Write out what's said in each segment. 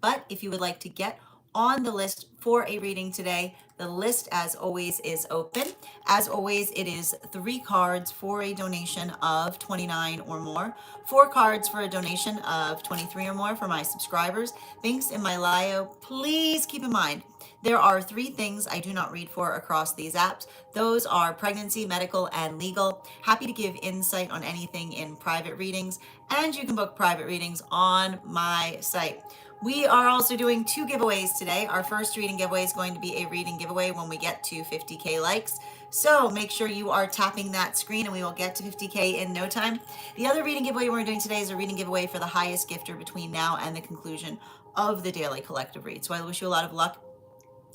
But if you would like to get on the list for a reading today, the list, as always, is open. As always, it is 3 cards for a donation of 29 or more, 4 cards for a donation of 23 or more for my subscribers. Links in my bio. Please keep in mind, there are 3 things I do not read for across these apps. Those are pregnancy, medical, and legal. Happy to give insight on anything in private readings, and you can book private readings on my site. We are also doing 2 giveaways today. Our first reading giveaway is going to be a reading giveaway when we get to 50K likes. So make sure you are tapping that screen and we will get to 50K in no time. The other reading giveaway we're doing today is a reading giveaway for the highest gifter between now and the conclusion of the daily collective read. So I wish you a lot of luck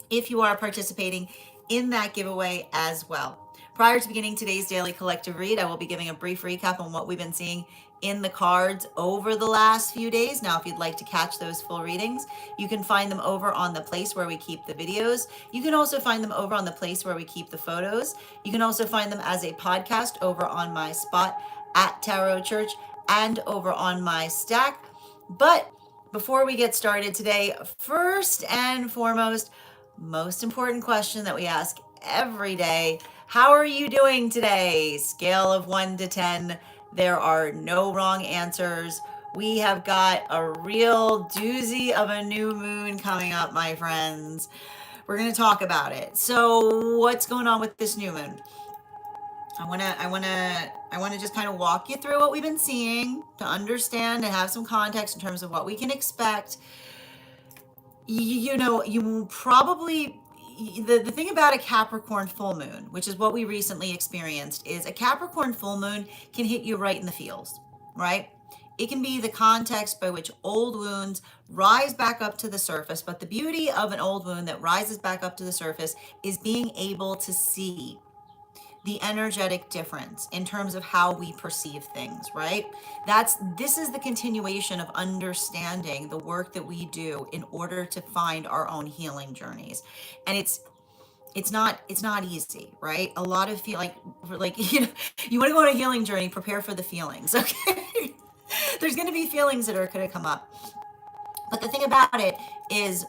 if you are participating in that giveaway as well. Prior to beginning today's daily collective read, I will be giving a brief recap on what we've been seeing in the cards over the last few days. Now, if you'd like to catch those full readings, you can find them over on the place where we keep the videos. You can also find them over on the place where we keep the photos. You can also find them as a podcast over on my spot at Tarot Church and over on my stack. But before we get started today, first and foremost, most important question that we ask every day: how are you doing today? Scale of 1 to 10. There are no wrong answers. We have got a real doozy of a new moon coming up, my friends. We're going to talk about it. So, what's going on with this new moon? I want to just kind of walk you through what we've been seeing to understand and have some context in terms of what we can expect. You probably, the thing about a Capricorn full moon, which is what we recently experienced, is a Capricorn full moon can hit you right in the feels, right? It can be the context by which old wounds rise back up to the surface. But the beauty of an old wound that rises back up to the surface is being able to see the energetic difference in terms of how we perceive things, right? This is the continuation of understanding the work that we do in order to find our own healing journeys. And it's not easy, right? A lot of you want to go on a healing journey, prepare for the feelings, okay? There's going to be feelings that are going to come up. But the thing about it is,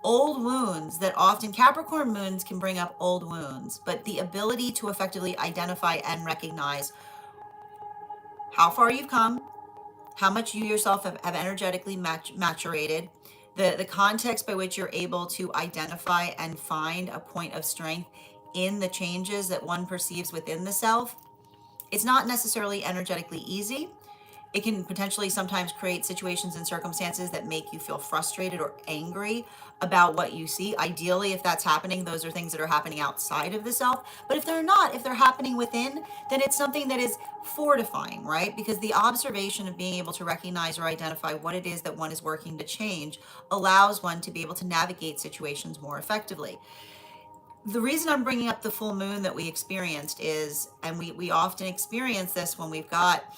old wounds that often Capricorn moons can bring up old wounds, but the ability to effectively identify and recognize how far you've come, how much you yourself have energetically maturated, the context by which you're able to identify and find a point of strength in the changes that one perceives within the self. It's not necessarily energetically easy. It can potentially sometimes create situations and circumstances that make you feel frustrated or angry about what you see. Ideally, if that's happening, those are things that are happening outside of the self. But if they're not, if they're happening within, then it's something that is fortifying, right? Because the observation of being able to recognize or identify what it is that one is working to change allows one to be able to navigate situations more effectively. The reason I'm bringing up the full moon that we experienced is, and we often experience this when we've got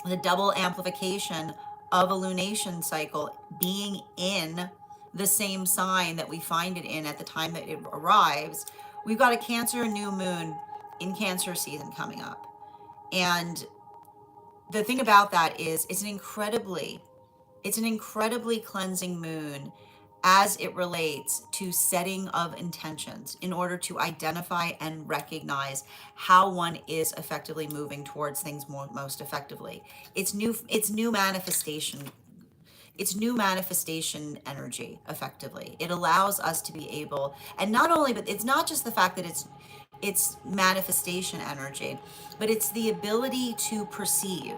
the double amplification of a lunation cycle being in the same sign that we find it in at the time that it arrives. We've got a Cancer new moon in Cancer season coming up. And the thing about that is it's an incredibly cleansing moon as it relates to setting of intentions in order to identify and recognize how one is effectively moving towards things most effectively. It's new manifestation. It's new manifestation energy, effectively. It allows us to be able, and not only, but it's not just the fact that it's manifestation energy, but it's the ability to perceive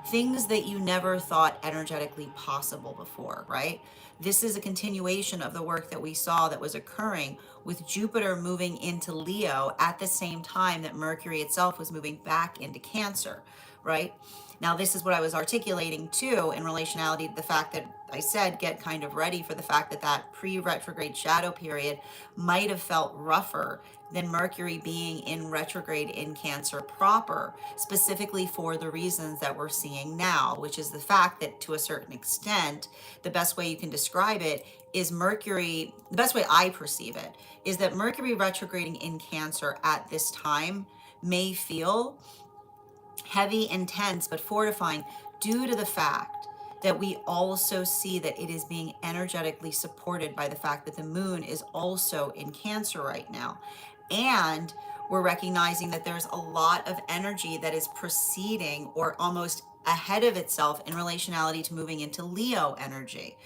things that you never thought energetically possible before, right? This is a continuation of the work that we saw that was occurring with Jupiter moving into Leo at the same time that Mercury itself was moving back into Cancer, right? Now, this is what I was articulating too in relationality to the fact that I said get kind of ready for the fact that that pre-retrograde shadow period might have felt rougher than Mercury being in retrograde in Cancer proper, specifically for the reasons that we're seeing now, which is the fact that to a certain extent, the best way you can describe it is Mercury, the best way I perceive it, is that Mercury retrograding in Cancer at this time may feel heavy, intense, but fortifying due to the fact that we also see that it is being energetically supported by the fact that the moon is also in Cancer right now. And we're recognizing that there's a lot of energy that is preceding or almost ahead of itself in relationality to moving into Leo energy.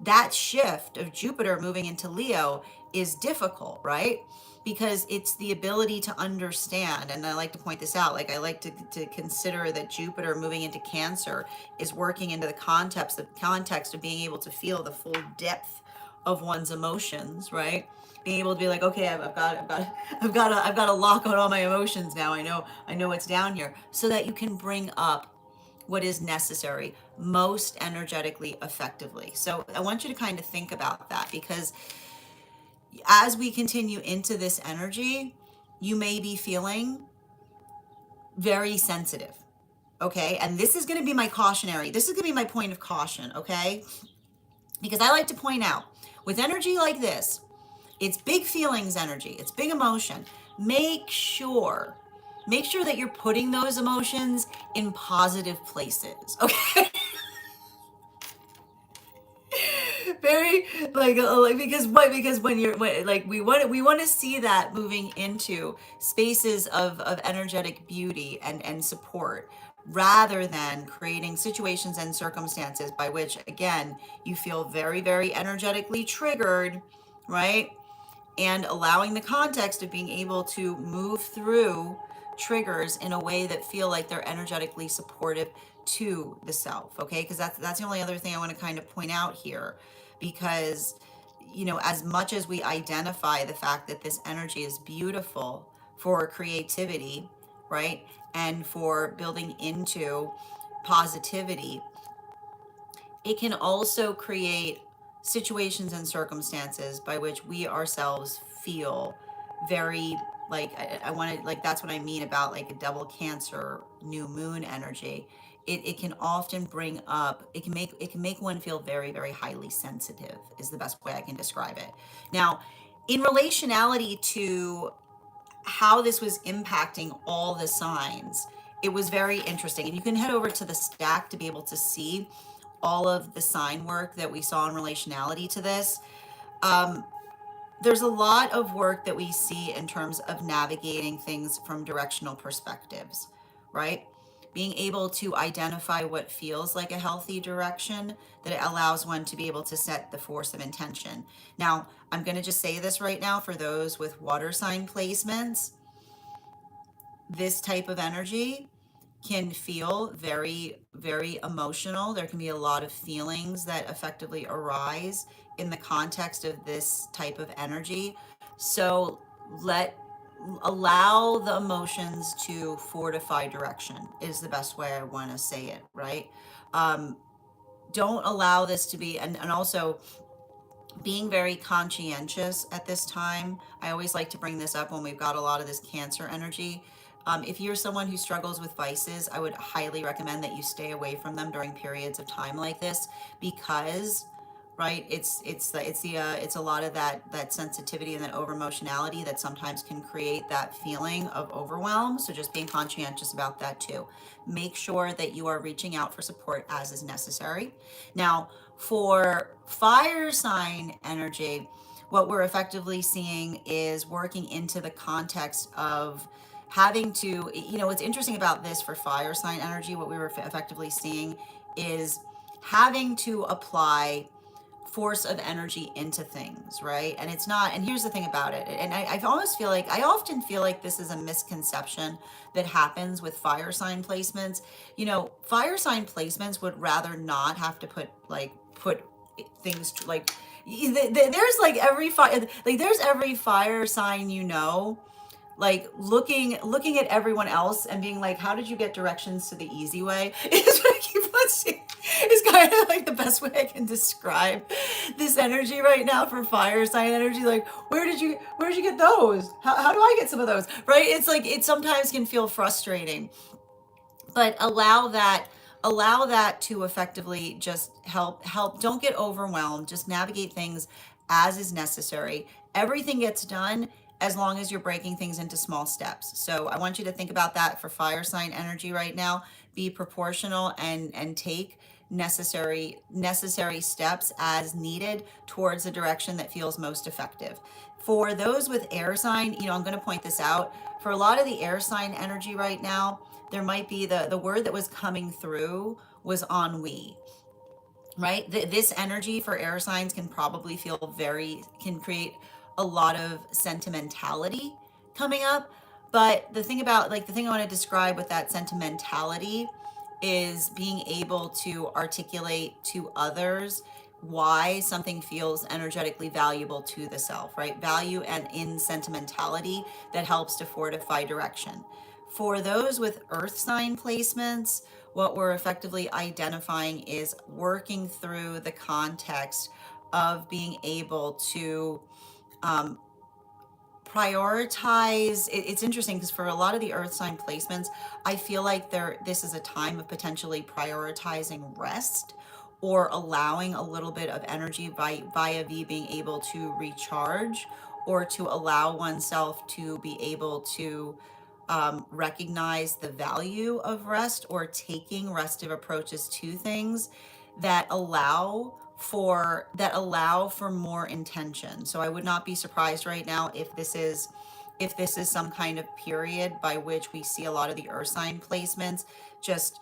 That shift of Jupiter moving into Leo is difficult, right? Because it's the ability to understand. And I like to point this out. Like, I like to consider that Jupiter moving into Cancer is working into the context of being able to feel the full depth of one's emotions, right? Being able to be like, okay, I've got a lock on all my emotions now. I know what's down here, so that you can bring up what is necessary most energetically effectively. So I want you to kind of think about that, because as we continue into this energy, you may be feeling very sensitive. Okay. And this is going to be my cautionary. This is going to be my point of caution. Okay. Because I like to point out with energy like this, it's big feelings energy, it's big emotion. Make sure that you're putting those emotions in positive places. Okay. Very because when you're like we want to see that moving into spaces of energetic beauty and support, rather than creating situations and circumstances by which again you feel very energetically triggered, right? And allowing the context of being able to move through triggers in a way that feel like they're energetically supportive to the self. Okay, because that's the only other thing I want to kind of point out here. Because as much as we identify the fact that this energy is beautiful for creativity, right, and for building into positivity, it can also create situations and circumstances by which we ourselves feel very like I want to like that's what I mean about like a double Cancer new moon energy. It can often bring up, it can make one feel very highly sensitive is the best way I can describe it. Now, in relationality to how this was impacting all the signs, it was very interesting. And you can head over to the stack to be able to see all of the sign work that we saw in relationality to this. There's a lot of work that we see in terms of navigating things from directional perspectives, right? Being able to identify what feels like a healthy direction that allows one to be able to set the force of intention. Now, I'm going to just say this right now for those with water sign placements. This type of energy can feel very emotional. There can be a lot of feelings that effectively arise in the context of this type of energy. So let allow the emotions to fortify direction is the best way I want to say it, right? Don't allow this to be, and also being very conscientious at this time. I always like to bring this up when we've got a lot of this Cancer energy. If you're someone who struggles with vices, I would highly recommend that you stay away from them during periods of time like this, because right, it's a lot of that sensitivity and that over emotionality that sometimes can create that feeling of overwhelm. So just being conscientious about that too. Make sure that you are reaching out for support as is necessary. Now, for fire sign energy, what we're effectively seeing is working into the context of having to, what's interesting about this for fire sign energy, what we were effectively seeing is having to apply force of energy into things, right? And it's not, and here's the thing about it, and I often feel like this is a misconception that happens with fire sign placements. Fire sign placements would rather not have to put things like, there's like there's every fire sign, like looking at everyone else and being like, how did you get directions to the easy way? Is what I keep on seeing. It's kind of like the best way I can describe this energy right now for fire sign energy. Like, where did you get those? How do I get some of those? Right? It's like, it sometimes can feel frustrating, but allow that to effectively just help. Don't get overwhelmed. Just navigate things as is necessary. Everything gets done as long as you're breaking things into small steps. So I want you to think about that for fire sign energy right now. Be proportional and take necessary steps as needed towards the direction that feels most effective. For those with air sign, I'm going to point this out. For a lot of the air sign energy right now, there might be the word that was coming through was ennui, right? This energy for air signs can probably can create a lot of sentimentality coming up. But the thing about, like, the thing I want to describe with that sentimentality is being able to articulate to others why something feels energetically valuable to the self, right? Value and in sentimentality that helps to fortify direction. For those with earth sign placements, what we're effectively identifying is working through the context of being able to prioritize. It's interesting because for a lot of the earth sign placements, I feel like this is a time of potentially prioritizing rest or allowing a little bit of energy via being able to recharge, or to allow oneself to be able to recognize the value of rest, or taking restive approaches to things that allow for more intention. So I would not be surprised right now if this is some kind of period by which we see a lot of the earth sign placements just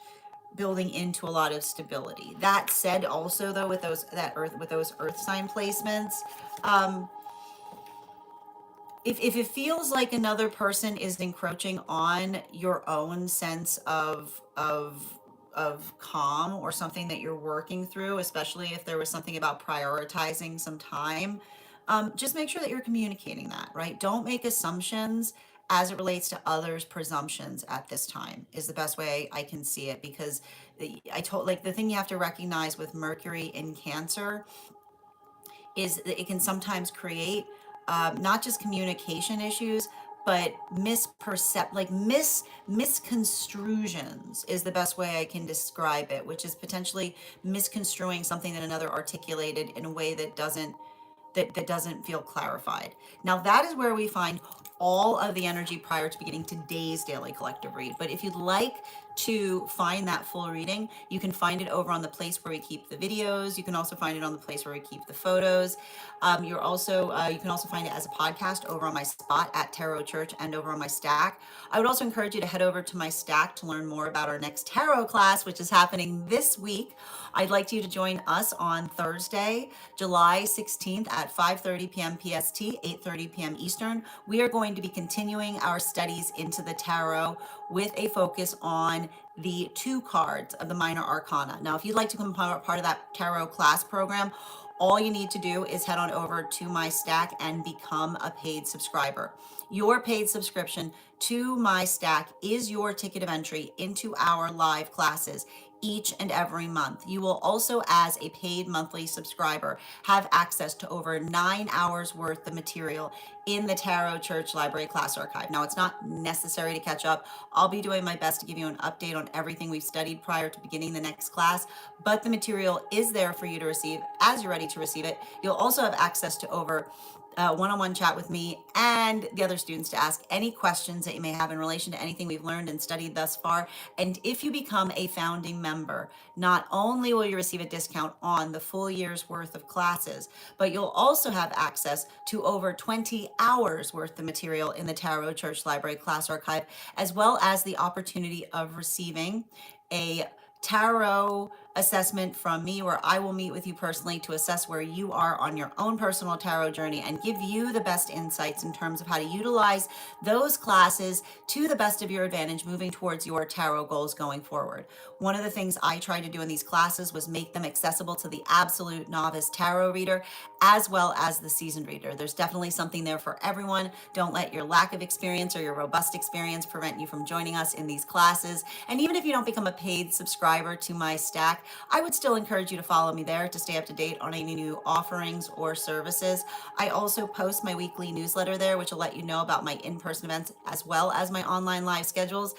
building into a lot of stability. That said, also though, with those earth sign placements, if it feels like another person is encroaching on your own sense of calm, or something that you're working through, especially if there was something about prioritizing some time, just make sure that you're communicating that, right? Don't make assumptions as it relates to others' presumptions at this time, is the best way I can see it. Because the thing you have to recognize with Mercury in Cancer is that it can sometimes create not just communication issues, but misconstrusions is the best way I can describe it, which is potentially misconstruing something that another articulated in a way that doesn't feel clarified. Now, that is where we find all of the energy prior to beginning today's daily collective read. But if you'd like to find that full reading, you can find it over on the place where we keep the videos. You can also find it on the place where we keep the photos. You can also find it as a podcast over on my spot at Tarot Church and over on my Stack. I would also encourage you to head over to my Stack to learn more about our next tarot class, which is happening this week. I'd like you to join us on Thursday, July 16th at 5:30 p.m. PST, 8:30 p.m. Eastern. We are going to be continuing our studies into the tarot with a focus on the two cards of the minor arcana. Now, if you'd like to become part of that tarot class program, all you need to do is head on over to my Stack and become a paid subscriber. Your paid subscription to my Stack is your ticket of entry into our live classes each and every month. You will also, as a paid monthly subscriber, have access to over 9 hours worth of material in the Tarot Church Library Class Archive. Now, it's not necessary to catch up. I'll be doing my best to give you an update on everything we've studied prior to beginning the next class, but the material is there for you to receive as you're ready to receive it. You'll also have access to over one-on-one chat with me and the other students to ask any questions that you may have in relation to anything we've learned and studied thus far. And if you become a founding member, not only will you receive a discount on the full year's worth of classes, but you'll also have access to over 20 hours worth of material in the Tarot Church Library Class Archive, as well as the opportunity of receiving a tarot assessment from me, where I will meet with you personally to assess where you are on your own personal tarot journey and give you the best insights in terms of how to utilize those classes to the best of your advantage moving towards your tarot goals going forward. One of the things I tried to do in these classes was make them accessible to the absolute novice tarot reader as well as the seasoned reader. There's definitely something there for everyone. Don't let your lack of experience or your robust experience prevent you from joining us in these classes. And even if you don't become a paid subscriber to my Stack, I would still encourage you to follow me there to stay up to date on any new offerings or services. I also post my weekly newsletter there, which will let you know about my in-person events as well as my online live schedules.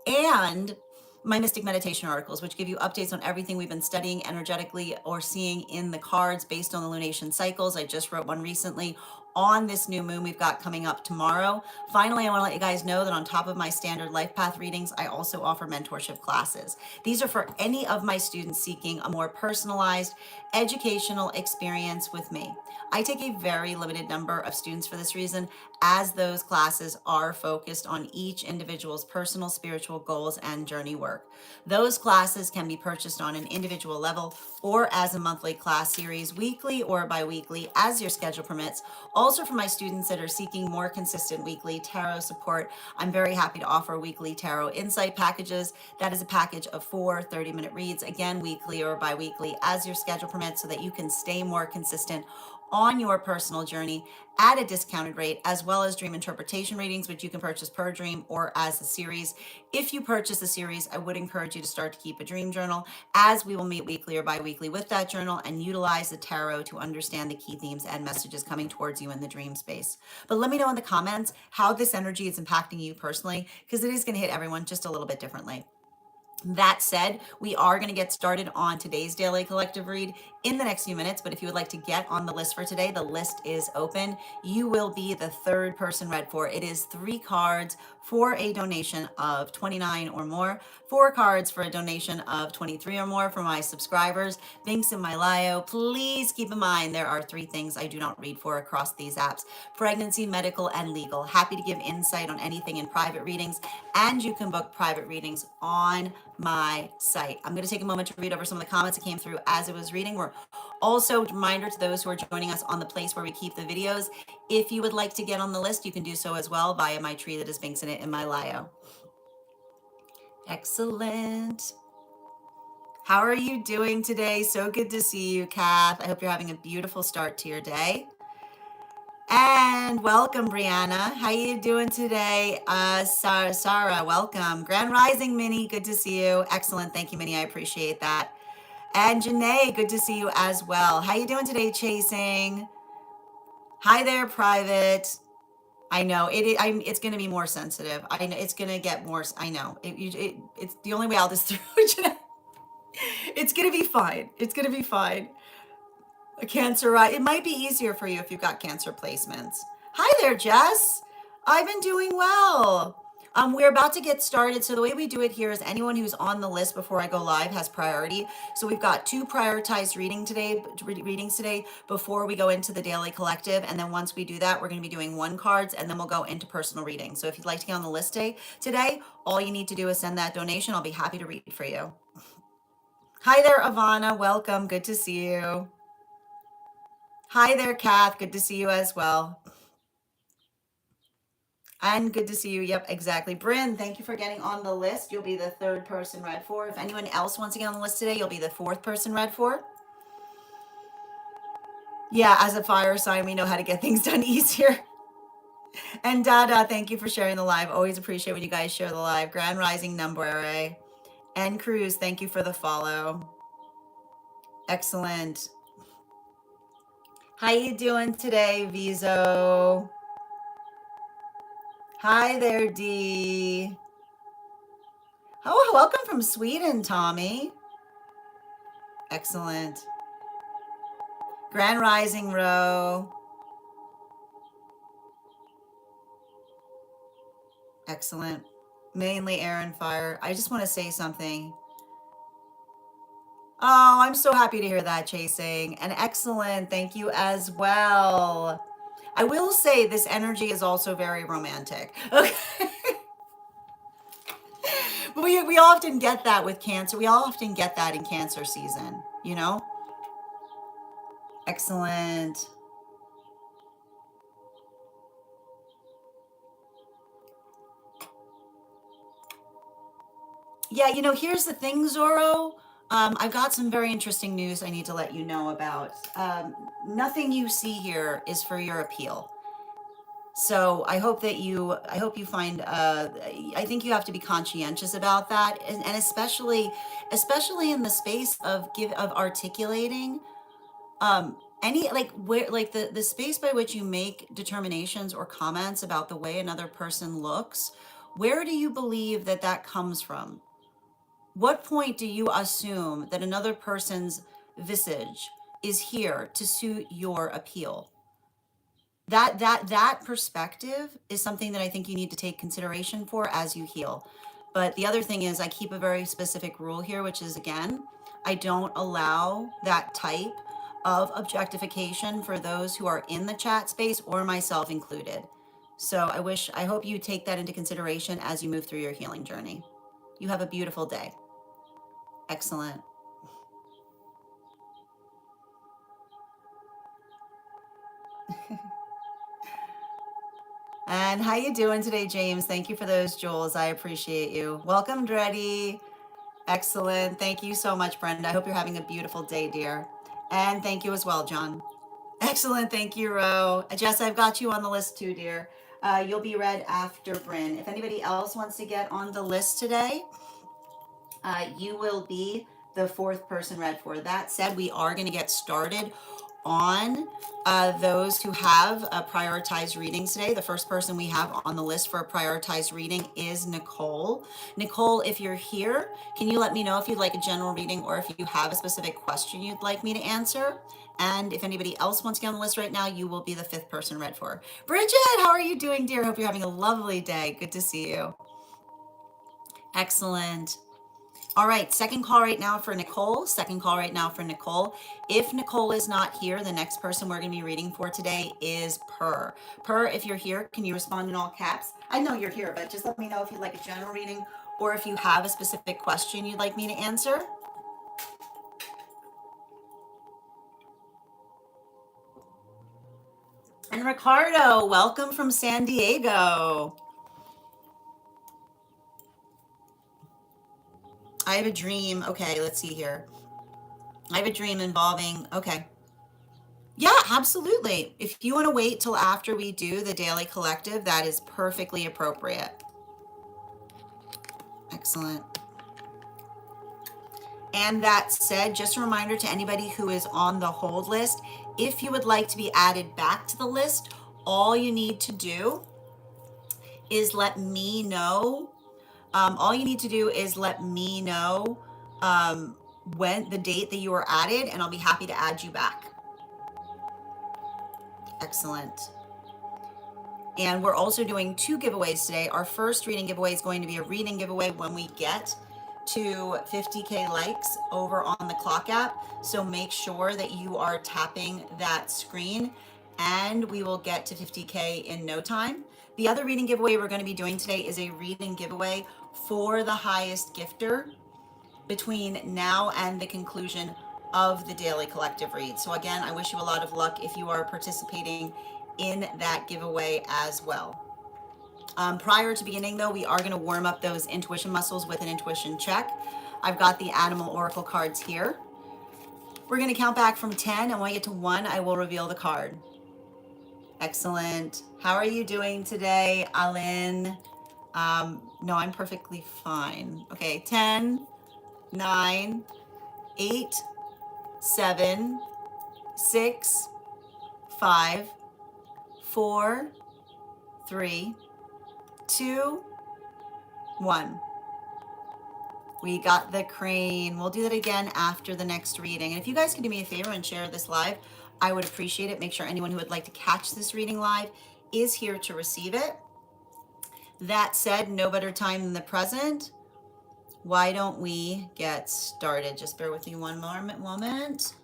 And my mystic meditation articles, which give you updates on everything we've been studying energetically or seeing in the cards based on the lunation cycles. I just wrote one recently on this new moon we've got coming up tomorrow. Finally, I want to let you guys know that on top of my standard life path readings, I also offer mentorship classes. These are for any of my students seeking a more personalized educational experience with me. I take a very limited number of students for this reason, as those classes are focused on each individual's personal spiritual goals and journey work. Those classes can be purchased on an individual level or as a monthly class series, weekly or bi-weekly, as your schedule permits. Also, for my students that are seeking more consistent weekly tarot support, I'm very happy to offer weekly tarot insight packages. That is a package of 4 30-minute reads, again, weekly or bi-weekly, as your schedule permits, so that you can stay more consistent on your personal journey at a discounted rate, as well as dream interpretation readings, which you can purchase per dream or as a series. If you purchase a series, I would encourage you to start to keep a dream journal, as we will meet weekly or bi-weekly with that journal and utilize the tarot to understand the key themes and messages coming towards you in the dream space. But let me know in the comments how this energy is impacting you personally, because it is going to hit everyone just a little bit differently. That said, we are going to get started on today's daily collective read in the next few minutes. But if you would like to get on the list for today, the list is open. You will be the third person read for. It is 3 cards for a donation of $29 or more, 4 cards for a donation of $23 or more for my subscribers. Links in my bio. Please keep in mind there are 3 things I do not read for across these apps: pregnancy, medical, and legal. Happy to give insight on anything in private readings, and you can book private readings on my site. I'm going to take a moment to read over some of the comments that came through as it was reading. We're also, reminder to those who are joining us on the place where we keep the videos, if you would like to get on the list, you can do so as well via my tree that is Binks in it in my bio. Excellent. How are you doing today? So good to see you, Kath. I hope you're having a beautiful start to your day. And welcome, Brianna. How you doing today? Sarah, welcome. Grand Rising, Minnie, good to see you. Excellent. Thank you, Minnie. I appreciate that. And Janae, good to see you as well. How you doing today, Chasing? Hi there, Private. I know it's going to be more sensitive. I know it's going to get more. I know it's the only way out this through. Janae. It's going to be fine. It's going to be fine. A cancer, it might be easier for you if you've got cancer placements. Hi there, Jess. I've been doing well. We're about to get started. So the way we do it here is anyone who's on the list before I go live has priority. So we've got 2 prioritized readings today before we go into the daily collective. And then once we do that, we're going to be doing 1 cards, and then we'll go into personal readings. So if you'd like to get on the list today, all you need to do is send that donation. I'll be happy to read for you. Hi there, Ivana. Welcome. Good to see you. Hi there, Kath. Good to see you as well. And good to see you. Yep, exactly. Bryn, thank you for getting on the list. You'll be the 3rd person read for. If anyone else wants to get on the list today, you'll be the 4th person read for. Yeah, as a fire sign, we know how to get things done easier. And Dada, thank you for sharing the live. Always appreciate when you guys share the live. Grand Rising Number. And Cruz, thank you for the follow. Excellent. How you doing today, Vizo? Hi there, Dee. Oh, welcome from Sweden, Tommy. Excellent. Grand Rising, Ro. Excellent. Mainly air and fire. I just want to say something. Oh, I'm so happy to hear that, Chasing. And excellent. Thank you as well. I will say this energy is also very romantic. Okay. But we often get that with Cancer. We often get that in Cancer season, you know? Excellent. Yeah, here's the thing, Zorro. I've got some very interesting news I need to let you know about. Nothing you see here is for your appeal. So I hope you find, I think you have to be conscientious about that. And especially in the space of articulating, any, where, the space by which you make determinations or comments about the way another person looks, where do you believe that comes from? What point do you assume that another person's visage is here to suit your appeal? That perspective is something that I think you need to take consideration for as you heal. But the other thing is I keep a very specific rule here, which is, again, I don't allow that type of objectification for those who are in the chat space, or myself included. So I hope you take that into consideration as you move through your healing journey. You have a beautiful day. Excellent. And how you doing today, James? Thank you for those jewels. I appreciate you. Welcome, Dreddy. Excellent. Thank you so much, Brenda. I hope you're having a beautiful day, dear. And thank you as well, John. Excellent. Thank you, Ro. Jess, I've got you on the list too, dear. You'll be read after Bryn. If anybody else wants to get on the list today, you will be the fourth person read for. That said, we are going to get started on those who have prioritized readings today. The first person we have on the list for a prioritized reading is Nicole. Nicole, if you're here, can you let me know if you'd like a general reading or if you have a specific question you'd like me to answer? And if anybody else wants to get on the list right now, you will be the fifth person read for. Bridget, how are you doing, dear? Hope you're having a lovely day. Good to see you. Excellent. All right, second call right now for Nicole. Second call right now for Nicole. If Nicole is not here, the next person we're going to be reading for today is Per. Per, if you're here, can you respond in all caps? I know you're here, but just let me know if you'd like a general reading or if you have a specific question you'd like me to answer. And Ricardo, welcome from San Diego. I have a dream. Okay, let's see here. I have a dream involving, okay. Yeah, absolutely. If you want to wait till after we do the daily collective, that is perfectly appropriate. Excellent. And that said, just a reminder to anybody who is on the hold list, if you would like to be added back to the list, all you need to do is let me know. All you need to do is let me know when the date that you were added, and I'll be happy to add you back. Excellent. And we're also doing two giveaways today. Our first reading giveaway is going to be a reading giveaway when we get to 50K likes over on the clock app. So make sure that you are tapping that screen and we will get to 50K in no time. The other reading giveaway we're going to be doing today is a reading giveaway for the highest gifter between now and the conclusion of the daily collective read. So again, I wish you a lot of luck if you are participating in that giveaway as well. Prior to beginning though, we are going to warm up those intuition muscles with an intuition check. I've got the animal oracle cards here. We're going to count back from 10, and when I get to 1, I will reveal the card. Excellent. How are you doing today, Alin? No, I'm perfectly fine. Okay, 10, 9, 8, 7, 6, 5, 4, 3, 2, 1. We got the crane. We'll do that again after the next reading. And if you guys could do me a favor and share this live, I would appreciate it. Make sure anyone who would like to catch this reading live is here to receive it. That said, no better time than the present. Why don't we get started? Just bear with me one moment.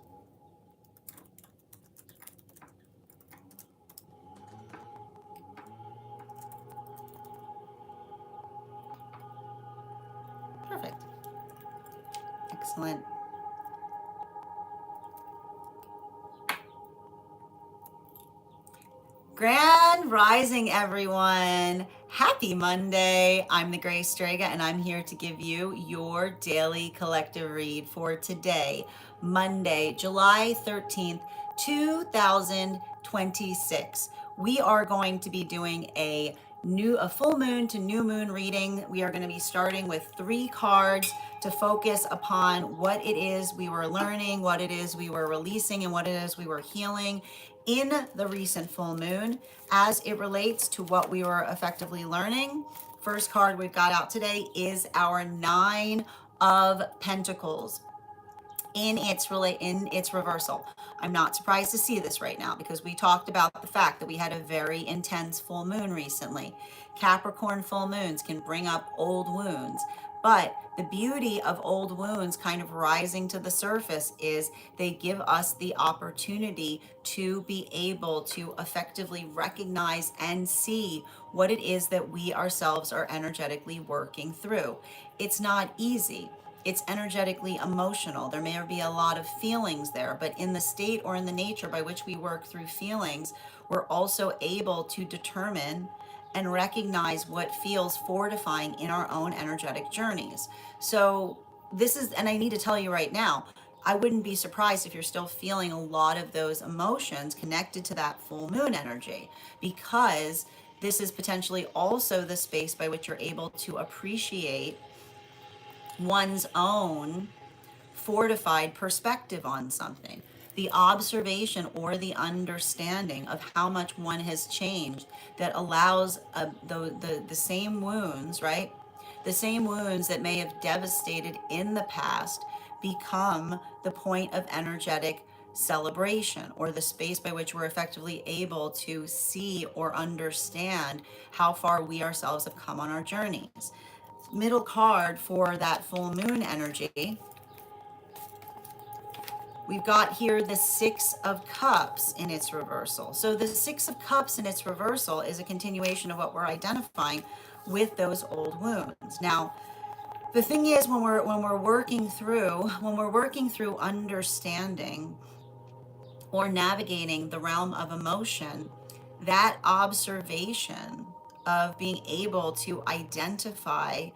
Perfect. Excellent. Grand Rising, everyone. Happy Monday. I'm the Gray Strega, and I'm here to give you your daily collective read for today, Monday, July 13th, 2026. We are going to be doing a full moon to new moon reading. We are going to be starting with 3 cards to focus upon what it is we were learning, what it is we were releasing, and what it is we were healing in the recent full moon as it relates to what we were effectively learning. First card we've got out today is our 9 of Pentacles in its reversal. I'm not surprised to see this right now because we talked about the fact that we had a very intense full moon recently. Capricorn full moons can bring up old wounds, but the beauty of old wounds kind of rising to the surface is they give us the opportunity to be able to effectively recognize and see what it is that we ourselves are energetically working through. It's not easy. It's energetically emotional. There may be a lot of feelings there, but in the state or in the nature by which we work through feelings, we're also able to determine and recognize what feels fortifying in our own energetic journeys. So this is, and I need to tell you right now, I wouldn't be surprised if you're still feeling a lot of those emotions connected to that full moon energy, because this is potentially also the space by which you're able to appreciate one's own fortified perspective on something, the observation or the understanding of how much one has changed that allows the same wounds, right? The same wounds that may have devastated in the past become the point of energetic celebration, or the space by which we're effectively able to see or understand how far we ourselves have come on our journeys. Middle card for that full moon energy, we've got here the Six of Cups in its reversal. So the Six of Cups in its reversal is a continuation of what we're identifying with those old wounds. Now, the thing is, when we're working through understanding or navigating the realm of emotion, that observation of being able to identify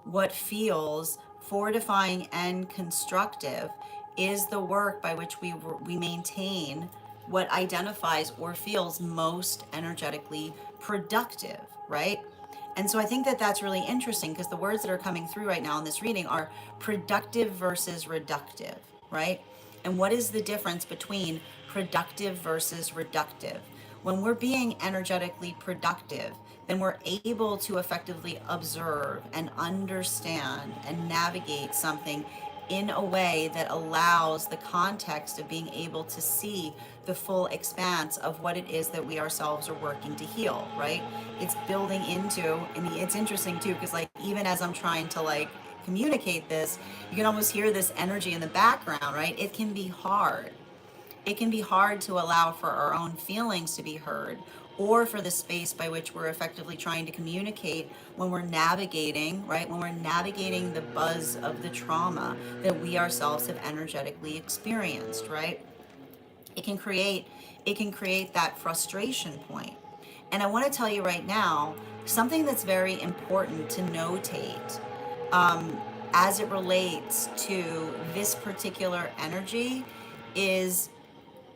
what feels fortifying and constructive is the work by which we maintain what identifies or feels most energetically productive, right? And so I think that that's really interesting, because the words that are coming through right now in this reading are productive versus reductive, right? And what is the difference between productive versus reductive? When we're being energetically productive, then we're able to effectively observe and understand and navigate something in a way that allows the context of being able to see the full expanse of what it is that we ourselves are working to heal, right? It's building into, and it's interesting too, because like even as I'm trying to like communicate this, you can almost hear this energy in the background, right? It can be hard. It can be hard to allow for our own feelings to be heard, or for the space by which we're effectively trying to communicate when we're navigating, right? When we're navigating the buzz of the trauma that we ourselves have energetically experienced, right? It can create that frustration point. And I want to tell you right now, something that's very important to notate as it relates to this particular energy is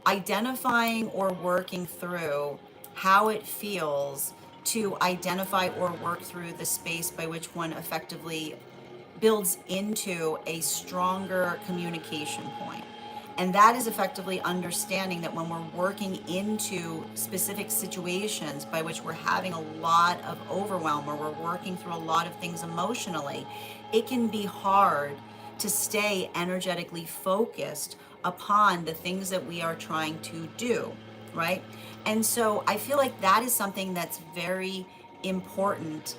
identifying or working through how it feels to identify or work through the space by which one effectively builds into a stronger communication point. And that is effectively understanding that when we're working into specific situations by which we're having a lot of overwhelm, or we're working through a lot of things emotionally, it can be hard to stay energetically focused upon the things that we are trying to do, right? And so I feel like that is something that's very important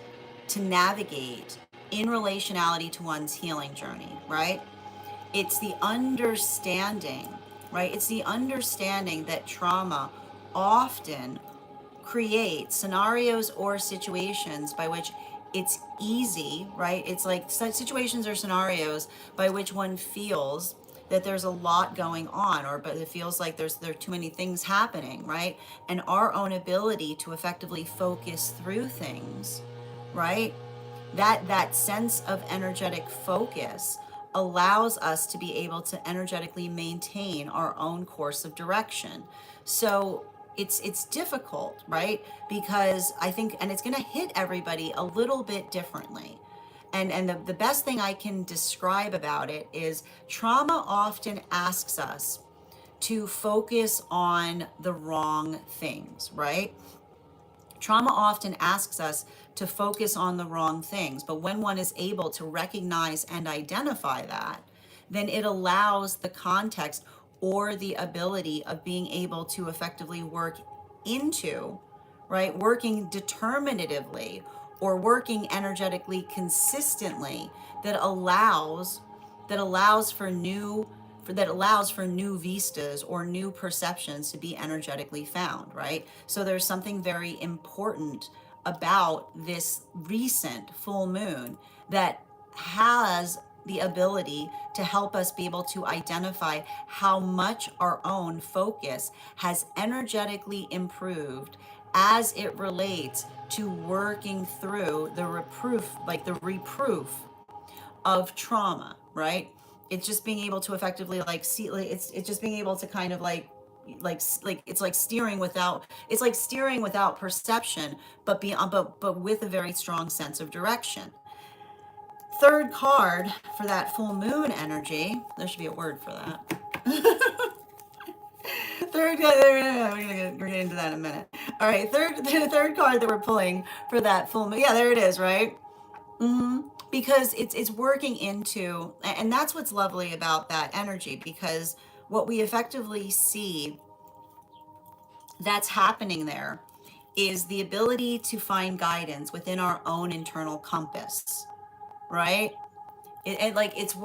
to navigate in relationality to one's healing journey, right? It's the understanding, right? It's the understanding that trauma often creates scenarios or situations by which it's easy, right? It's like such situations or scenarios by which one feels that there's a lot going on, or but it feels like there are too many things happening, right? And our own ability to effectively focus through things, right? That sense of energetic focus allows us to be able to energetically maintain our own course of direction. So it's difficult, right? Because I think, and it's going to hit everybody a little bit differently. And the best thing I can describe about it is trauma often asks us to focus on the wrong things, right? Trauma often asks us to focus on the wrong things. But when one is able to recognize and identify that, then it allows the context or the ability of being able to effectively work into, right, working determinatively or working energetically consistently that allows for new that allows for new vistas or new perceptions to be energetically found, right? So there's something very important about this recent full moon that has the ability to help us be able to identify how much our own focus has energetically improved as it relates to working through the reproof, like the reproof of trauma, right? It's just being able to effectively like see, like, it's just being able to kind of like it's like steering without, it's like steering without perception, but but with a very strong sense of direction. Third card for that full moon energy, there should be a word for that. We're gonna get into that in a minute. All right, the third card that we're pulling for that full moon. Yeah, there it is, right? Because it's working into, and that's what's lovely about that energy, because what we effectively see that's happening there is the ability to find guidance within our own internal compass, right? Like it's a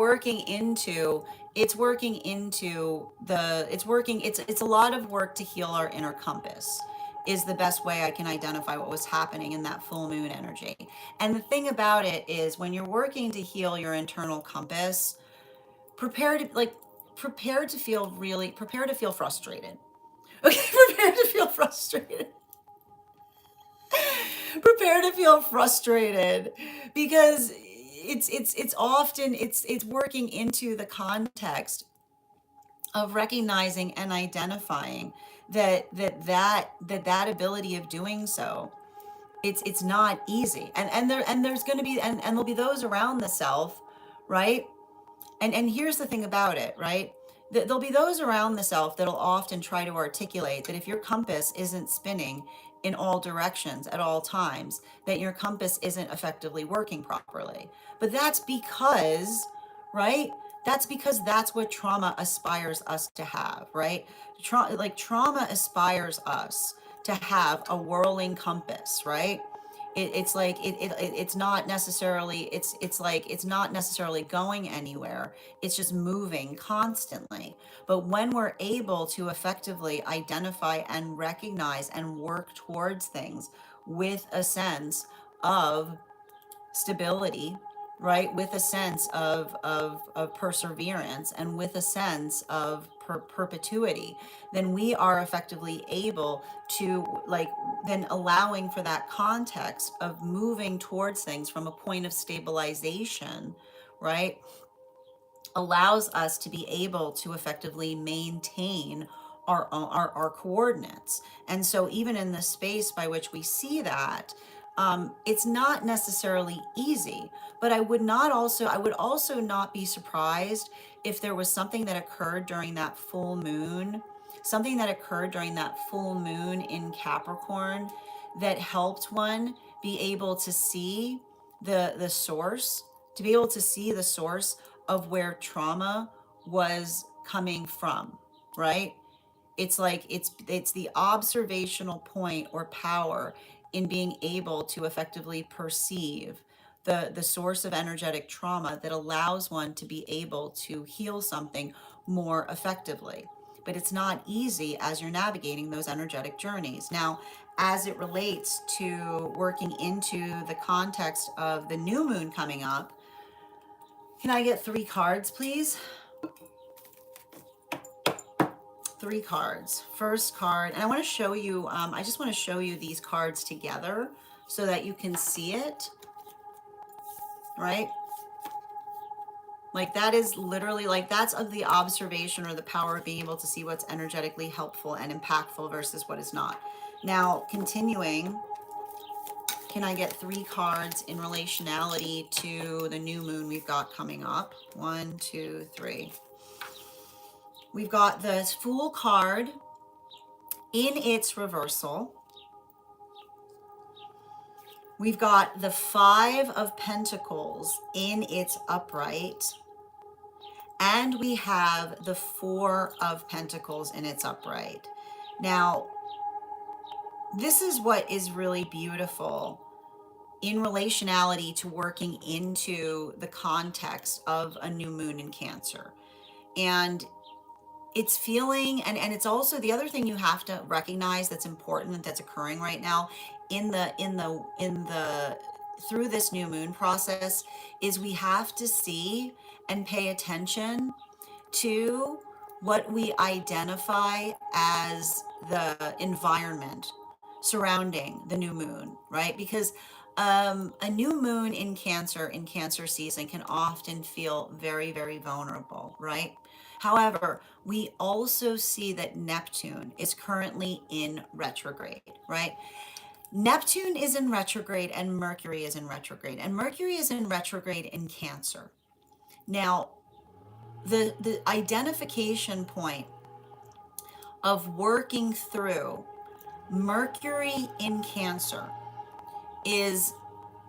lot of work to heal our inner compass is the best way I can identify what was happening in that full moon energy. And the thing about it is, when you're working to heal your internal compass, prepare to like prepare to feel frustrated. Okay, prepare to feel frustrated. Prepare to feel frustrated, because it's often it's working into the context of recognizing and identifying that ability of doing so, it's not easy, and there's going to be, and there'll be those around the self, right? And here's the thing about it, right? There'll be those around the self that'll often try to articulate that if your compass isn't spinning in all directions at all times, that your compass isn't effectively working properly. But that's because, right? That's because that's what trauma aspires us to have, right? Trauma aspires us to have a whirling compass, right? It's like it's not necessarily, it's like it's not necessarily going anywhere, it's just moving constantly. But when we're able to effectively identify and recognize and work towards things with a sense of stability, right, with a sense of perseverance, and with a sense of perpetuity, then we are effectively able to, like, then allowing for that context of moving towards things from a point of stabilization, right, allows us to be able to effectively maintain our coordinates. And so even in the space by which we see that, it's not necessarily easy, but I would also not be surprised if there was something that occurred during that full moon, in Capricorn, that helped one be able to see the source, to be able to see the source of where trauma was coming from, right? It's like it's the observational point or power in being able to effectively perceive the source of energetic trauma that allows one to be able to heal something more effectively. But it's not easy as you're navigating those energetic journeys. Now, as it relates to working into the context of the new moon coming up, can I get 3 cards, please? 3 cards. First card, and I want to show you, I just want to show you these cards together so that you can see it, right? Like, that is literally, like, that's of the observation or the power of being able to see what's energetically helpful and impactful versus what is not. Now, continuing, can I get 3 cards in relationality to the new moon we've got coming up? 1, 2, 3. We've got the Fool card in its reversal. We've got the Five of Pentacles in its upright, and we have the Four of Pentacles in its upright. Now, this is what is really beautiful in relationality to working into the context of a new moon in Cancer. And it's feeling, and it's also the other thing you have to recognize that's important, that's occurring right now in the through this new moon process, is we have to see and pay attention to what we identify as the environment surrounding the new moon, right? Because a new moon in Cancer season, can often feel very, very vulnerable, right? However, we also see that Neptune is currently in retrograde, right? Neptune is in retrograde and Mercury is in retrograde, and Mercury is in retrograde in Cancer. Now, the identification point of working through Mercury in Cancer is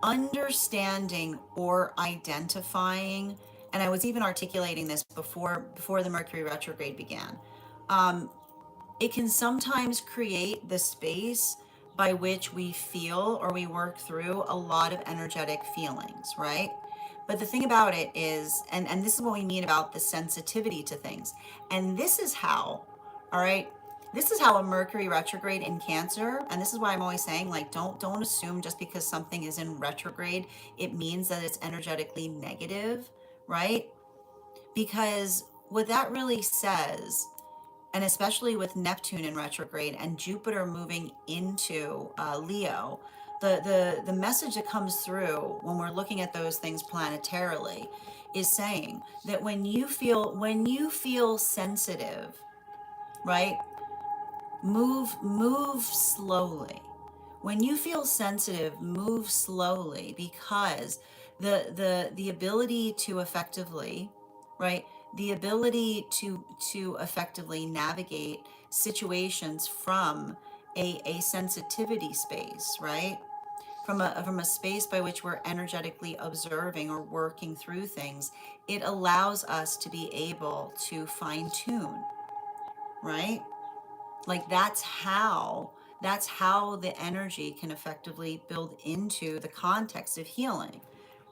understanding or identifying, and I was even articulating this before the Mercury retrograde began. It can sometimes create the space by which we feel or we work through a lot of energetic feelings, right? But the thing about it is, and this is what we mean about the sensitivity to things. And this is how, all right, this is how a Mercury retrograde in Cancer, and this is why I'm always saying, like, don't assume just because something is in retrograde, it means that it's energetically negative, right? Because what that really says, and especially with Neptune in retrograde and Jupiter moving into Leo, the message that comes through when we're looking at those things planetarily is saying that when you feel sensitive, right? Move slowly. When you feel sensitive, move slowly, because the ability to effectively, right? The ability to effectively navigate situations from a sensitivity space, right? From a space by which we're energetically observing or working through things, it allows us to be able to fine tune, right? Like that's how the energy can effectively build into the context of healing,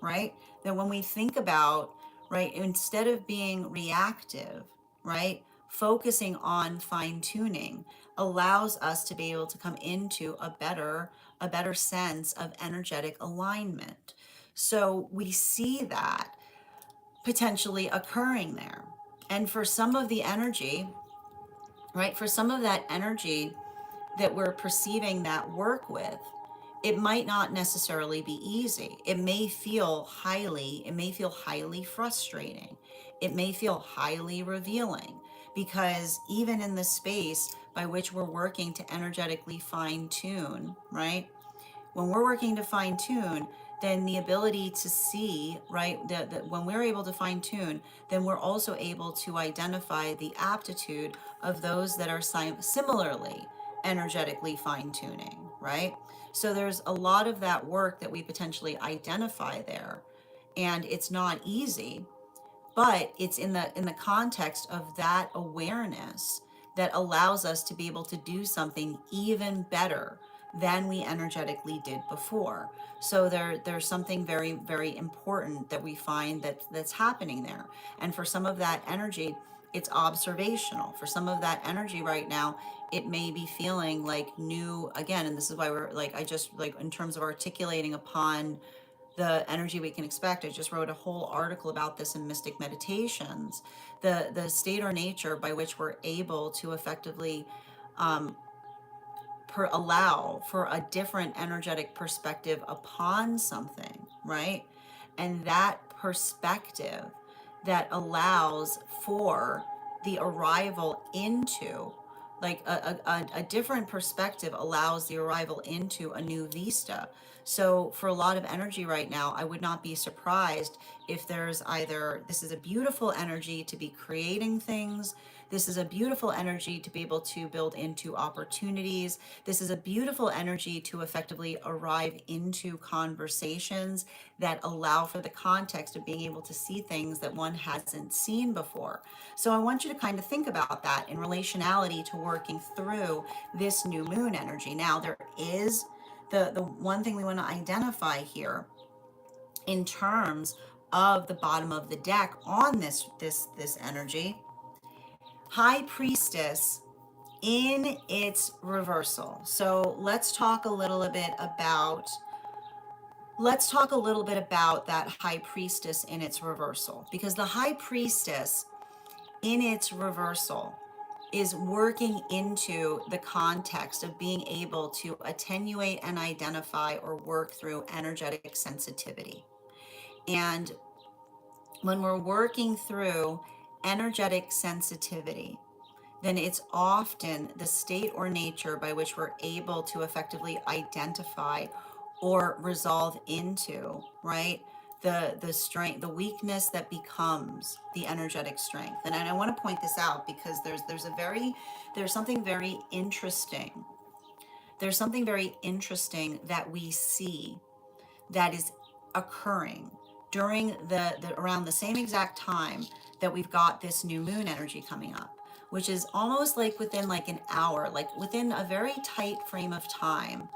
right? That when we think about, right, instead of being reactive, right, focusing on fine tuning allows us to be able to come into a better sense of energetic alignment. So we see that potentially occurring there. And for some of the energy, right, for some of that energy that we're perceiving that work with, it might not necessarily be easy. It may feel highly frustrating. It may feel highly revealing, because even in the space by which we're working to energetically fine tune, right? When we're working to fine tune, then the ability to see, right, that when we're able to fine tune, then we're also able to identify the aptitude of those that are similarly energetically fine tuning, right? So there's a lot of that work that we potentially identify there, and it's not easy, but it's in the context of that awareness that allows us to be able to do something even better than we energetically did before. So there's something very, very important that we find that's happening there. And for some of that energy, it's observational. For some of that energy right now, it may be feeling like new again. And this is why we're like, I just like, in terms of articulating upon the energy we can expect, I just wrote a whole article about this in Mystic Meditations. The state or nature by which we're able to effectively allow for a different energetic perspective upon something, right? And that perspective that allows for the arrival into, like a different perspective allows the arrival into a new vista. So for a lot of energy right now, I would not be surprised if there's either, this is a beautiful energy to be creating things. This is a beautiful energy to be able to build into opportunities. This is a beautiful energy to effectively arrive into conversations that allow for the context of being able to see things that one hasn't seen before. So I want you to kind of think about that in relationality to working through this new moon energy. Now, there is the one thing we want to identify here in terms of the bottom of the deck on this energy. High Priestess in its reversal. So let's talk a little bit about that High Priestess in its reversal, because the High Priestess in its reversal is working into the context of being able to attenuate and identify or work through energetic sensitivity. And when we're working through energetic sensitivity, then it's often the state or nature by which we're able to effectively identify or resolve into, right? The strength, the weakness that becomes the energetic strength. And I want to point this out because there's something very interesting. There's something very interesting that we see that is occurring during the around the same exact time that we've got this new moon energy coming up, which is almost like within like an hour, like within a very tight frame of time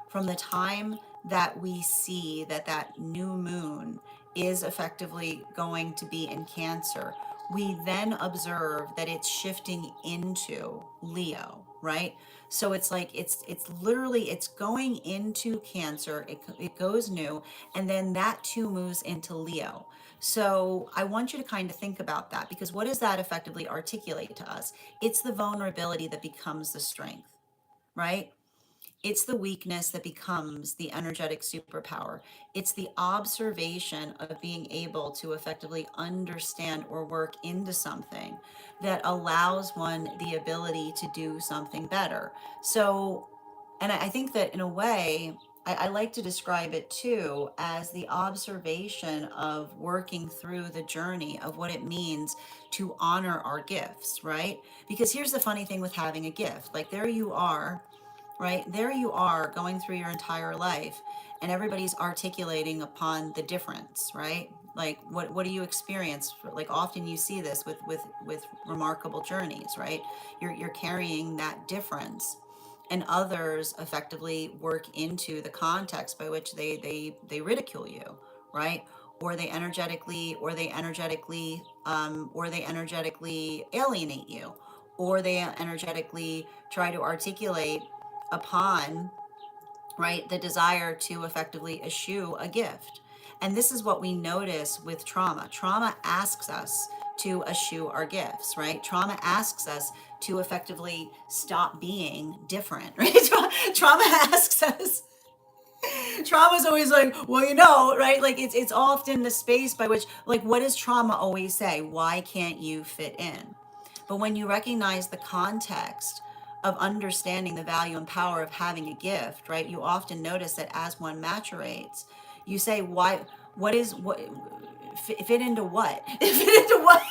from the time that we see that new moon is effectively going to be in Cancer. We then observe that it's shifting into Leo, right? So it's like it's literally it's going into Cancer. It goes new, and then that too moves into Leo. So I want you to kind of think about that, because what does that effectively articulate to us? It's the vulnerability that becomes the strength, right? It's the weakness that becomes the energetic superpower. It's the observation of being able to effectively understand or work into something that allows one the ability to do something better. So, and I think that in a way, I like to describe it too as the observation of working through the journey of what it means to honor our gifts, right? Because here's the funny thing with having a gift. Like, there you are, right? There you are going through your entire life, and everybody's articulating upon the difference, right? Like, what do you experience? Like, often you see this with remarkable journeys, right? You're carrying that difference, and others effectively work into the context by which they ridicule you, right? Or they energetically alienate you, or they energetically try to articulate upon, right, the desire to effectively eschew a gift. And this is what we notice with trauma. Trauma asks us to eschew our gifts, right? Trauma asks us to effectively stop being different, right? Trauma asks us. Trauma is always like, well, right? Like, it's often the space by which, like, what does trauma always say? Why can't you fit in? But when you recognize the context of understanding the value and power of having a gift, right, you often notice that as one maturates, you say, why, what, fit into what? Fit into what?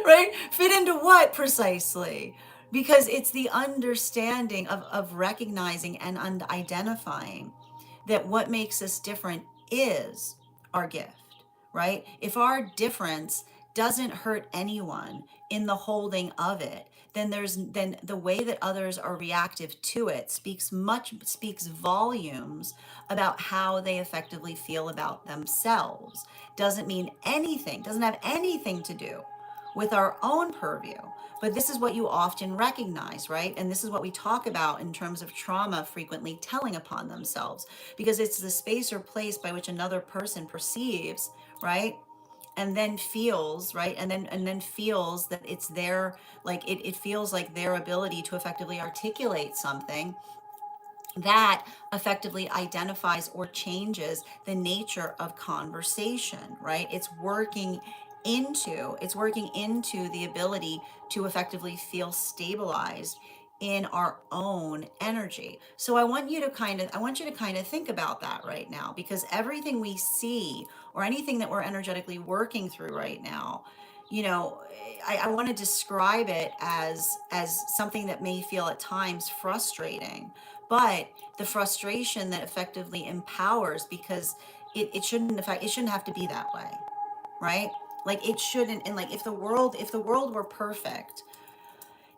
Right? Fit into what precisely? Because it's the understanding of recognizing and identifying that what makes us different is our gift, right? If our difference doesn't hurt anyone in the holding of it, then the way that others are reactive to it speaks volumes about how they effectively feel about themselves. Doesn't have anything to do with our own purview. But this is what you often recognize, right? And this is what we talk about in terms of trauma frequently telling upon themselves, because it's the space or place by which another person perceives, right? And then feels, right? And then feels that it's their, like, it feels like their ability to effectively articulate something that effectively identifies or changes the nature of conversation, right? It's working into the ability to effectively feel stabilized in our own energy. So I want you to kind of think about that right now, because everything we see or anything that we're energetically working through right now you know, I want to describe it as something that may feel at times frustrating, but the frustration that effectively empowers, because it shouldn't affect, it shouldn't have to be that way, right? Like it shouldn't. And like if the world were perfect,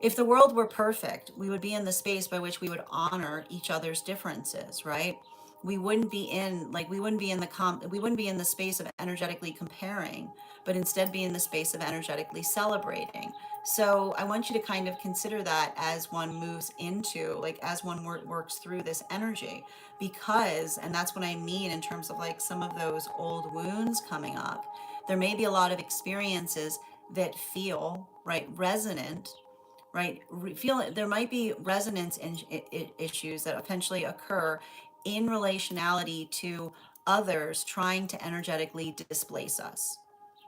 if the world were perfect, we would be in the space by which we would honor each other's differences, right? We wouldn't be in we wouldn't be in the space of energetically comparing, but instead be in the space of energetically celebrating. So I want you to kind of consider that as one moves into, like, as one works through this energy, because, and that's what I mean in terms of like some of those old wounds coming up. There may be a lot of experiences that feel right resonant, right? Feel there might be resonance in issues that eventually occur in relationality to others trying to energetically displace us,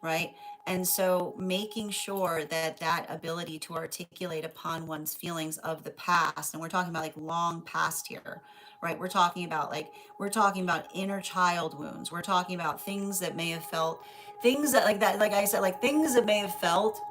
right? And so making sure that that ability to articulate upon one's feelings of the past, and we're talking about like long past here, right? We're talking about inner child wounds. We're talking about things that may have felt, things that, like that, like I said, like things that may have felt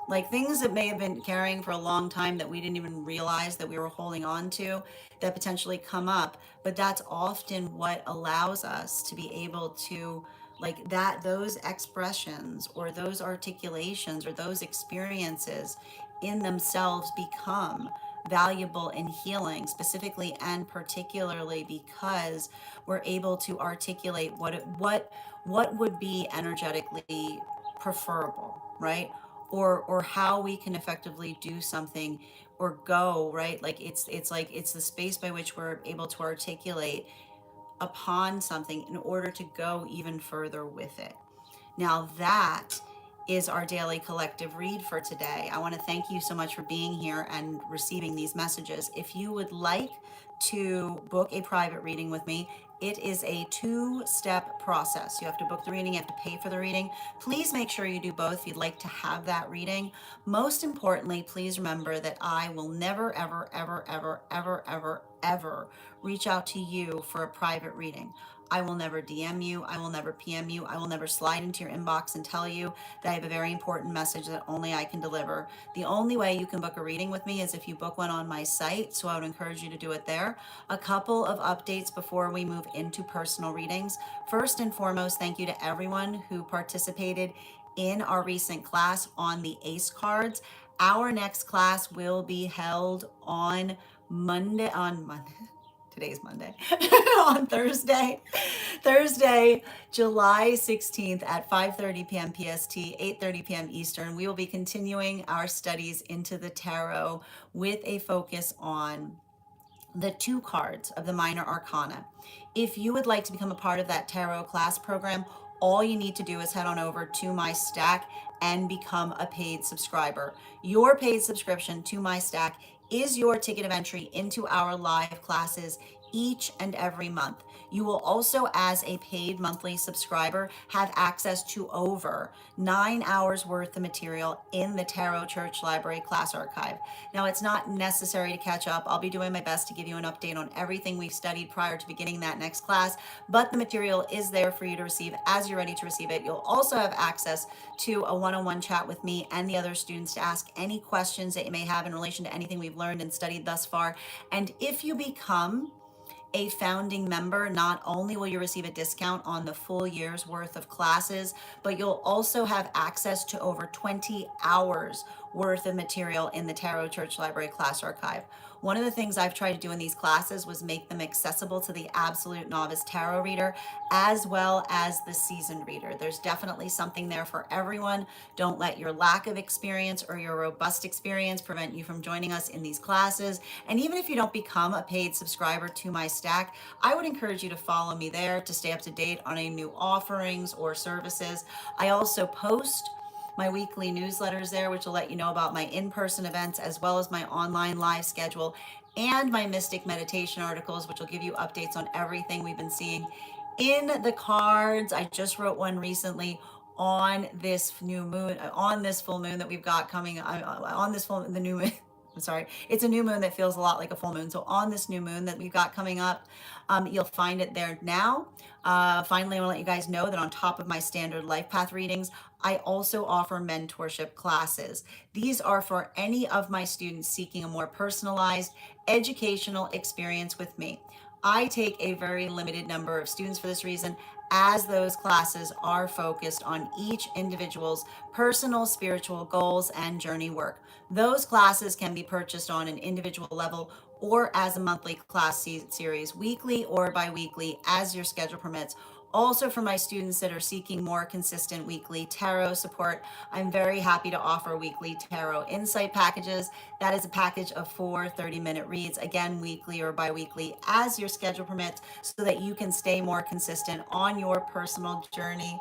like things that may have been carrying for a long time that we didn't even realize that we were holding on to, that potentially come up. But that's often what allows us to be able to, like, that, those expressions or those articulations or those experiences in themselves become valuable in healing, specifically and particularly because we're able to articulate what would be energetically preferable, right? Or how we can effectively do something or go, right? Like it's like it's the space by which we're able to articulate upon something in order to go even further with it. Now, that is our daily collective read for today. I want to thank you so much for being here and receiving these messages. If you would like to book a private reading with me, it is a two-step process. You have to book the reading, you have to pay for the reading. Please make sure you do both if you'd like to have that reading. Most importantly, please remember that I will never, ever, ever, ever, ever, ever, ever reach out to you for a private reading. I will never DM you. I will never PM you. I will never slide into your inbox and tell you that I have a very important message that only I can deliver. The only way you can book a reading with me is if you book one on my site. So I would encourage you to do it there. A couple of updates before we move into personal readings. First and foremost, thank you to everyone who participated in our recent class on the ACE cards. Our next class will be held on Monday. Today's Monday. On Thursday, July 16th at 5:30 p.m. PST, 8:30 p.m. Eastern. We will be continuing our studies into the tarot with a focus on the two cards of the minor arcana. If you would like to become a part of that tarot class program, all you need to do is head on over to my stack and become a paid subscriber. Your paid subscription to my stack is your ticket of entry into our live classes each and every month. You will also, as a paid monthly subscriber, have access to over 9 hours worth of material in the Tarot Church Library class archive. Now, it's not necessary to catch up. I'll be doing my best to give you an update on everything we've studied prior to beginning that next class, but the material is there for you to receive as you're ready to receive it. You'll also have access to a one-on-one chat with me and the other students to ask any questions that you may have in relation to anything we've learned and studied thus far. And if you become a founding member, not only will you receive a discount on the full year's worth of classes, but you'll also have access to over 20 hours worth of material in the Tarot Church Library class archive. One of the things I've tried to do in these classes was make them accessible to the absolute novice tarot reader as well as the seasoned reader. There's definitely something there for everyone. Don't let your lack of experience or your robust experience prevent you from joining us in these classes. And even if you don't become a paid subscriber to my stack, I would encourage you to follow me there to stay up to date on any new offerings or services. I also post my weekly newsletters there, which will let you know about my in-person events as well as my online live schedule and my mystic meditation articles, which will give you updates on everything we've been seeing in the cards. I just wrote one recently on this new moon, on this full moon that we've got coming on this full, the new moon. sorry, it's a new moon that feels a lot like a full moon. So on this new moon that we've got coming up, you'll find it there now. Finally, I want to let you guys know that on top of my standard life path readings, I also offer mentorship classes. These are for any of my students seeking a more personalized educational experience with me. I take a very limited number of students for this reason, as those classes are focused on each individual's personal spiritual goals and journey work. Those classes can be purchased on an individual level or as a monthly class series, weekly or bi-weekly, as your schedule permits. Also, for my students that are seeking more consistent weekly tarot support, I'm very happy to offer weekly tarot insight packages. That is a package of 4 30-minute reads, again, weekly or bi-weekly, as your schedule permits, so that you can stay more consistent on your personal journey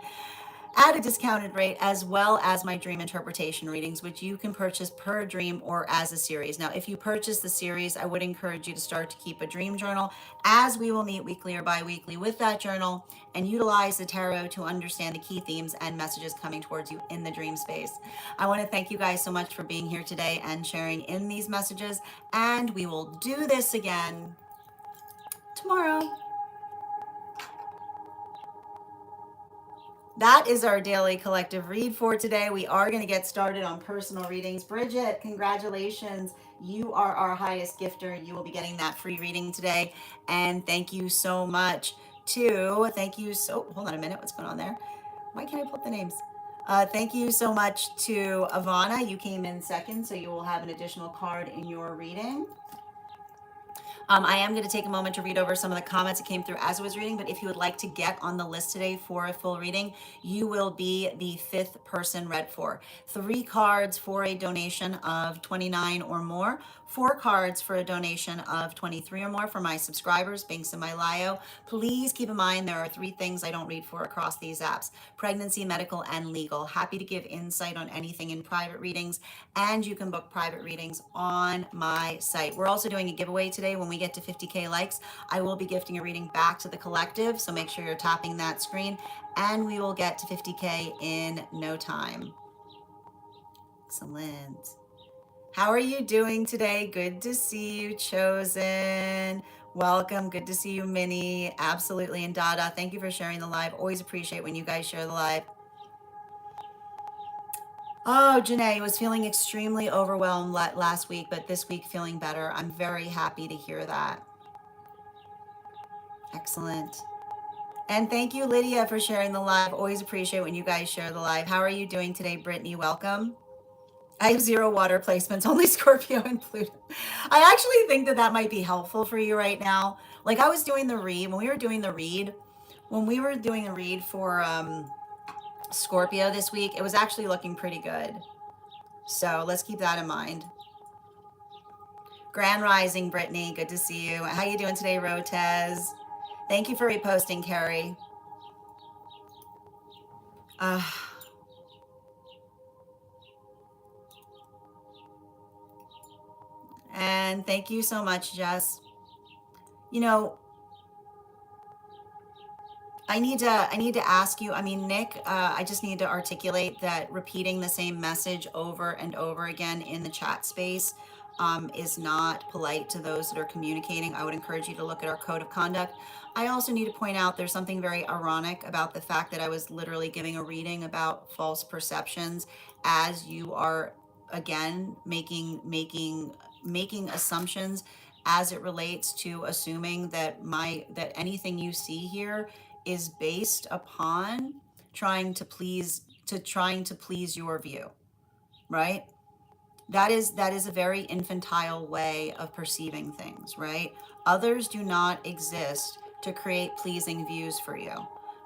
at a discounted rate, as well as my dream interpretation readings, which you can purchase per dream or as a series. Now, if you purchase the series, I would encourage you to start to keep a dream journal, as we will meet weekly or bi-weekly with that journal and utilize the tarot to understand the key themes and messages coming towards you in the dream space. I want to thank you guys so much for being here today and sharing in these messages, and we will do this again tomorrow. That is our daily collective read for today. We are going to get started on personal readings. Bridget, congratulations. You are our highest gifter. You will be getting that free reading today. And thank you so much hold on a minute. What's going on there? Why can't I put the names? Thank you so much to Ivana. You came in second, so you will have an additional card in your reading. I am going to take a moment to read over some of the comments that came through as I was reading, but if you would like to get on the list today for a full reading, you will be the 5th person read for. 3 cards for a donation of $29 or more, 4 cards for a donation of $23 or more for my subscribers, Binks and Mylayo. Please keep in mind there are 3 things I don't read for across these apps: pregnancy, medical, and legal. Happy to give insight on anything in private readings, and you can book private readings on my site. We're also doing a giveaway today. When we get to 50K likes, I will be gifting a reading back to the collective, so make sure you're tapping that screen, and we will get to 50K in no time. Excellent. How are you doing today? Good to see you, Chosen. Welcome. Good to see you, Minnie. Absolutely. And Dada, thank you for sharing the live. Always appreciate when you guys share the live. Oh, Janae was feeling extremely overwhelmed last week, but this week feeling better. I'm very happy to hear that. Excellent. And thank you, Lydia, for sharing the live. Always appreciate when you guys share the live. How are you doing today, Brittany? Welcome. I have 0 water placements, only Scorpio and Pluto. I actually think that that might be helpful for you right now. Like, I was doing the read, when we were doing the read for Scorpio this week, it was actually looking pretty good. So let's keep that in mind. Grand Rising, Brittany, good to see you. How you doing today, Rotez? Thank you for reposting, Carrie. And thank you so much, Jess. You know, I need to ask you, I mean, Nick, I just need to articulate that repeating the same message over and over again in the chat space is not polite to those that are communicating. I would encourage you to look at our code of conduct. I also need to point out there's something very ironic about the fact that I was literally giving a reading about false perceptions, as you are, again, making assumptions as it relates to assuming that anything you see here is based upon trying to please your view, right? That is a very infantile way of perceiving things, right? Others do not exist to create pleasing views for you.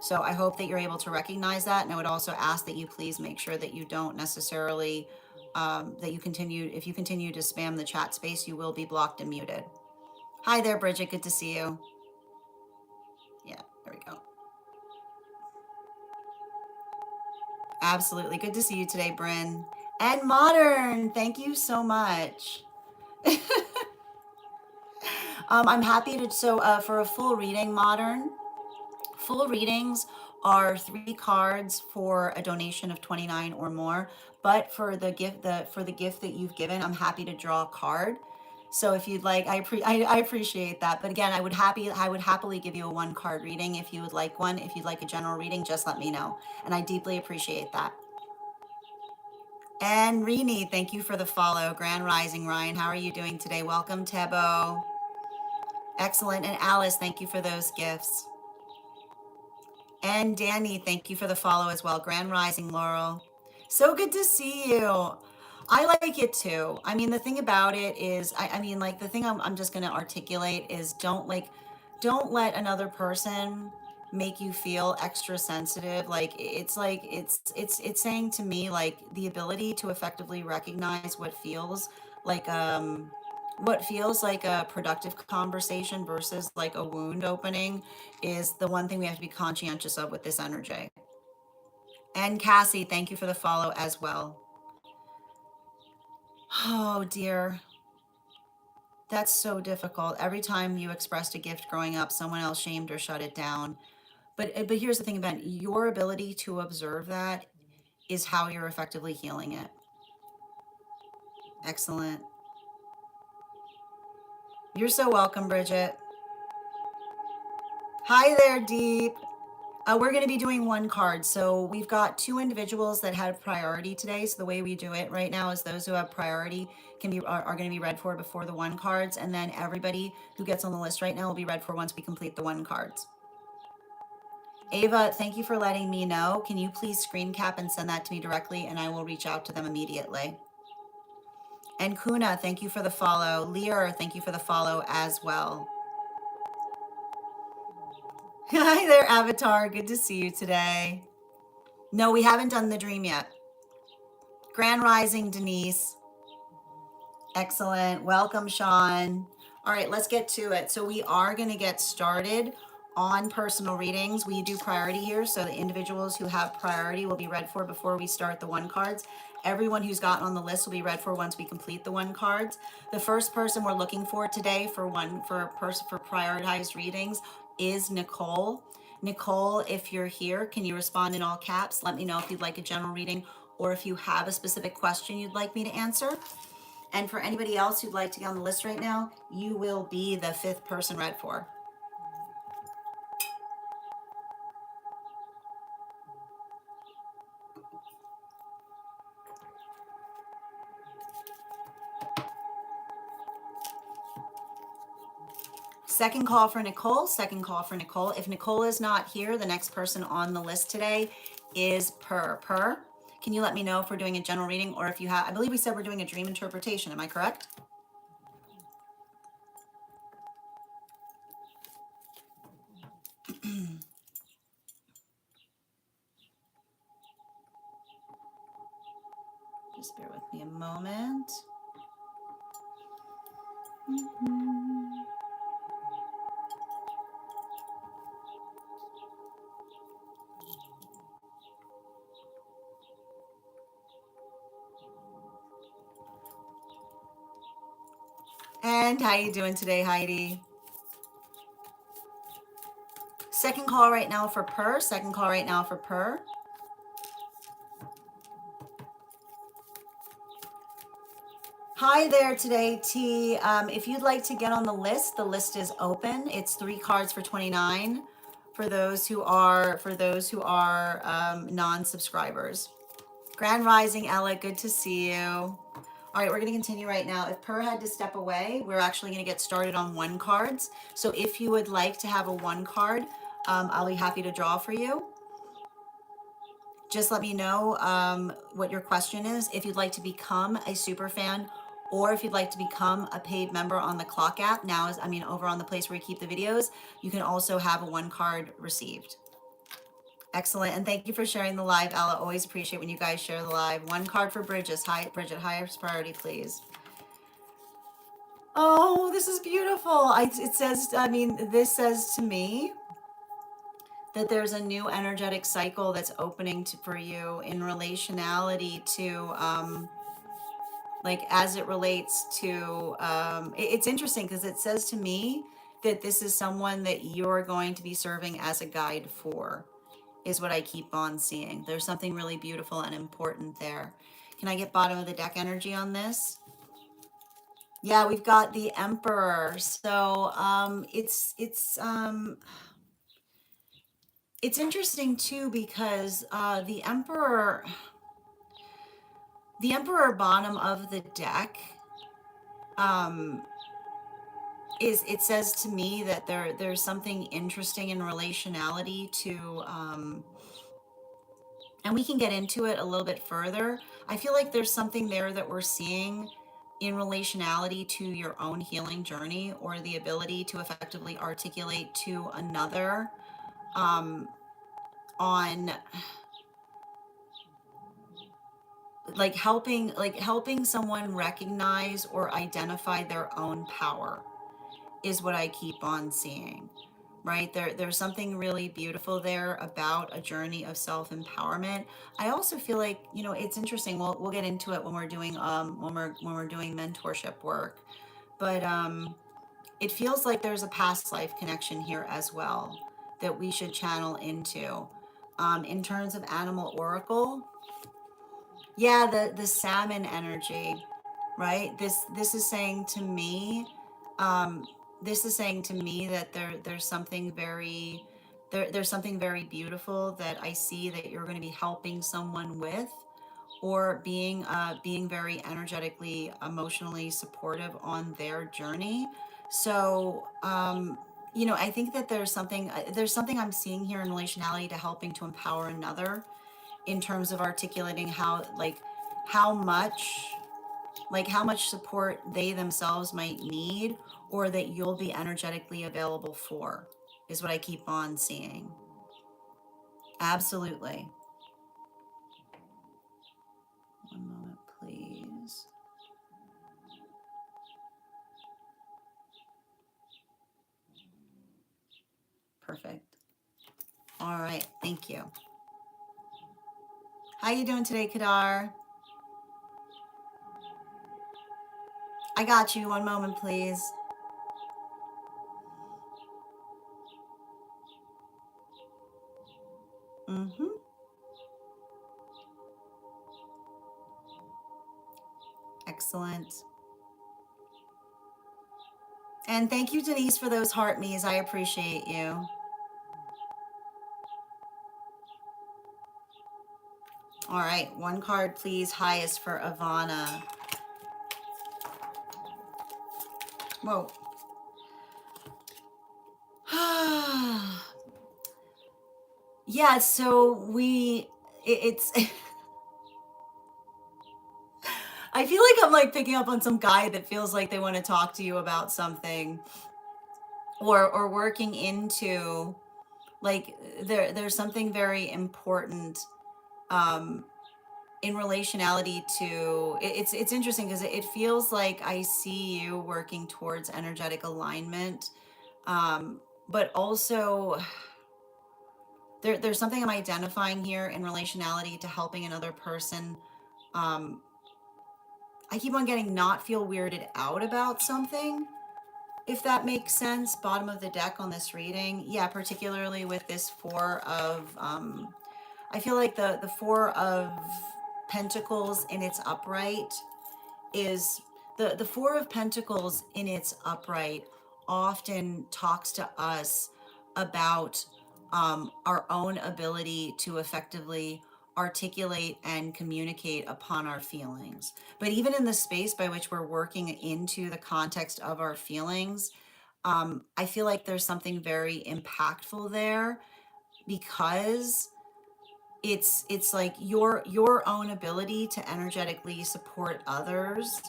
So I hope that you're able to recognize that, and I would also ask that you please make sure that you don't necessarily if you continue to spam the chat space, you will be blocked and muted. Hi there, Bridget. Good to see you. Yeah, there we go. Absolutely. Good to see you today, Bryn. And Modern, thank you so much. I'm happy to, for a full reading, Modern, full readings are 3 cards for a donation of 29 or more. But for the gift that you've given, I'm happy to draw a card. So if you'd like, I appreciate that. But again, I would happily give you a 1 card reading if you would like one. If you'd like a general reading, just let me know. And I deeply appreciate that. And Rini, thank you for the follow. Grand Rising, Ryan, how are you doing today? Welcome, Tebo. Excellent. And Alice, thank you for those gifts. And Danny, thank you for the follow as well. Grand Rising, Laurel. So good to see you. I like it too. I mean, the thing about it is, I mean, like the thing I'm just going to articulate is don't let another person make you feel extra sensitive. It's saying to me, like the ability to effectively recognize like, what feels like a productive conversation versus like a wound opening is the one thing we have to be conscientious of with this energy. And Cassie, thank you for the follow as well. Oh dear. That's so difficult. Every time you expressed a gift growing up, someone else shamed or shut it down. But here's the thing about it. Your ability to observe that is how you're effectively healing it. Excellent. You're so welcome, Bridget. Hi there, Deep. We're going to be doing 1 card. So we've got 2 individuals that had priority today. So the way we do it right now is those who have priority are going to be read for before the 1 cards. And then everybody who gets on the list right now will be read for once we complete the 1 cards. Ava, thank you for letting me know. Can you please screen cap and send that to me directly, and I will reach out to them immediately. And Kuna, thank you for the follow. Lear, thank you for the follow as well. Hi there, Avatar. Good to see you today. No, we haven't done the dream yet. Grand Rising, Denise. Excellent. Welcome, Sean. All right, let's get to it. So we are going to get started on personal readings. We do priority here, so the individuals who have priority will be read for before we start the 1 cards. Everyone who's gotten on the list will be read for once we complete the 1 cards. The first person we're looking for today for prioritized readings is Nicole. Nicole, if you're here, can you respond in all caps? Let me know if you'd like a general reading or if you have a specific question you'd like me to answer. And for anybody else who'd like to get on the list right now, you will be the 5th person read for. Second call for Nicole. Second call for Nicole. If Nicole is not here, the next person on the list today is Per. Per, can you let me know if we're doing a general reading or if you have, I believe we said we're doing a dream interpretation. Am I correct? Just bear with me a moment. And how you doing today, Heidi? Second call right now for Per. Second call right now for Per. Hi there today, T. If you'd like to get on the list is open. It's 3 cards for 29 for those who are non-subscribers. Grand Rising, Ella, good to see you. All right, we're going to continue right now. If Per had to step away, we're actually going to get started on 1 cards. So if you would like to have a 1 card, I'll be happy to draw for you. Just let me know what your question is. If you'd like to become a super fan or if you'd like to become a paid member on the Clock app, over on the place where we keep the videos, you can also have a 1 card received. Excellent. And thank you for sharing the live, Ella. Always appreciate when you guys share the live. 1 card for Bridget. Hi, Bridget. Highest priority, please. Oh, this is beautiful. This says to me that there's a new energetic cycle that's opening for you in relationality to as it relates to it's interesting because it says to me that this is someone that you're going to be serving as a guide for. is what I keep on seeing. There's something really beautiful and important there. Can I get bottom of the deck energy on this? Yeah, we've got the Emperor. So it's interesting too, because the Emperor bottom of the deck, um, is, it says to me that there's something interesting in relationality to, and we can get into it a little bit further. I feel like there's something there that we're seeing in relationality to your own healing journey, or the ability to effectively articulate to another, um, on like helping someone recognize or identify their own power, is what I keep on seeing. Right there's something really beautiful there about a journey of self-empowerment. I also feel like, it's interesting. We'll get into it when we're doing when we're doing mentorship work, but it feels like there's a past life connection here as well that we should channel into. In terms of animal oracle, yeah, the salmon energy, right? This is saying to me, um, this is saying to me that there's something very there's something very beautiful that I see that you're going to be helping someone with, or being very energetically, emotionally supportive on their journey. So, I think that there's something I'm seeing here in relationality to helping to empower another, in terms of articulating how much how much support they themselves might need, or that you'll be energetically available for, is what I keep on seeing. Absolutely. One moment, please. Perfect. All right, thank you. How you doing today, Kadar? I got you. One moment, please. Mm-hmm. Excellent. And thank you, Denise, for those heart me's. I appreciate you. All right, one card, please. Highest for Ivana. Whoa. Yeah, so it's I feel like I'm like picking up on some guy that feels like they want to talk to you about something, or working into, like, there's something very important, um in relationality to it's interesting, because it feels like I see you working towards energetic alignment, but also there's something I'm identifying here in relationality to helping another person. um I keep on getting not feel weirded out about something, if that makes sense. Bottom of the deck on this reading, yeah, particularly with this four of, I feel like the four of pentacles in its upright is, the four of pentacles in its upright often talks to us about, our own ability to effectively articulate and communicate upon our feelings. But even in the space by which we're working into the context of our feelings, I feel like there's something very impactful there, because it's like your own ability to energetically support others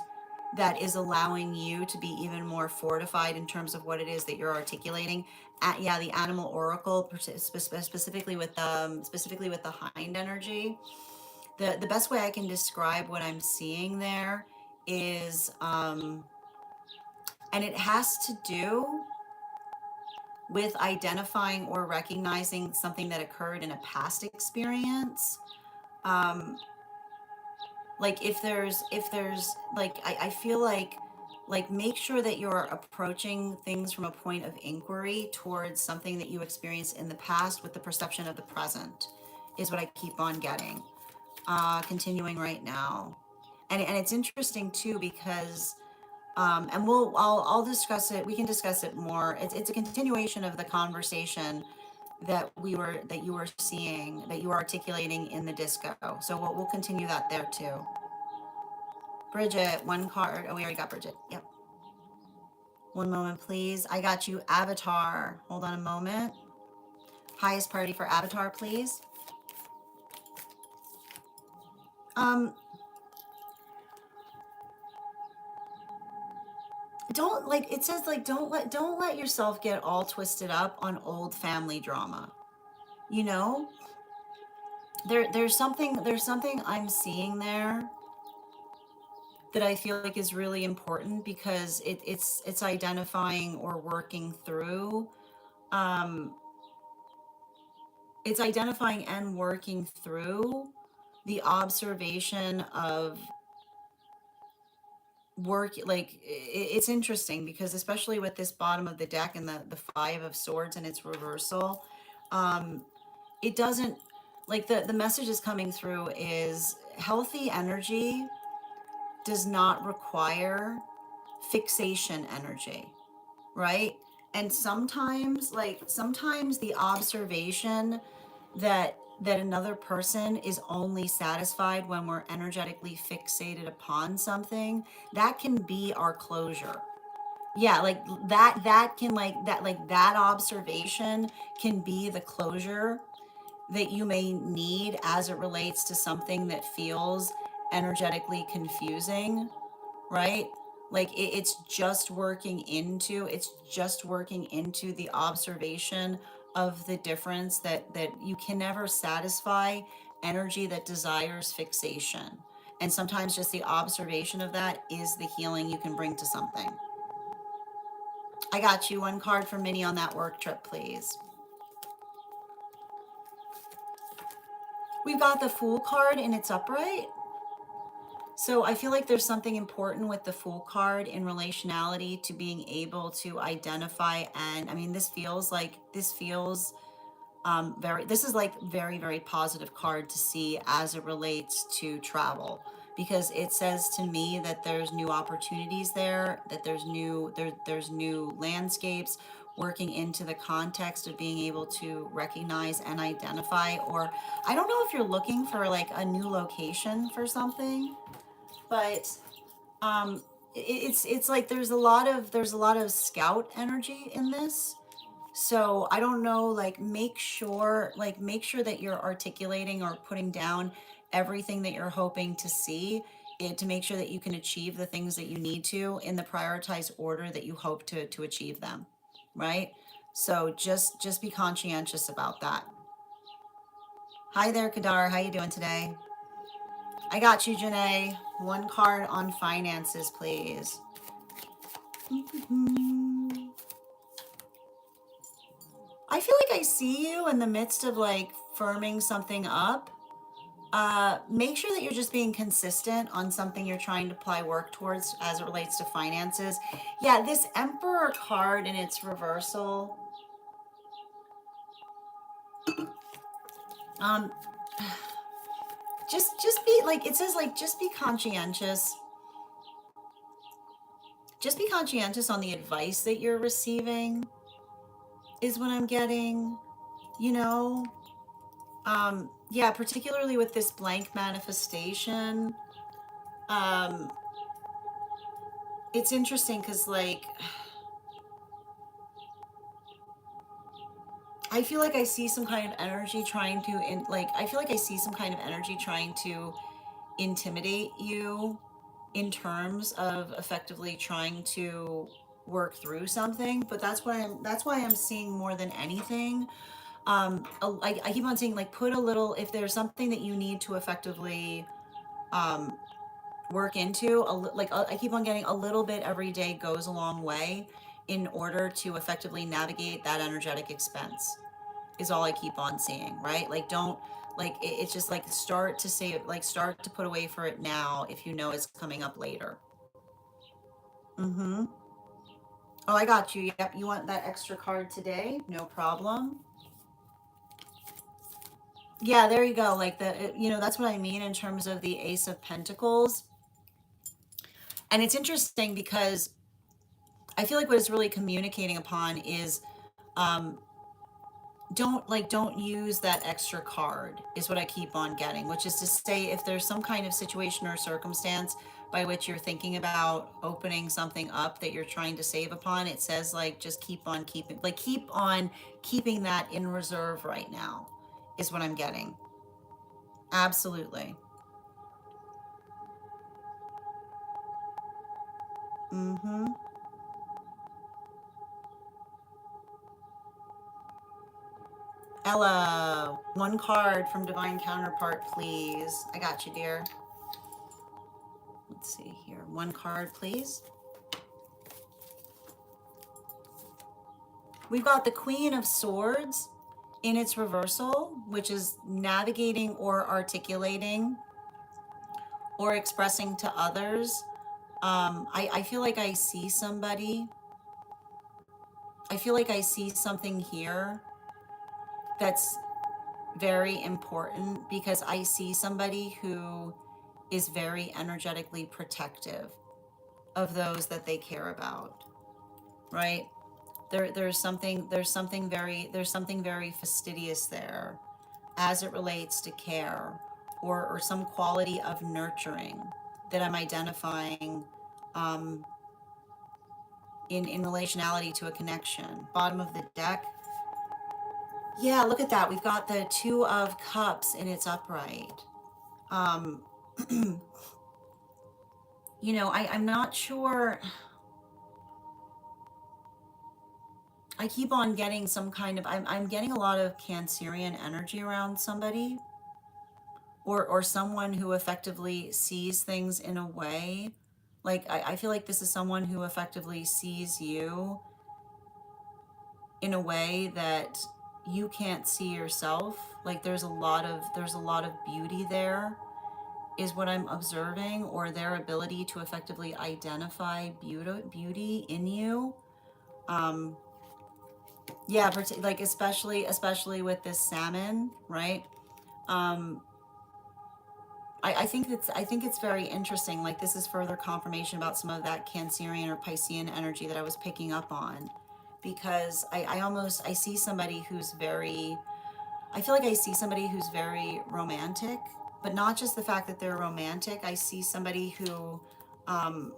that is allowing you to be even more fortified in terms of what it is that you're articulating. Yeah, the animal oracle, specifically with the hind energy. The best way I can describe what I'm seeing there is, and it has to do with identifying or recognizing something that occurred in a past experience. um like, if there's like, I feel like like make sure that you're approaching things from a point of inquiry towards something that you experienced in the past with the perception of the present, is what I keep on getting. Continuing right now. And it's interesting too because and I'll discuss it. We can discuss it more. It's a continuation of the conversation that you were seeing, that you were articulating in the disco. So we'll continue that there too. Bridget, one card. Oh, we already got Bridget. Yep. One moment, please. I got you, Avatar. Hold on a moment. Highest priority for Avatar, please. Um, don't, like it says, like don't let yourself get all twisted up on old family drama. You know, there's something I'm seeing there that I feel like is really important because it's identifying or working through. Um, it's identifying and working through the observation of work. Like it's interesting because especially with this bottom of the deck and the Five of Swords and its reversal, um, it doesn't, like the message is coming through is healthy energy does not require fixation energy, right? And sometimes, like sometimes the observation that another person is only satisfied when we're energetically fixated upon something, that can be our closure. Yeah, like that can, like that observation can be the closure that you may need as it relates to something that feels energetically confusing, right? Like it's just working into the observation of the difference that you can never satisfy energy that desires fixation. And sometimes just the observation of that is the healing you can bring to something. I got you one card for Minnie on that work trip, please. We've got the Fool card in its upright. So I feel like there's something important with the Fool card in relationality to being able to identify. And I mean, this feels this is like very, very positive card to see as it relates to travel, because it says to me that there's new opportunities there, that there's new landscapes working into the context of being able to recognize and identify. Or I don't know if you're looking for like a new location for something, but it's like there's a lot of scout energy in this. So I don't know, make sure that you're articulating or putting down everything that you're hoping to see, to make sure that you can achieve the things that you need to in the prioritized order that you hope to achieve them, right? So just be conscientious about that. Hi there, Kadar. How you doing today? I got you, Janae. One card on finances, please. I feel like I see you in the midst of like firming something up. Make sure that you're just being consistent on something you're trying to apply work towards as it relates to finances. Yeah, this Emperor card in its reversal. Um, just be like, it says like just be conscientious. Just be conscientious on the advice that you're receiving, is what I'm getting, you know? Yeah, particularly with this blank manifestation. Um, it's interesting because like I feel like I see some kind of energy trying to I feel like I see some kind of energy trying to intimidate you in terms of effectively trying to work through something. But that's why I'm seeing more than anything. I keep on saying, like, put a little, if there's something that you need to effectively um work into, I keep on getting a little bit every day goes a long way in order to effectively navigate that energetic expense, is all I keep on seeing, right? Like, don't, it's just like start to save, like start to put away for it now if you know it's coming up later. Mm-hmm. Oh, I got you. Yep. You want that extra card today? No problem. Yeah, there you go. Like that's what I mean in terms of the Ace of Pentacles. And it's interesting because I feel like what it's really communicating upon is um, don't use that extra card is what I keep on getting, which is to say if there's some kind of situation or circumstance by which you're thinking about opening something up that you're trying to save upon, it says like just keep on keeping that in reserve right now is what I'm getting. Absolutely. Mm-hmm. Ella, one card from Divine Counterpart, please. I got you, dear. Let's see here. One card, please. We've got the Queen of Swords in its reversal, which is navigating or articulating or expressing to others. I feel like I see somebody. I feel like I see something here that's very important because I see somebody who is very energetically protective of those that they care about, right? There's something very fastidious there as it relates to care or some quality of nurturing that I'm identifying um, in relationality to a connection. Bottom of the deck. Yeah, look at that. We've got the Two of Cups in its upright. Um, I'm not sure. I keep on getting some kind of, I'm getting a lot of Cancerian energy around somebody or someone who effectively sees things in a way. Like, I feel like this is someone who effectively sees you in a way that you can't see yourself. Like there's a lot of beauty there is what I'm observing, or their ability to effectively identify beauty in you. Um, yeah, like especially with this salmon, right? Um, I think it's very interesting. Like this is further confirmation about some of that Cancerian or Piscean energy that I was picking up on, because I see somebody who's very. I feel like I see somebody who's very romantic, but not just the fact that they're romantic. I see somebody who um,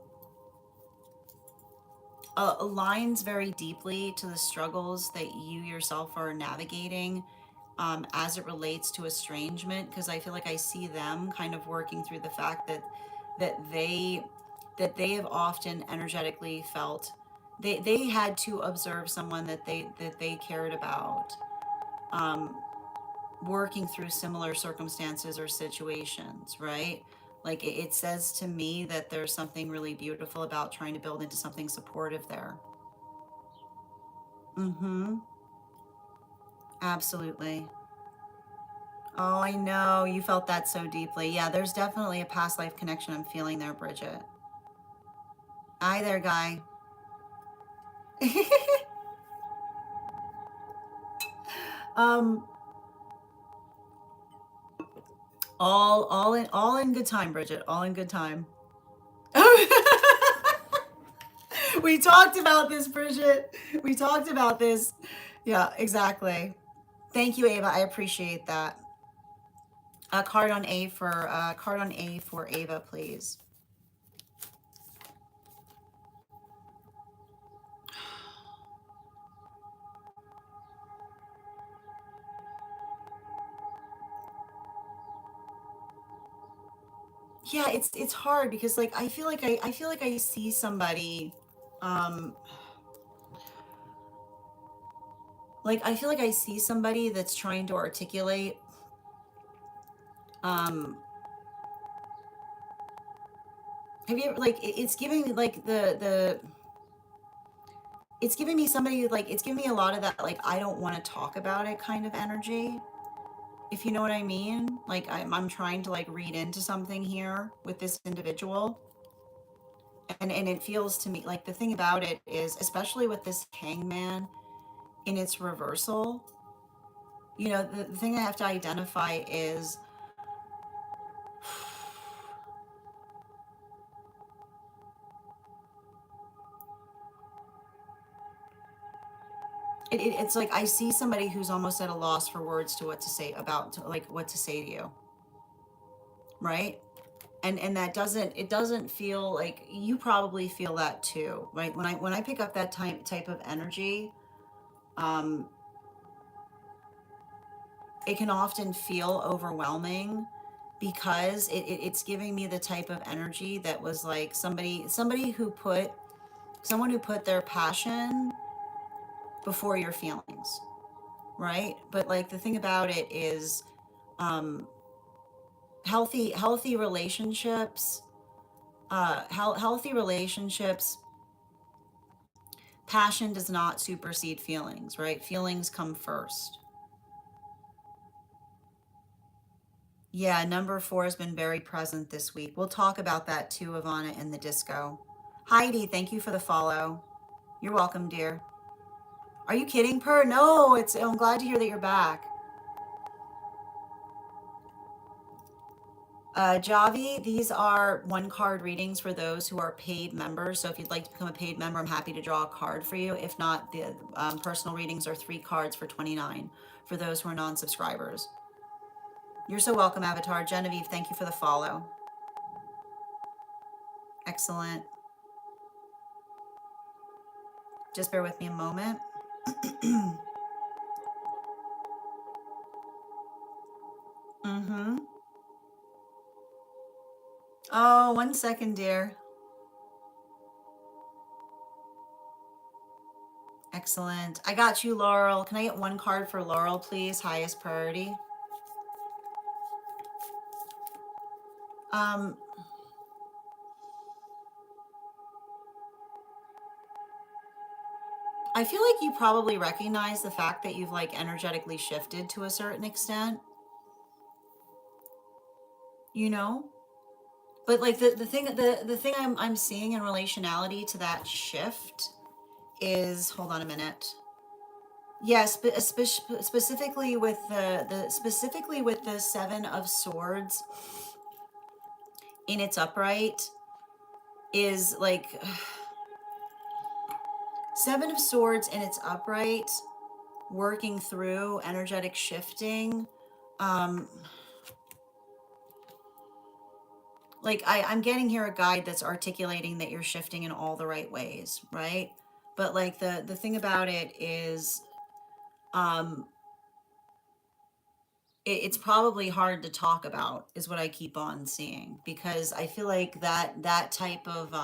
aligns very deeply to the struggles that you yourself are navigating as it relates to estrangement, because I feel like I see them kind of working through the fact that they that they have often energetically felt they had to observe someone that they cared about um, working through similar circumstances or situations, right? Like it says to me that there's something really beautiful about trying to build into something supportive there. Mm-hmm. Absolutely. Oh, I know. You felt that so deeply. Yeah, there's definitely a past life connection I'm feeling there, Bridget. Hi there, guy. um, all in good time, Bridget. All in good time. We talked about this, Bridget. We talked about this. Yeah, exactly. Thank you, Ava. I appreciate that. A card on A for Ava, please. Yeah, it's hard because like I feel like I see somebody um I feel like I see somebody that's trying to articulate um have you ever like it's giving me like the it's giving me somebody like it's giving me a lot of that like I don't want to talk about it kind of energy, if you know what I mean. Like I'm trying to like read into something here with this individual. And it feels to me like the thing about it is, especially with this hangman in its reversal, you know, the thing I have to identify is it's like I see somebody who's almost at a loss for words to what to say about to, like what to say to you, right? And that doesn't, it doesn't feel like, you probably feel that too, right? When I pick up that type of energy, um it can often feel overwhelming because it's giving me the type of energy that was like somebody who put, someone who put their passion before your feelings, right? But like the thing about it is, um healthy relationships, healthy relationships, passion does not supersede feelings, right? Feelings come first. Yeah, number 4 has been very present this week. We'll talk about that too, Ivana, in the disco. Heidi, thank you for the follow. You're welcome, dear. Are you kidding, Per? No, I'm glad to hear that you're back. Javi, these are one card readings for those who are paid members. So if you'd like to become a paid member, I'm happy to draw a card for you. If not, the personal readings are 3 cards for 29 for those who are non-subscribers. You're so welcome, Avatar. Genevieve, thank you for the follow. Excellent. Just bear with me a moment. Mm-hmm. Oh, 1 second, dear. Excellent. I got you, Laurel. Can I get 1 card for Laurel, please? Highest priority. Um, I feel like you probably recognize the fact that you've like energetically shifted to a certain extent, you know? But like the thing I'm seeing in relationality to that shift is, hold on a minute. Yes, but specifically with the specifically with the 7 of Swords in its upright is like 7 of Swords in its upright, working through energetic shifting. Um, like I'm getting here a guide that's articulating that you're shifting in all the right ways, right? But like the thing about it is, um, it's probably hard to talk about, is what I keep on seeing, because I feel like that type of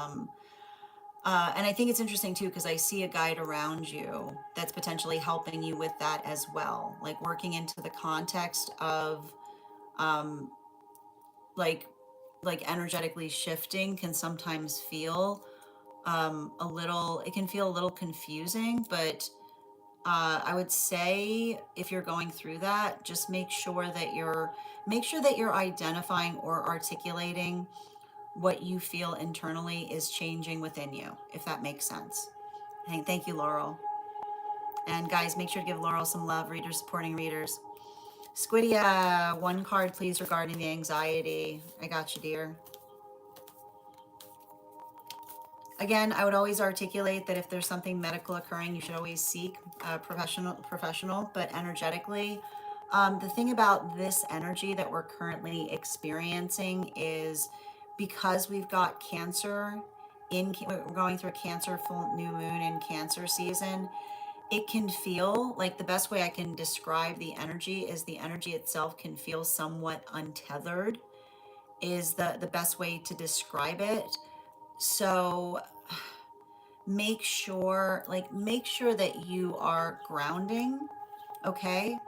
and I think it's interesting too, because I see a guide around you that's potentially helping you with that as well, like working into the context of um, like energetically shifting can sometimes feel a little, it can feel a little confusing, but I would say if you're going through that, just make sure that you're identifying or articulating what you feel internally is changing within you, if that makes sense. Thank you, Laurel. And guys, make sure to give Laurel some love, readers supporting readers. Squidia, 1 card, please, regarding the anxiety. I got you, dear. Again, I would always articulate that if there's something medical occurring, you should always seek a professional, but energetically, the thing about this energy that we're currently experiencing is, because we've got Cancer we're going through a Cancer full new moon in Cancer season. It can feel like, the best way I can describe the energy is the energy itself can feel somewhat untethered, is the best way to describe it. So make sure that you are grounding, okay?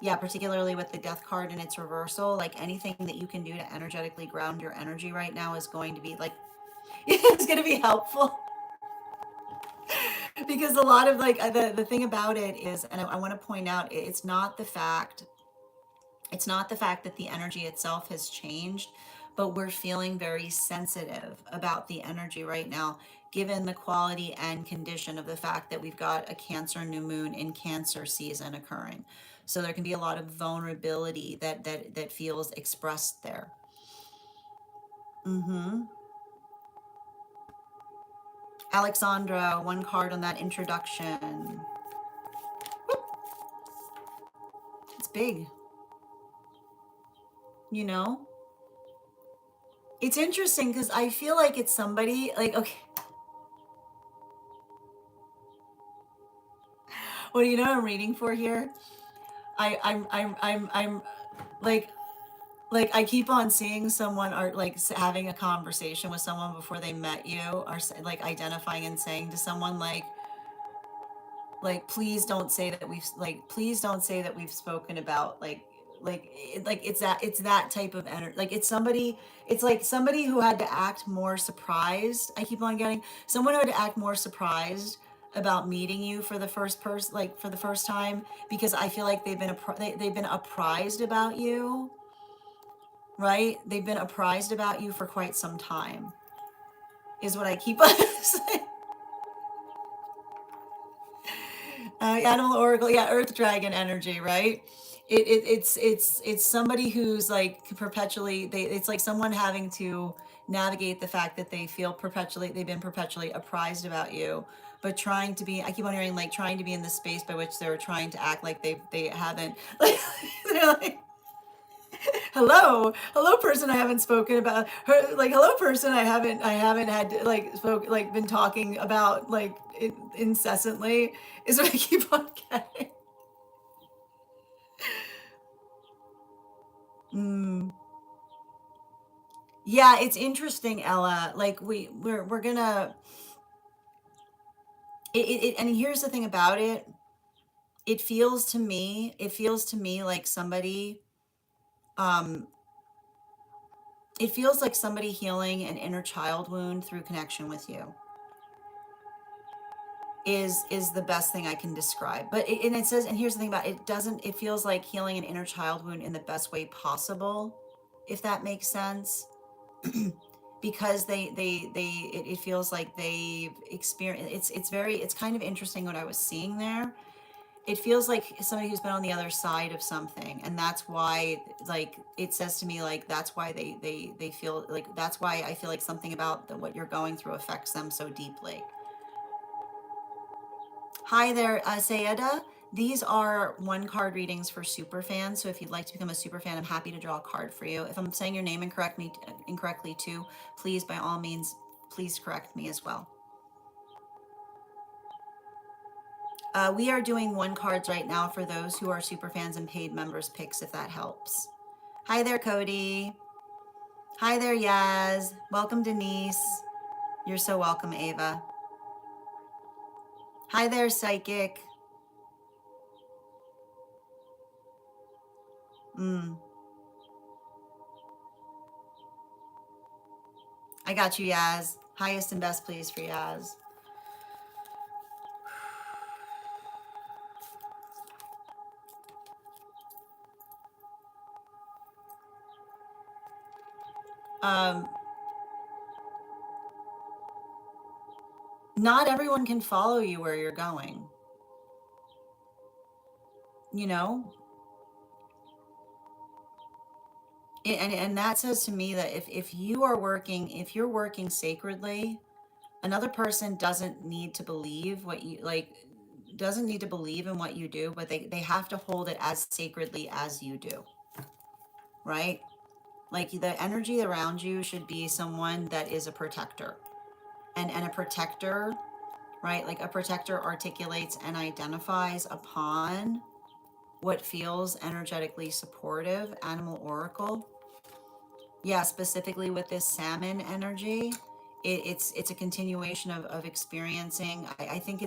Yeah, particularly with the Death card and its reversal, like anything that you can do to energetically ground your energy right now is going to be like it's going to be helpful. Because a lot of like the thing about it is, and I want to point out, it's not the fact that the energy itself has changed, but we're feeling very sensitive about the energy right now, given the quality and condition of the fact that we've got a Cancer new moon in Cancer season occurring. So there can be a lot of vulnerability that feels expressed there. Mm-hmm. Alexandra, one card on that introduction. It's big, you know? It's interesting because I feel like it's somebody like, okay, what do you know what I'm reading for here? I'm like, I keep on seeing someone or like having a conversation with someone before they met you, or like identifying and saying to someone please don't say that please don't say that we've spoken about it's that type of energy. Like it's somebody, it's like somebody who had to act more surprised. I keep on getting someone who had to act more surprised about meeting you for the first person, like for the first time, because I feel like they've been apprised about you, right? They've been apprised about you for quite some time, is what I keep on saying. Animal oracle, yeah, earth dragon energy, right? It's somebody who's like perpetually, it's like someone having to navigate the fact that they feel perpetually, they've been perpetually apprised about you, but trying to be, I keep on hearing like trying to be in the space by which they're trying to act like they haven't, like they're like, hello person I haven't spoken about her, like hello person I haven't had to, like spoke, like been talking about like incessantly, is what I keep on getting. Mm. Yeah, it's interesting, Ella. Like we're gonna and here's the thing about it. It feels to me like somebody um it feels like somebody healing an inner child wound through connection with you is the best thing I can describe. But and it says, and here's the thing about it, it doesn't, it feels like healing an inner child wound in the best way possible, if that makes sense. Because it feels like they've experienced, it's kind of interesting what I was seeing there. It feels like somebody who's been on the other side of something, and that's why, like it says to me, like that's why they feel like, that's why I feel like something about what you're going through affects them so deeply. Hi there, Sayeda. These are one card readings for super fans. So if you'd like to become a super fan, I'm happy to draw a card for you. If I'm saying your name incorrectly too, please, by all means, please correct me as well. We are doing one cards right now for those who are super fans and paid members picks, if that helps. Hi there, Cody. Hi there, Yaz. Welcome, Denise. You're so welcome, Ava. Hi there, Psychic. I got you, Yaz. Highest and best, please, for Yaz. Um, Not everyone can follow you where you're going, you know? And that says to me that if you are working, if you're working sacredly, another person doesn't need to believe what you like, doesn't need to believe in what you do, but they have to hold it as sacredly as you do, right? Like the energy around you should be someone that is a protector. And a protector, right? Like a protector articulates and identifies upon what feels energetically supportive. Animal oracle, yeah, specifically with this salmon energy, it's a continuation of experiencing. I think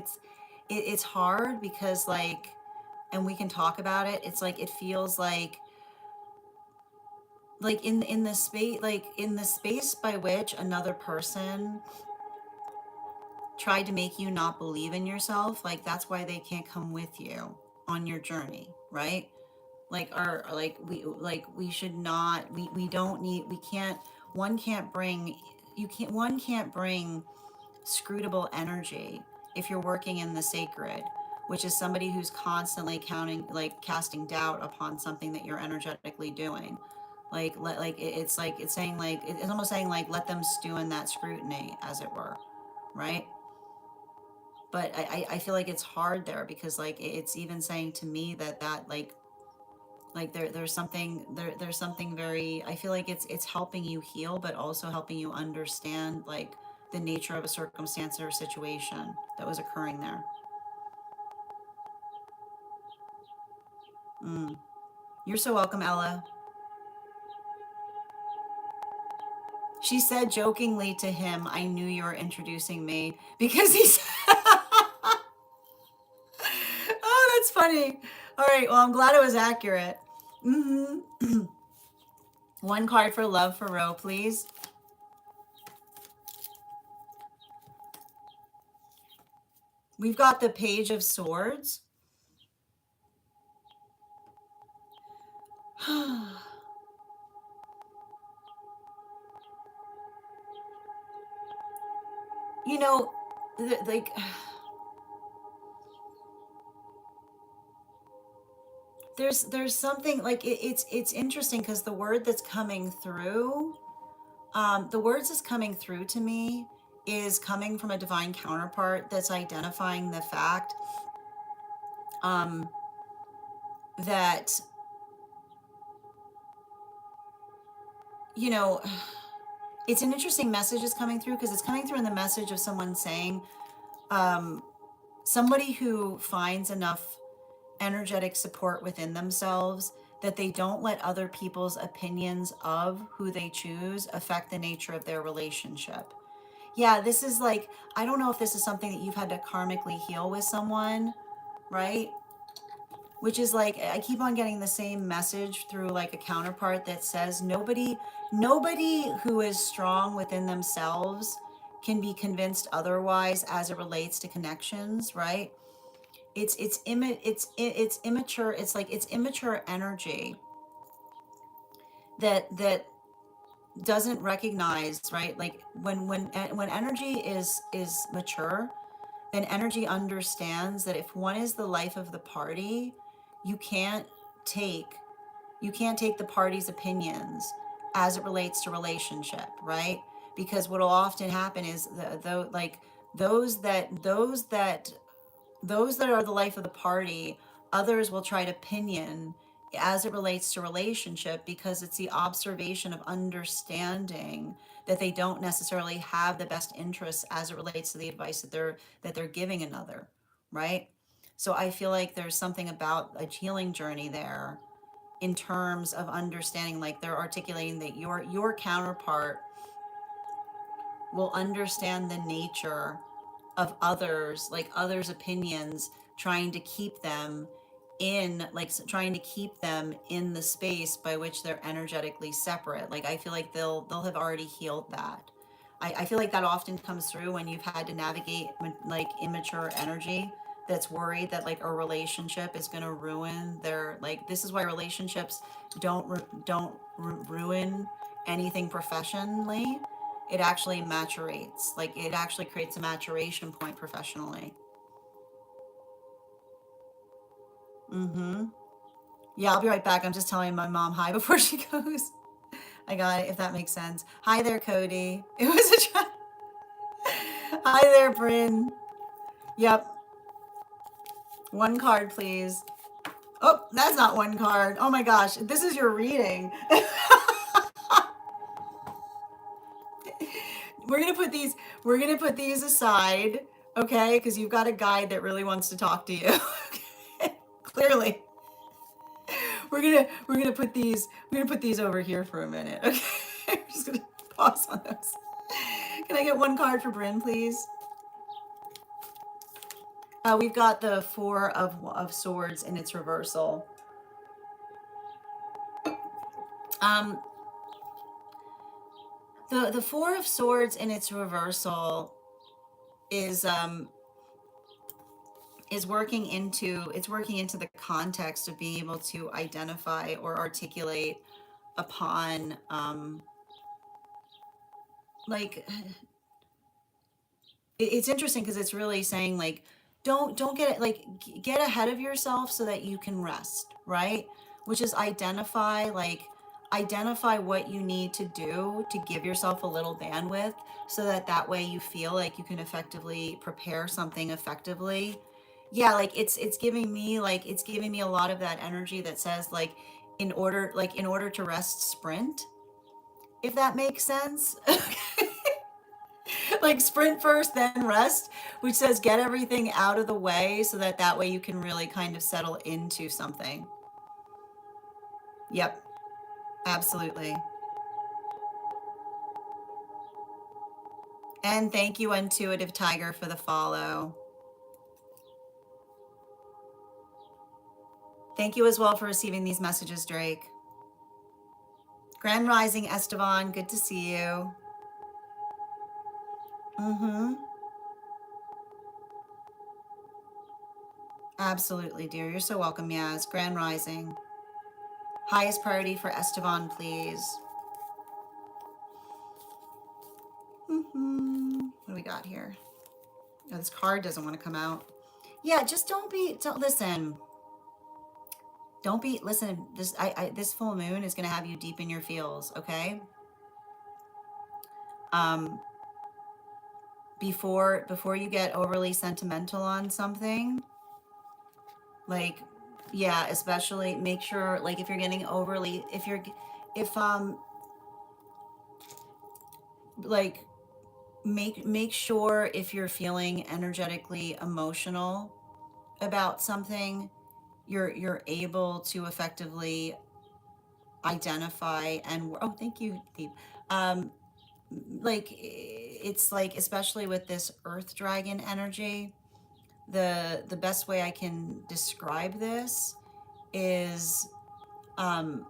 it's hard because like, and we can talk about it, it's like it feels like in the space, like in the space by which another person tried to make you not believe in yourself, like that's why they can't come with you on your journey, right? Like our, like we should not, we don't need, we can't, one can't bring scrutable energy if you're working in the sacred, which is somebody who's constantly casting doubt upon something that you're energetically doing. It's saying like it's almost saying like let them stew in that scrutiny, as it were, right? But I feel like it's hard there because like it's even saying to me that there's something very, I feel like it's helping you heal but also helping you understand like the nature of a circumstance or situation that was occurring there. Mm. You're so welcome, Ella. She said jokingly to him, I knew you were introducing me because he's oh, that's funny. All right, well, I'm glad it was accurate. Mm-hmm. One card for love for Ro, please. We've got the Page of Swords. You know, like there's something like it's interesting because the word that's coming through, the words that's coming through to me is coming from a divine counterpart that's identifying the fact um, that you know it's an interesting message that's coming through because it's coming through in the message of someone saying um, somebody who finds enough energetic support within themselves that they don't let other people's opinions of who they choose affect the nature of their relationship. Yeah, this is like, I don't know if this is something that you've had to karmically heal with someone, right? Which is like, I keep on getting the same message through like a counterpart that says nobody who is strong within themselves can be convinced otherwise as it relates to connections, right? It's immature. It's like it's immature energy that doesn't recognize, right? Like when energy is mature, then energy understands that if one is the life of the party, you can't take you can't take the party's opinions as it relates to relationship, right? Because what will often happen is those that those that those that are the life of the party, others will try to pinion as it relates to relationship because it's the observation of understanding that they don't necessarily have the best interests as it relates to the advice that they're giving another, right? So I feel like there's something about a healing journey there in terms of understanding, like they're articulating that your counterpart will understand the nature of others, like others' opinions, trying to keep them trying to keep them in the space by which they're energetically separate. Like I feel like they'll have already healed that. I feel like that often comes through when you've had to navigate like immature energy that's worried that like a relationship is going to ruin their, like this is why relationships don't ruin anything professionally. It actually maturates, like it actually creates a maturation point professionally. Mm-hmm. Yeah, I'll be right back. I'm just telling my mom hi before she goes. I got it, if that makes sense. Hi there, Cody. It was a try. Hi there, Bryn. Yep. One card, please. Oh, that's not one card. Oh my gosh, this is your reading. we're gonna put these. We're gonna put these aside, okay? Because you've got a guide that really wants to talk to you. Okay? Clearly, we're gonna put these over here for a minute. Okay, I'm just gonna pause on those. Can I get one card for Bryn, please? We've got the Four of Swords in its reversal. Um, the Four of Swords in its reversal is working into the context of being able to identify or articulate upon like it's interesting because it's really saying like don't get it like get ahead of yourself so that you can rest, right? Which is identify what you need to do to give yourself a little bandwidth so that that way you feel like you can effectively prepare something effectively. Yeah, like it's giving me a lot of that energy that says in order to rest, sprint, if that makes sense. Like sprint first, then rest, which says get everything out of the way so that that way you can really kind of settle into something. Yep, absolutely. And thank you, Intuitive Tiger, for the follow. Thank you as well for receiving these messages, Drake. Grand Rising, Esteban, good to see you. Mm-hmm. Absolutely, dear. You're so welcome, Yaz. Grand Rising. Highest priority for Esteban, please. Mm-hmm. What do we got here? Oh, this card doesn't want to come out. Yeah, just don't listen. Don't be listen. This full moon is gonna have you deep in your feels, okay? Um, before you get overly sentimental on something, like, yeah, especially make sure like if you're getting overly if like make sure if you're feeling energetically emotional about something, you're able to effectively identify and oh, thank you, Deep. Um, like it's like especially with this earth dragon energy, the best way I can describe this is um,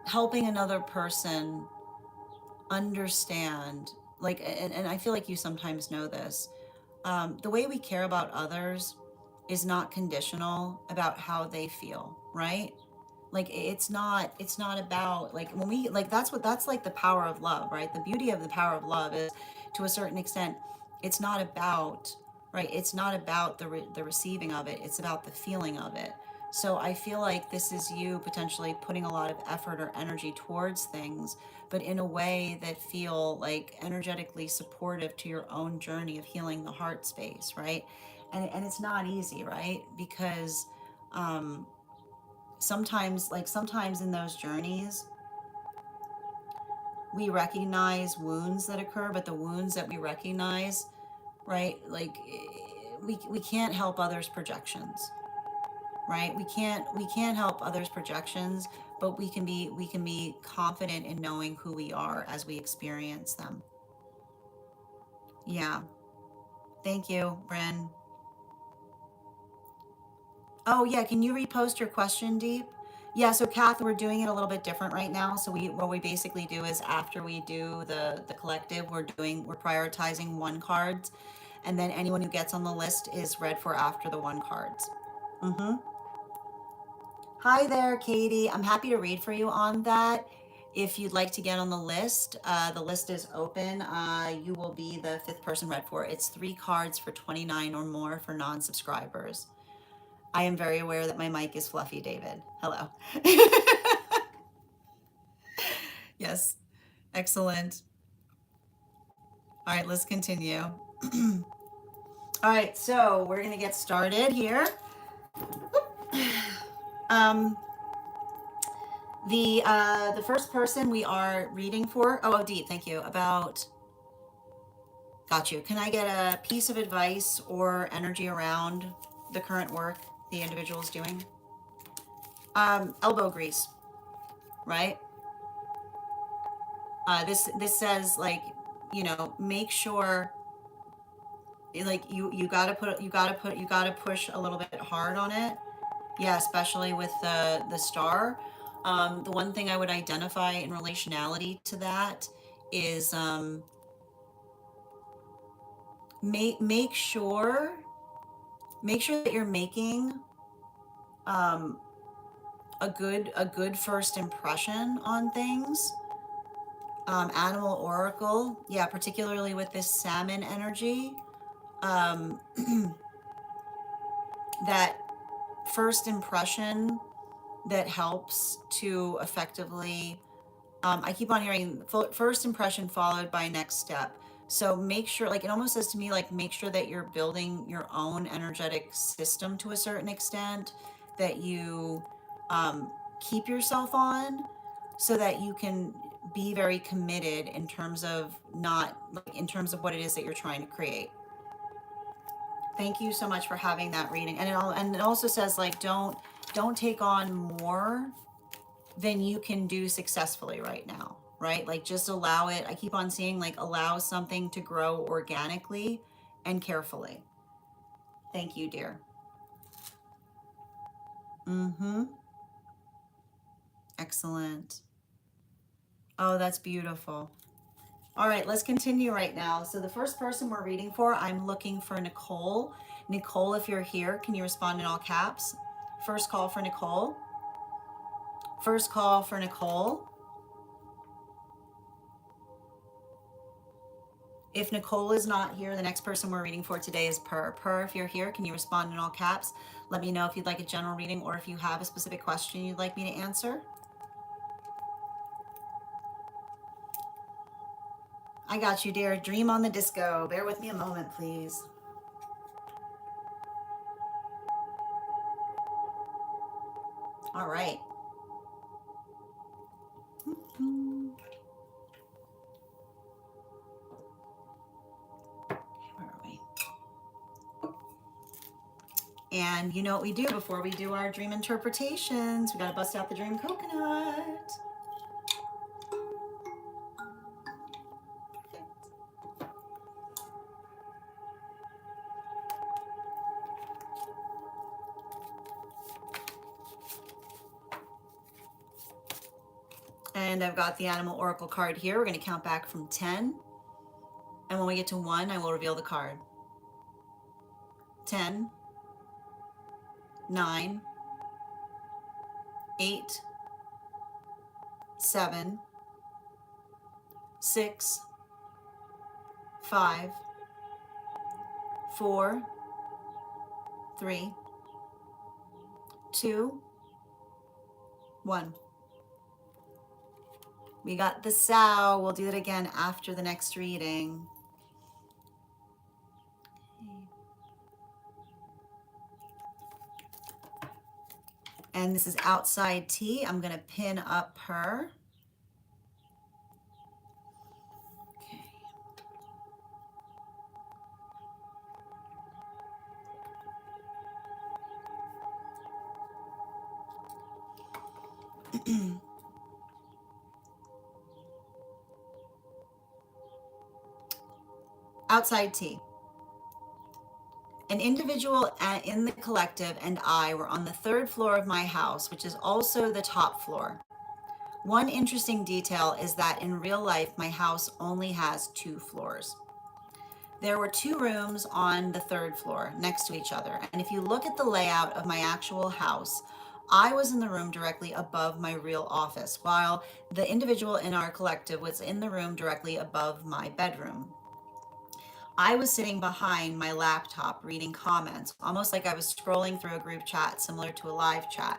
helping another person understand, like, and I feel like you sometimes know this, the way we care about others is not conditional about how they feel, right? Like it's not about like when we like that's like the power of love, right? The beauty of the power of love is to a certain extent it's not about, right, it's not about the receiving of it, it's about the feeling of it. So I feel like this is you potentially putting a lot of effort or energy towards things, but in a way that feel like energetically supportive to your own journey of healing the heart space, right? And it's not easy, right? Because um sometimes in those journeys we recognize wounds that occur, but the wounds that we recognize, right, like we can't help others projections, right? We can't help others projections, but we can be confident in knowing who we are as we experience them. Yeah, thank you, Bryn. Oh yeah, can you repost your question, Deep? Yeah, so Kath, we're doing it a little bit different right now. So what we basically do is after we do the collective, we're prioritizing one cards, and then anyone who gets on the list is read for after the one cards. Mm-hmm. Hi there, Katie. I'm happy to read for you on that. If you'd like to get on the list is open. You will be the fifth person read for. It's 3 cards for 29 or more for non-subscribers. I am very aware that my mic is fluffy, David. Hello. Yes, excellent. All right, let's continue. All right, so we're gonna get started here. Um, the first person we are reading for. Oh, Deep, thank you. About got you. Can I get a piece of advice or energy around the current work the individual is doing? Elbow grease, right? This says like, make sure like you gotta push a little bit hard on it. Yeah, especially with the star. The one thing I would identify in relationality to that is make sure that you're making um, a good first impression on things, Animal oracle, yeah, particularly with this salmon energy, that first impression that helps to effectively, I keep on hearing first impression followed by next step. So make sure, like, it almost says to me, like, make sure that you're building your own energetic system to a certain extent, that you keep yourself on, so that you can be very committed in terms of not, like, in terms of what it is that you're trying to create. Thank you so much for having that reading. And it also says, like, don't take on more than you can do successfully right now, right? Like, just allow it. I keep on seeing, like, allow something to grow organically and carefully. Thank you, dear. Mm-hmm. Excellent. Oh, that's beautiful. All right, let's continue right now. So the first person we're reading for, I'm looking for Nicole. Nicole, if you're here, can you respond in all caps? First call for Nicole. First call for Nicole. If Nicole is not here, the next person we're reading for today is Per. Per, if you're here, can you respond in all caps? Let me know if you'd like a general reading or if you have a specific question you'd like me to answer. I got you, dear. Dream on the disco. Bear with me a moment, please. All right. Where are we? And you know what we do before we do our dream interpretations? We got to bust out the dream coconut. And I've got the animal oracle card here. We're going to count back from 10. And when we get to 1, I will reveal the card. 10, 9, 8, 7, 6, 5, 4, 3, 2, 1. We got the sow. We'll do it again after the next reading. And this is outside tea. I'm going to pin up her. Okay. Outside tea. An individual in the collective and I were on the 3rd floor of my house, which is also the top floor. One interesting detail is that in real life, my house only has 2 floors. There were 2 rooms on the 3rd floor next to each other. And if you look at the layout of my actual house, I was in the room directly above my real office, while the individual in our collective was in the room directly above my bedroom. I was sitting behind my laptop reading comments, almost like I was scrolling through a group chat similar to a live chat.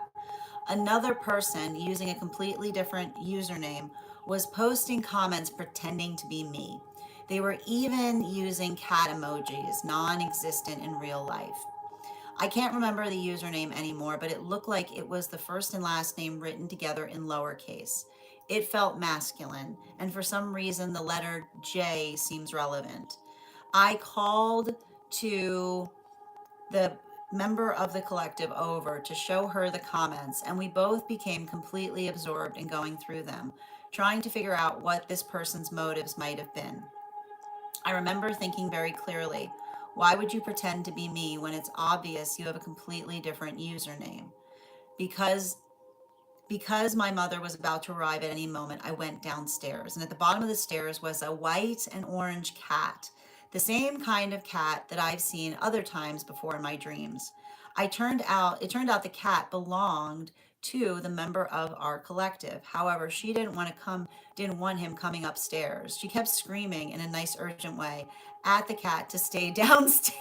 Another person using a completely different username was posting comments pretending to be me. They were even using cat emojis, non-existent in real life. I can't remember the username anymore, but it looked like it was the first and last name written together in lowercase. It felt masculine, and for some reason the letter J seems relevant. I called to the member of the collective over to show her the comments, and we both became completely absorbed in going through them, trying to figure out what this person's motives might have been. I remember thinking very clearly, why would you pretend to be me when it's obvious you have a completely different username? Because my mother was about to arrive at any moment, I went downstairs, and at the bottom of the stairs was a white and orange cat the same kind of cat that I've seen other times before in my dreams. It turned out the cat belonged to the member of our collective. However, she didn't want him coming upstairs. She kept screaming in a nice, urgent way at the cat to stay downstairs.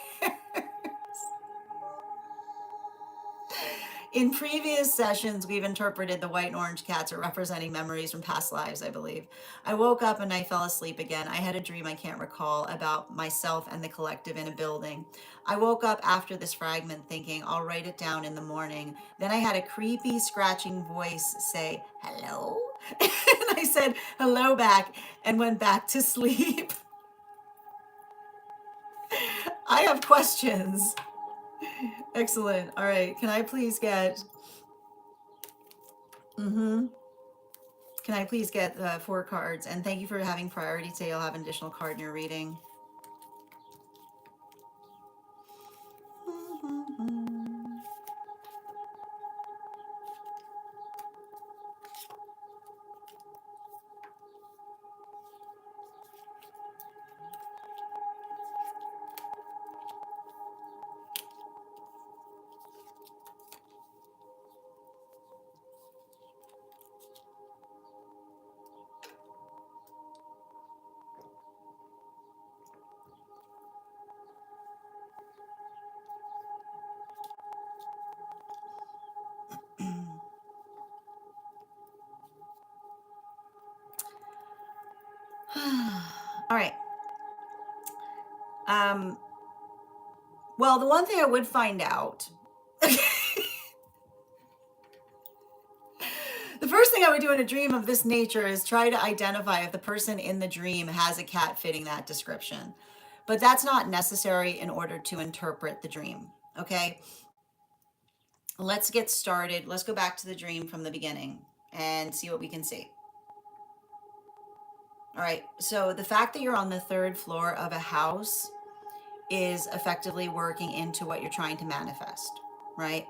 In previous sessions, we've interpreted the white and orange cats are representing memories from past lives, I believe. I woke up and I fell asleep again. I had a dream I can't recall about myself and the collective in a building. I woke up after this fragment thinking I'll write it down in the morning. Then I had a creepy, scratching voice say, "Hello?" And I said hello back and went back to sleep. I have questions. Excellent. All right. Can I please get. Mm-hmm. Can I please get 4 cards? And thank you for having priority today. You'll have an additional card in your reading. All right. Um, well, the one thing I would find out, the first thing I would do in a dream of this nature is try to identify if the person in the dream has a cat fitting that description. But that's not necessary in order to interpret the dream. Okay. Let's get started. Let's go back to the dream from the beginning and see what we can see. All right. So the fact that you're on the 3rd floor of a house is effectively working into what you're trying to manifest, right?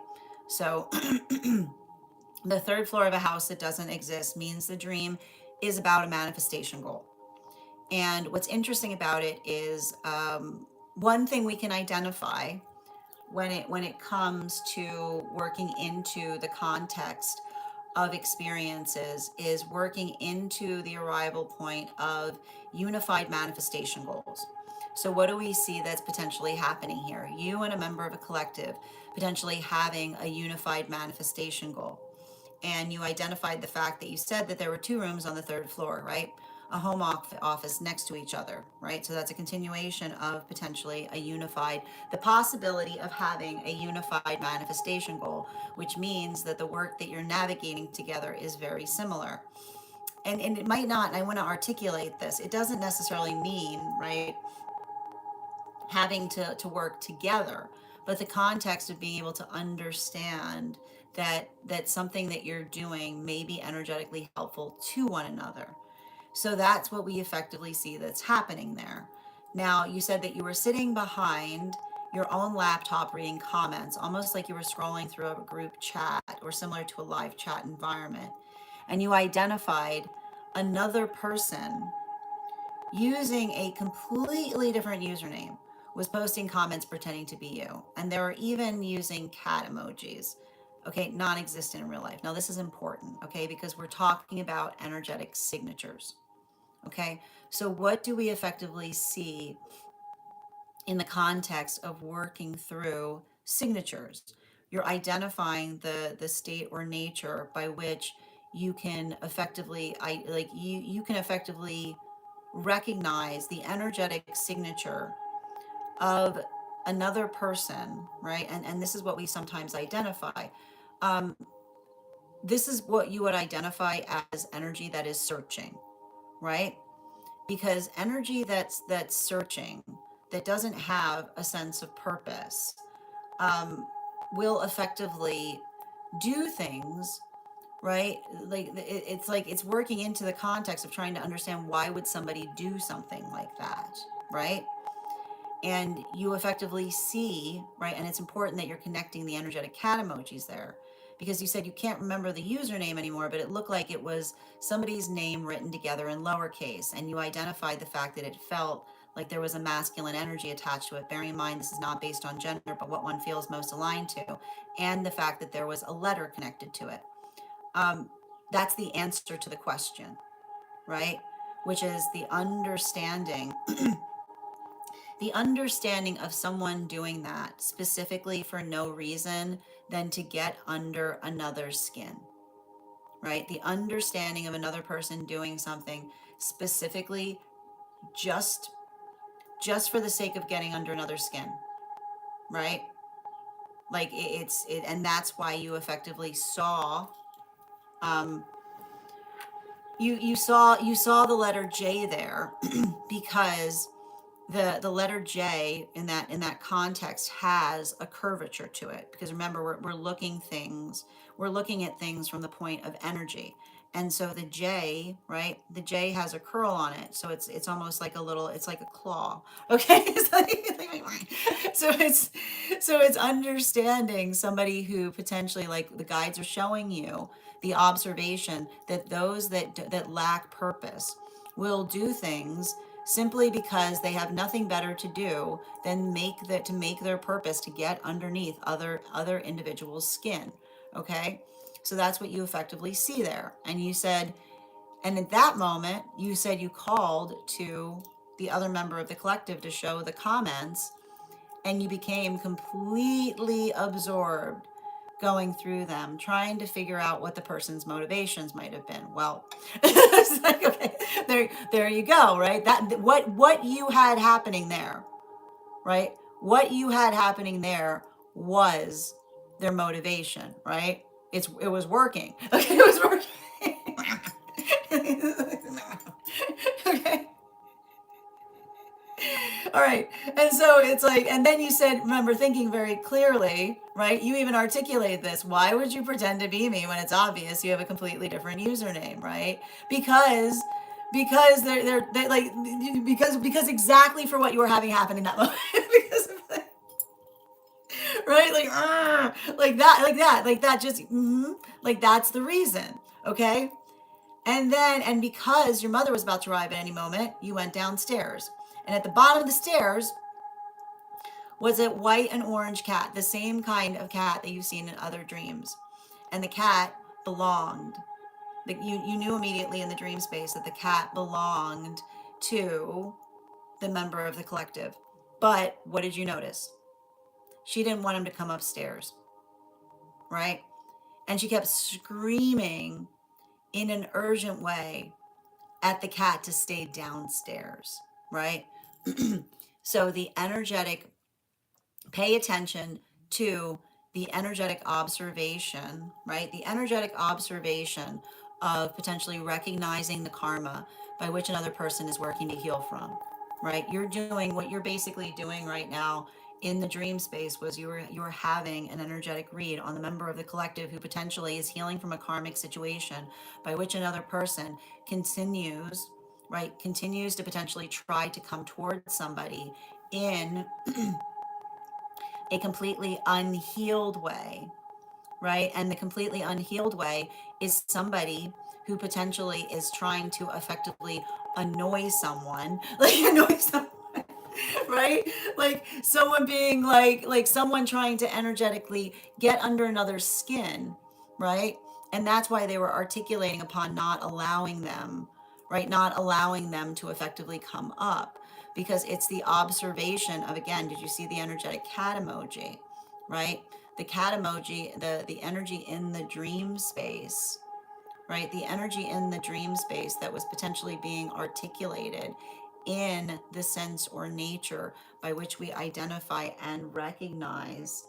So the 3rd floor of a house that doesn't exist means the dream is about a manifestation goal. And what's interesting about it is one thing we can identify when it comes to working into the context of experiences is working into the arrival point of unified manifestation goals. So what do we see that's potentially happening here? You and a member of a collective potentially having a unified manifestation goal. And you identified the fact that you said that there were 2 rooms on the 3rd floor, right? A home office next to each other, right? So that's a continuation of potentially the possibility of having a unified manifestation goal, which means that the work that you're navigating together is very similar. And it might not, and I want to articulate this, it doesn't necessarily mean, right, having to work together, but the context of being able to understand that something that you're doing may be energetically helpful to one another. So that's what we effectively see that's happening there. Now, you said that you were sitting behind your own laptop reading comments, almost like you were scrolling through a group chat or similar to a live chat environment. And you identified another person using a completely different username was posting comments pretending to be you. And they were even using cat emojis, okay, non existent in real life. Now, this is important, okay, because we're talking about energetic signatures, okay? So, what do we effectively see in the context of working through signatures? You're identifying the state or nature by which you can effectively, you can effectively recognize the energetic signature of another person, right? And this is what we sometimes identify. Um, this is what you would identify as energy that is searching, right? Because energy that's searching, that doesn't have a sense of purpose, um, will effectively do things, right? It's like it's working into the context of trying to understand why would somebody do something like that, right? And you effectively see, right? And it's important that you're connecting the energetic cat emojis there, because you said you can't remember the username anymore, but it looked like it was somebody's name written together in lowercase, and you identified the fact that it felt like there was a masculine energy attached to it. Bearing in mind, this is not based on gender, but what one feels most aligned to, and the fact that there was a letter connected to it. That's the answer to the question, right? Which is the understanding of someone doing that specifically for no reason than to get under another's skin, right? The understanding of another person doing something specifically just for the sake of getting under another's skin, right? Like and that's why you effectively saw, um, you saw the letter J there, because the letter J in that context has a curvature to it, because remember, we're looking at things from the point of energy. And so the J, right, the J has a curl on it, so it's almost like it's like a claw. Okay. So it's understanding somebody who potentially, like the guides are showing you the observation that those that lack purpose will do things simply because they have nothing better to do than make their purpose to get underneath other individuals' skin. Okay? So that's what you effectively see there. And you said, and at that moment, you said you called to the other member of the collective to show the comments, and you became completely absorbed going through them, trying to figure out what the person's motivations might have been. Well, it's like, okay, there you go, right? That what you had happening there, right? What you had happening there was their motivation, right? It was working. Okay, it was working. Okay. All right. And so it's like, and then you said, remember thinking very clearly, right? You even articulate this. Why would you pretend to be me when it's obvious you have a completely different username, right? Because they're like, because exactly for what you were having happen in that moment. Because of that, right? Like that, just, like that's the reason. Okay. And because your mother was about to arrive at any moment, you went downstairs. And at the bottom of the stairs was a white and orange cat, the same kind of cat that you've seen in other dreams. And the cat belonged. You knew immediately in the dream space that the cat belonged to the member of the collective. But what did you notice? She didn't want him to come upstairs, right? And she kept screaming in an urgent way at the cat to stay downstairs, right? So the energetic, pay attention to the energetic observation, right? The energetic observation of potentially recognizing the karma by which another person is working to heal from, right? You're doing what you're basically doing right now in the dream space was you were having an energetic read on the member of the collective who potentially is healing from a karmic situation by which another person continues, right, continues to potentially try to come towards somebody in a completely unhealed way, right? And the completely unhealed way is somebody who potentially is trying to effectively annoy someone, like annoy someone, right? Like someone being like someone trying to energetically get under another's skin, right? And that's why they were articulating upon not allowing them, right? Not allowing them to effectively come up, because it's the observation of, again, did you see the energetic cat emoji, right? The cat emoji, the energy in the dream space, right? The energy in the dream space that was potentially being articulated in the sense or nature by which we identify and recognize,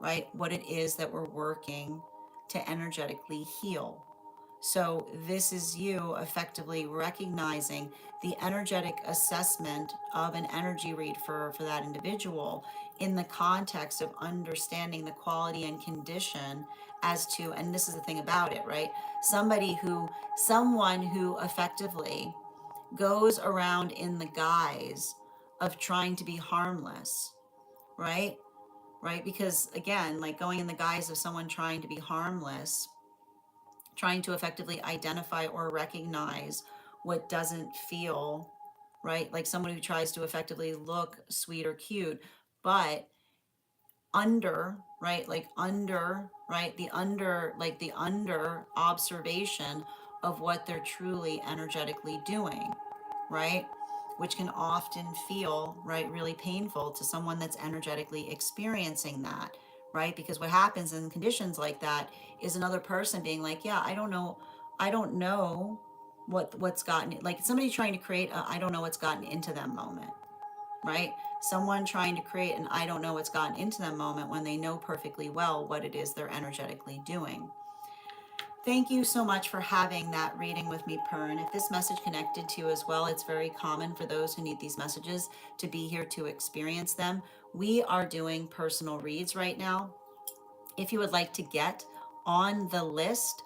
right, what it is that we're working to energetically heal. So this is you effectively recognizing the energetic assessment of an energy read for that individual in the context of understanding the quality and condition as to, and this is the thing about it, right? Someone who effectively goes around in the guise of trying to be harmless, right? Right? Because again, like going in the guise of someone trying to be harmless, trying to effectively identify or recognize what doesn't feel right? Like someone who tries to effectively look sweet or cute, but under, right? Like under, right? The under observation of what they're truly energetically doing, right? Which can often feel, right, really painful to someone that's energetically experiencing that, right? Because what happens in conditions like that is another person being like, yeah, I don't know what's gotten, like somebody trying to create a I don't know what's gotten into them moment, right? Someone trying to create an I don't know what's gotten into them moment when they know perfectly well what it is they're energetically doing. Thank you so much for having that reading with me, Per. And if this message connected to you as well, it's very common for those who need these messages to be here to experience them. We are doing personal reads right now. If you would like to get on the list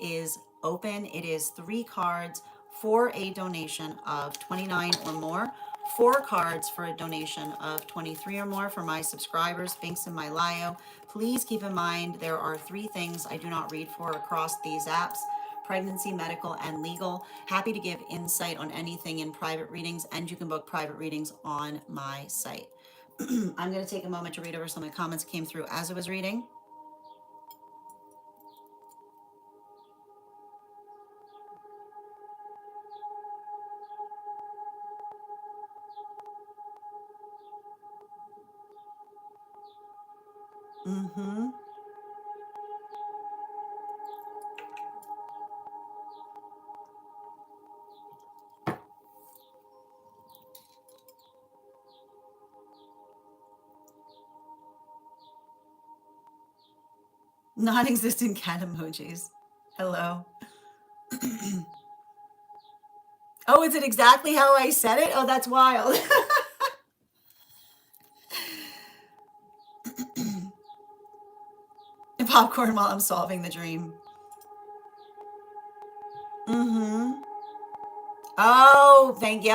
is open. It is 3 cards for a donation of 29 or more, 4 cards for a donation of 23 or more for my subscribers, Binks in my Lio. Please keep in mind there are 3 things I do not read for across these apps: pregnancy, medical, and legal. Happy to give insight on anything in private readings, and you can book private readings on my site. I'm going to take a moment to read over some of the comments that came through as I was reading. Mm-hmm. Non-existent cat emojis. Hello. Oh, is it exactly how I said it? Oh, that's wild. Popcorn while I'm solving the dream. Mm-hmm. Oh, thank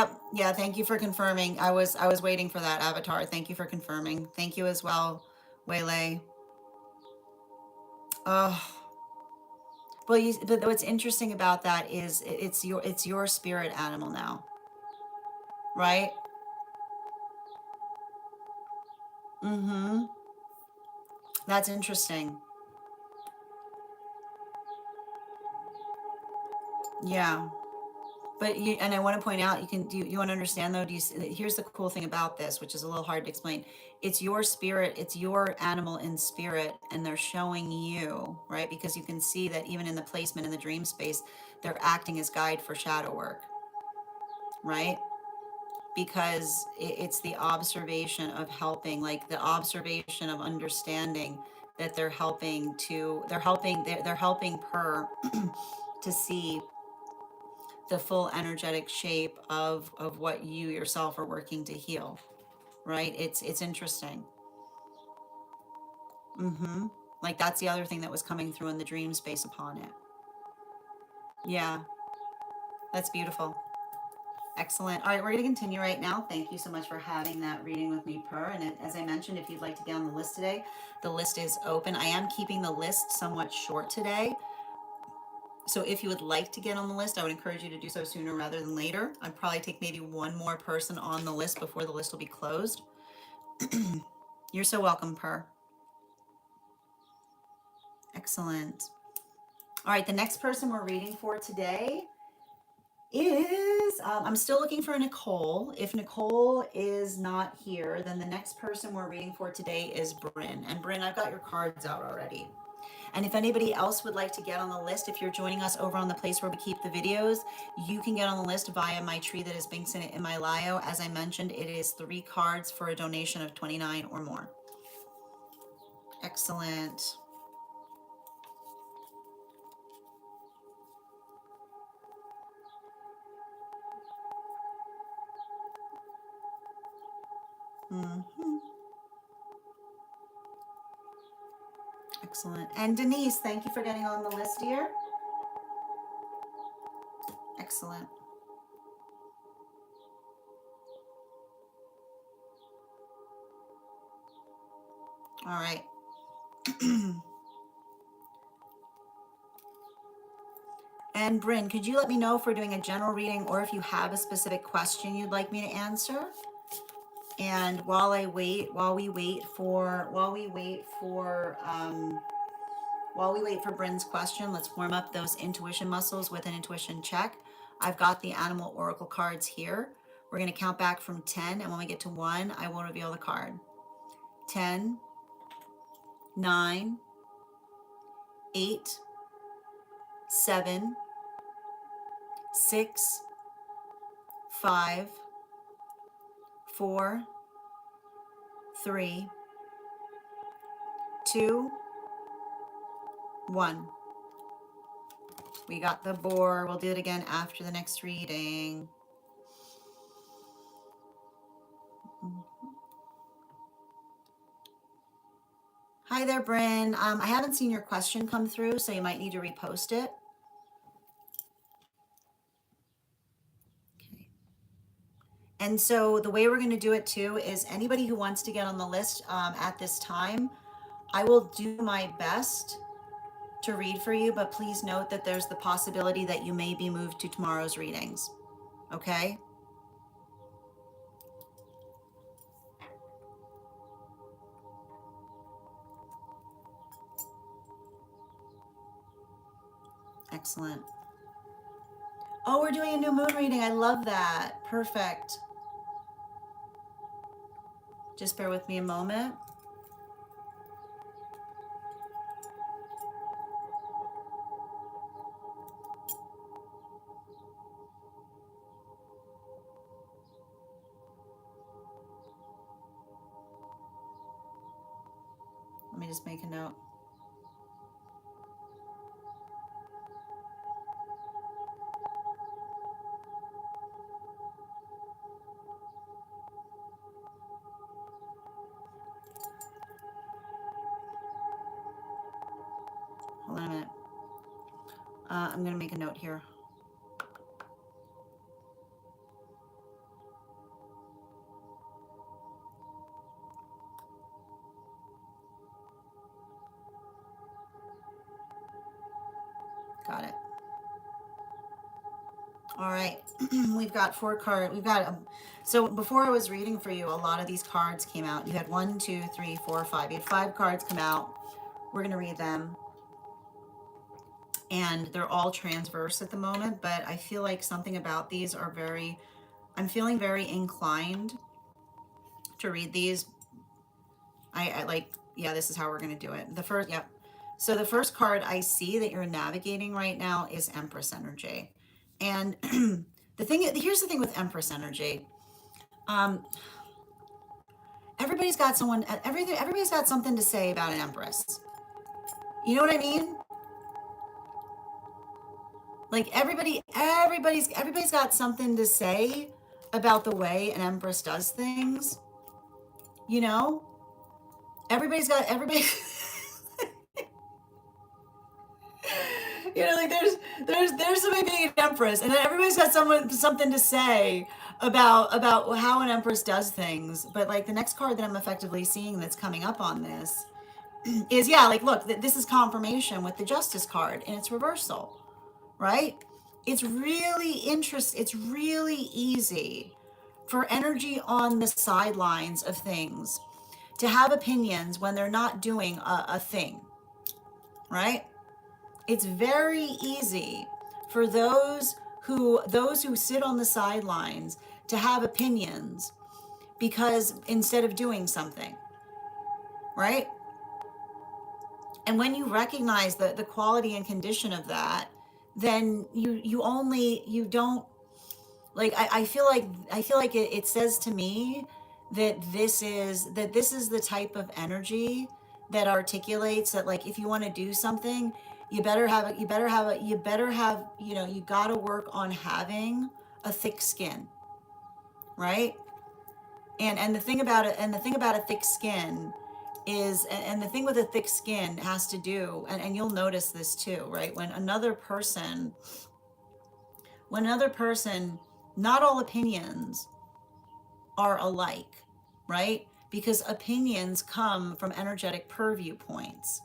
you for confirming. I was waiting for that, Avatar. Thank you for confirming. Thank you as well, Waylay. Oh, well, but what's interesting about that is it's your spirit animal now, right? Mm-hmm. That's interesting. Yeah. But and I want to point out, you want to understand though, here's the cool thing about this, which is a little hard to explain. It's your spirit, it's your animal in spirit, and they're showing you, right? Because you can see that even in the placement in the dream space, they're acting as guide for shadow work, right? Because it's the observation of helping, like the observation of understanding that they're helping Per to see the full energetic shape of what you yourself are working to heal, right? It's interesting. Mm-hmm. Like that's the other thing that was coming through in the dream space upon it. Yeah, that's beautiful. Excellent. All right, we're going to continue right now. Thank you so much for having that reading with me, Per. And as I mentioned, if you'd like to get on the list today, the list is open. I am keeping the list somewhat short today. So if you would like to get on the list, I would encourage you to do so sooner rather than later. I'd probably take maybe one more person on the list before the list will be closed. You're so welcome, Per. Excellent. All right, the next person we're reading for today is, I'm still looking for Nicole. If Nicole is not here, then the next person we're reading for today is Bryn. And Bryn, I've got your cards out already. And if anybody else would like to get on the list, if you're joining us over on the place where we keep the videos, you can get on the list via my tree that is Binks in my Lio. As I mentioned, it is 3 cards for a donation of 29 or more. Excellent. Mm-hmm. Excellent. And Denise, thank you for getting on the list, dear. Excellent. All right. And Bryn, could you let me know if we're doing a general reading or if you have a specific question you'd like me to answer? And while we wait for Bryn's question, let's warm up those intuition muscles with an intuition check. I've got the animal oracle cards here. We're going to count back from 10, and when we get to 1, I will reveal the card. 10, 9, 8, 7, 6, 5, 4, 3, 2, 1. We got the boar. We'll do it again after the next reading. Hi there, Bryn. I haven't seen your question come through, so you might need to repost it. Okay. And so the way we're going to do it too is anybody who wants to get on the list at this time, I will do my best to read for you, but please note that there's the possibility that you may be moved to tomorrow's readings. Okay? Excellent. Oh, we're doing a new moon reading. I love that. Perfect. Just bear with me a moment. Let me just make a note. Hold on a minute. I'm going to make a note here. Got it. All right. We've got 4 cards. So before I was reading for you, a lot of these cards came out. You had 1, 2, 3, 4, 5. You had 5 cards come out. We're going to read them. And they're all transverse at the moment, but I feel like something about these are I'm feeling very inclined to read these. I like, yeah, this is how we're going to do it. Yep. So the first card I see that you're navigating right now is Empress energy. And here's the thing with Empress energy. Everybody's got something to say about an Empress. You know what I mean? Like everybody's got something to say about the way an Empress does things. You know? Everybody you know, like there's somebody being an Empress, and then everybody's got something to say about how an Empress does things. But like the next card that I'm effectively seeing that's coming up on this is, yeah, like look, this is confirmation with the Justice card in its reversal. Right? It's really interesting. It's really easy for energy on the sidelines of things to have opinions when they're not doing a thing. Right? It's very easy for those who sit on the sidelines to have opinions because instead of doing something. Right? And when you recognize the quality and condition of that, then you don't like, I feel like it says to me that this is the type of energy that articulates that, like, if you want to do something, you got to work on having a thick skin, right? And the thing about a thick skin is, and the thing with a thick skin has to do, and you'll notice this too, right? When another person, not all opinions are alike, right? Because opinions come from energetic purview points.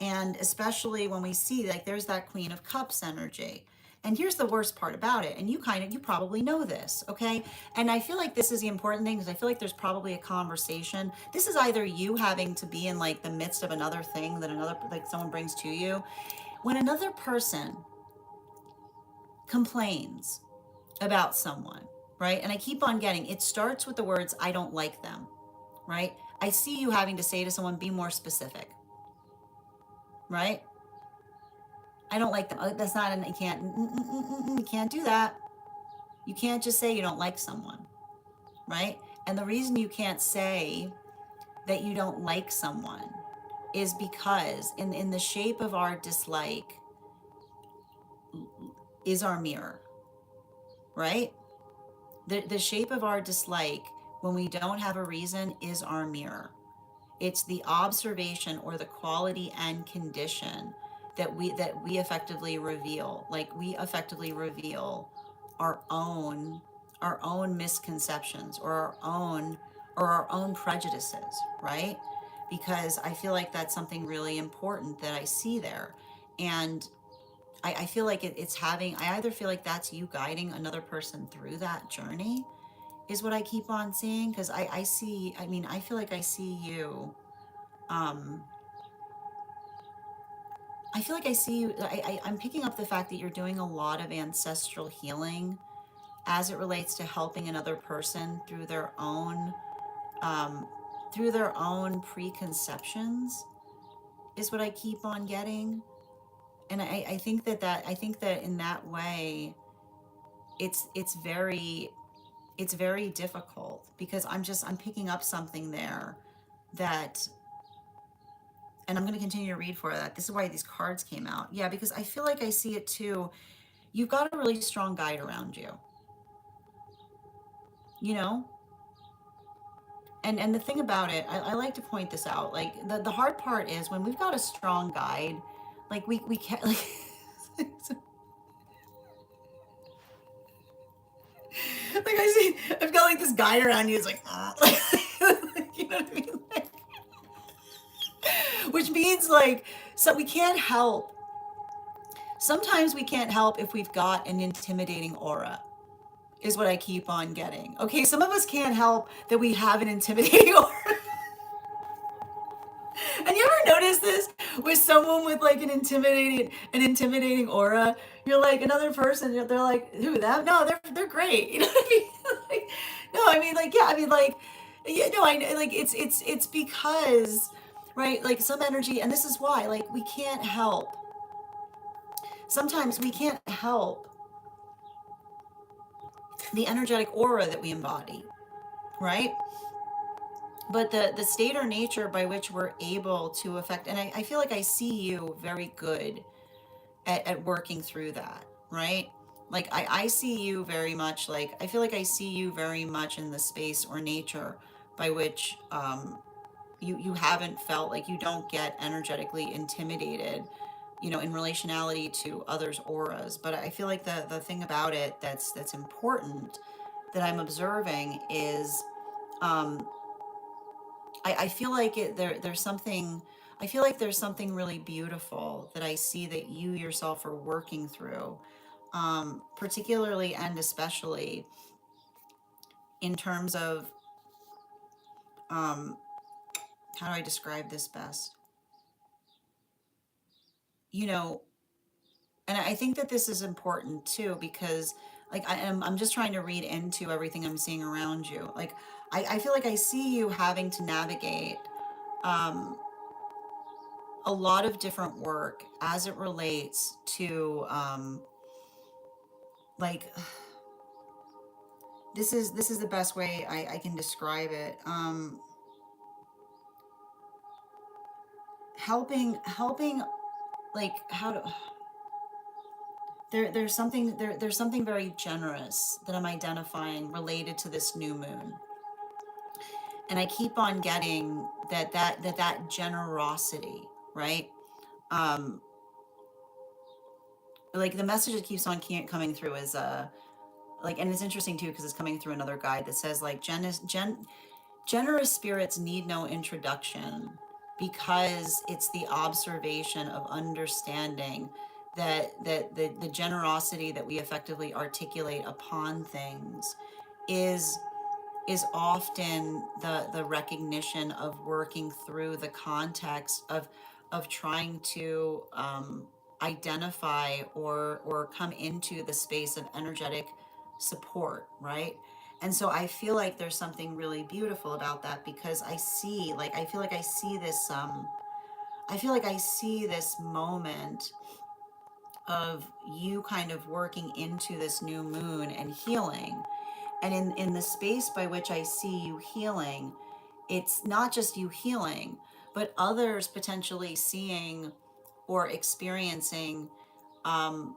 And especially when we see, like, there's that Queen of Cups energy. And here's the worst part about it, and you probably know this, okay? And I feel like this is the important thing, because I feel like there's probably a conversation. This is either you having to be in like the midst of another thing that another, like someone brings to you. When another person complains about someone, right? And I keep on getting, it starts with the words, I don't like them, right? I see you having to say to someone, be more specific, right? I don't like them. That's not an, you can't do that. You can't just say you don't like someone, right? And the reason you can't say that you don't like someone is because in the shape of our dislike is our mirror, right? The shape of our dislike, when we don't have a reason, is our mirror. It's the observation or the quality and condition that we effectively reveal. Like we effectively reveal our own misconceptions or our own prejudices, right? Because I feel like that's something really important that I see there. And I feel like it's having, I either feel like that's you guiding another person through that journey, is what I keep on seeing. Because I see, I mean, I feel like I see you. I feel like I see you. I'm picking up the fact that you're doing a lot of ancestral healing as it relates to helping another person through their own preconceptions, is what I keep on getting. And I think I think that in that way, it's very difficult, because I'm picking up something there that, and I'm going to continue to read for that. This is why these cards came out. Yeah, because I feel like I see it too. You've got a really strong guide around you, you know? And the thing about it, I like to point this out. Like the hard part is when we've got a strong guide, like we can't like like I see, I've got like this guide around you. It's like, you know what I mean? Like, which means like, so we can't help. Sometimes we can't help if we've got an intimidating aura, is what I keep on getting. Okay, some of us can't help that we have an intimidating aura. And you ever notice this with someone with like an intimidating aura? You're like another person. They're like, who that? No, they're great. You know what I mean? Like, no, I mean like, yeah, I mean like, yeah, no, I like it's because, right? Like some energy, and this is why like we can't help. Sometimes we can't help the energetic aura that we embody, right? But the state or nature by which we're able to affect, and I feel like I see you very good at working through that, right? Like I see you very much, like I feel like I see you very much in the space or nature by which you haven't felt like, you don't get energetically intimidated, you know, in relationality to others' auras. But I feel like the thing about it that's important that I'm observing is I feel like there's something, I feel like there's something really beautiful that I see that you yourself are working through, particularly and especially in terms of, um, how do I describe this best? You know, and I think that this is important too, because like I'm just trying to read into everything I'm seeing around you. Like I feel like I see you having to navigate um, a lot of different work as it relates to like this is the best way I can describe it. Helping like how to there's something very generous that I'm identifying related to this new moon. And I keep on getting that generosity, right? Um like the message that keeps on coming through is like, and it's interesting too because it's coming through another guide that says like generous spirits need no introduction, because it's the observation of understanding that the generosity that we effectively articulate upon things is often the recognition of working through the context of trying to identify or come into the space of energetic support, right? And so I feel like there's something really beautiful about that, because I feel like I see this I feel like I see this moment of you kind of working into this new moon and healing. And in the space by which I see you healing, it's not just you healing, but others potentially seeing or experiencing, um,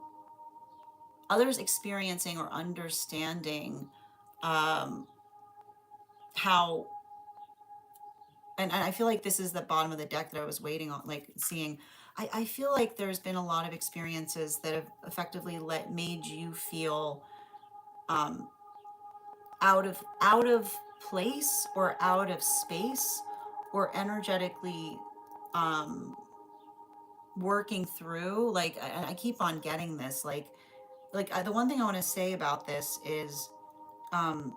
others experiencing or understanding um, how, and I feel like this is the bottom of the deck that I was waiting on, like seeing. I feel like there's been a lot of experiences that have effectively made you feel um, out of place or out of space, or energetically um working through, like I keep on getting this, the one thing I want to say about this is um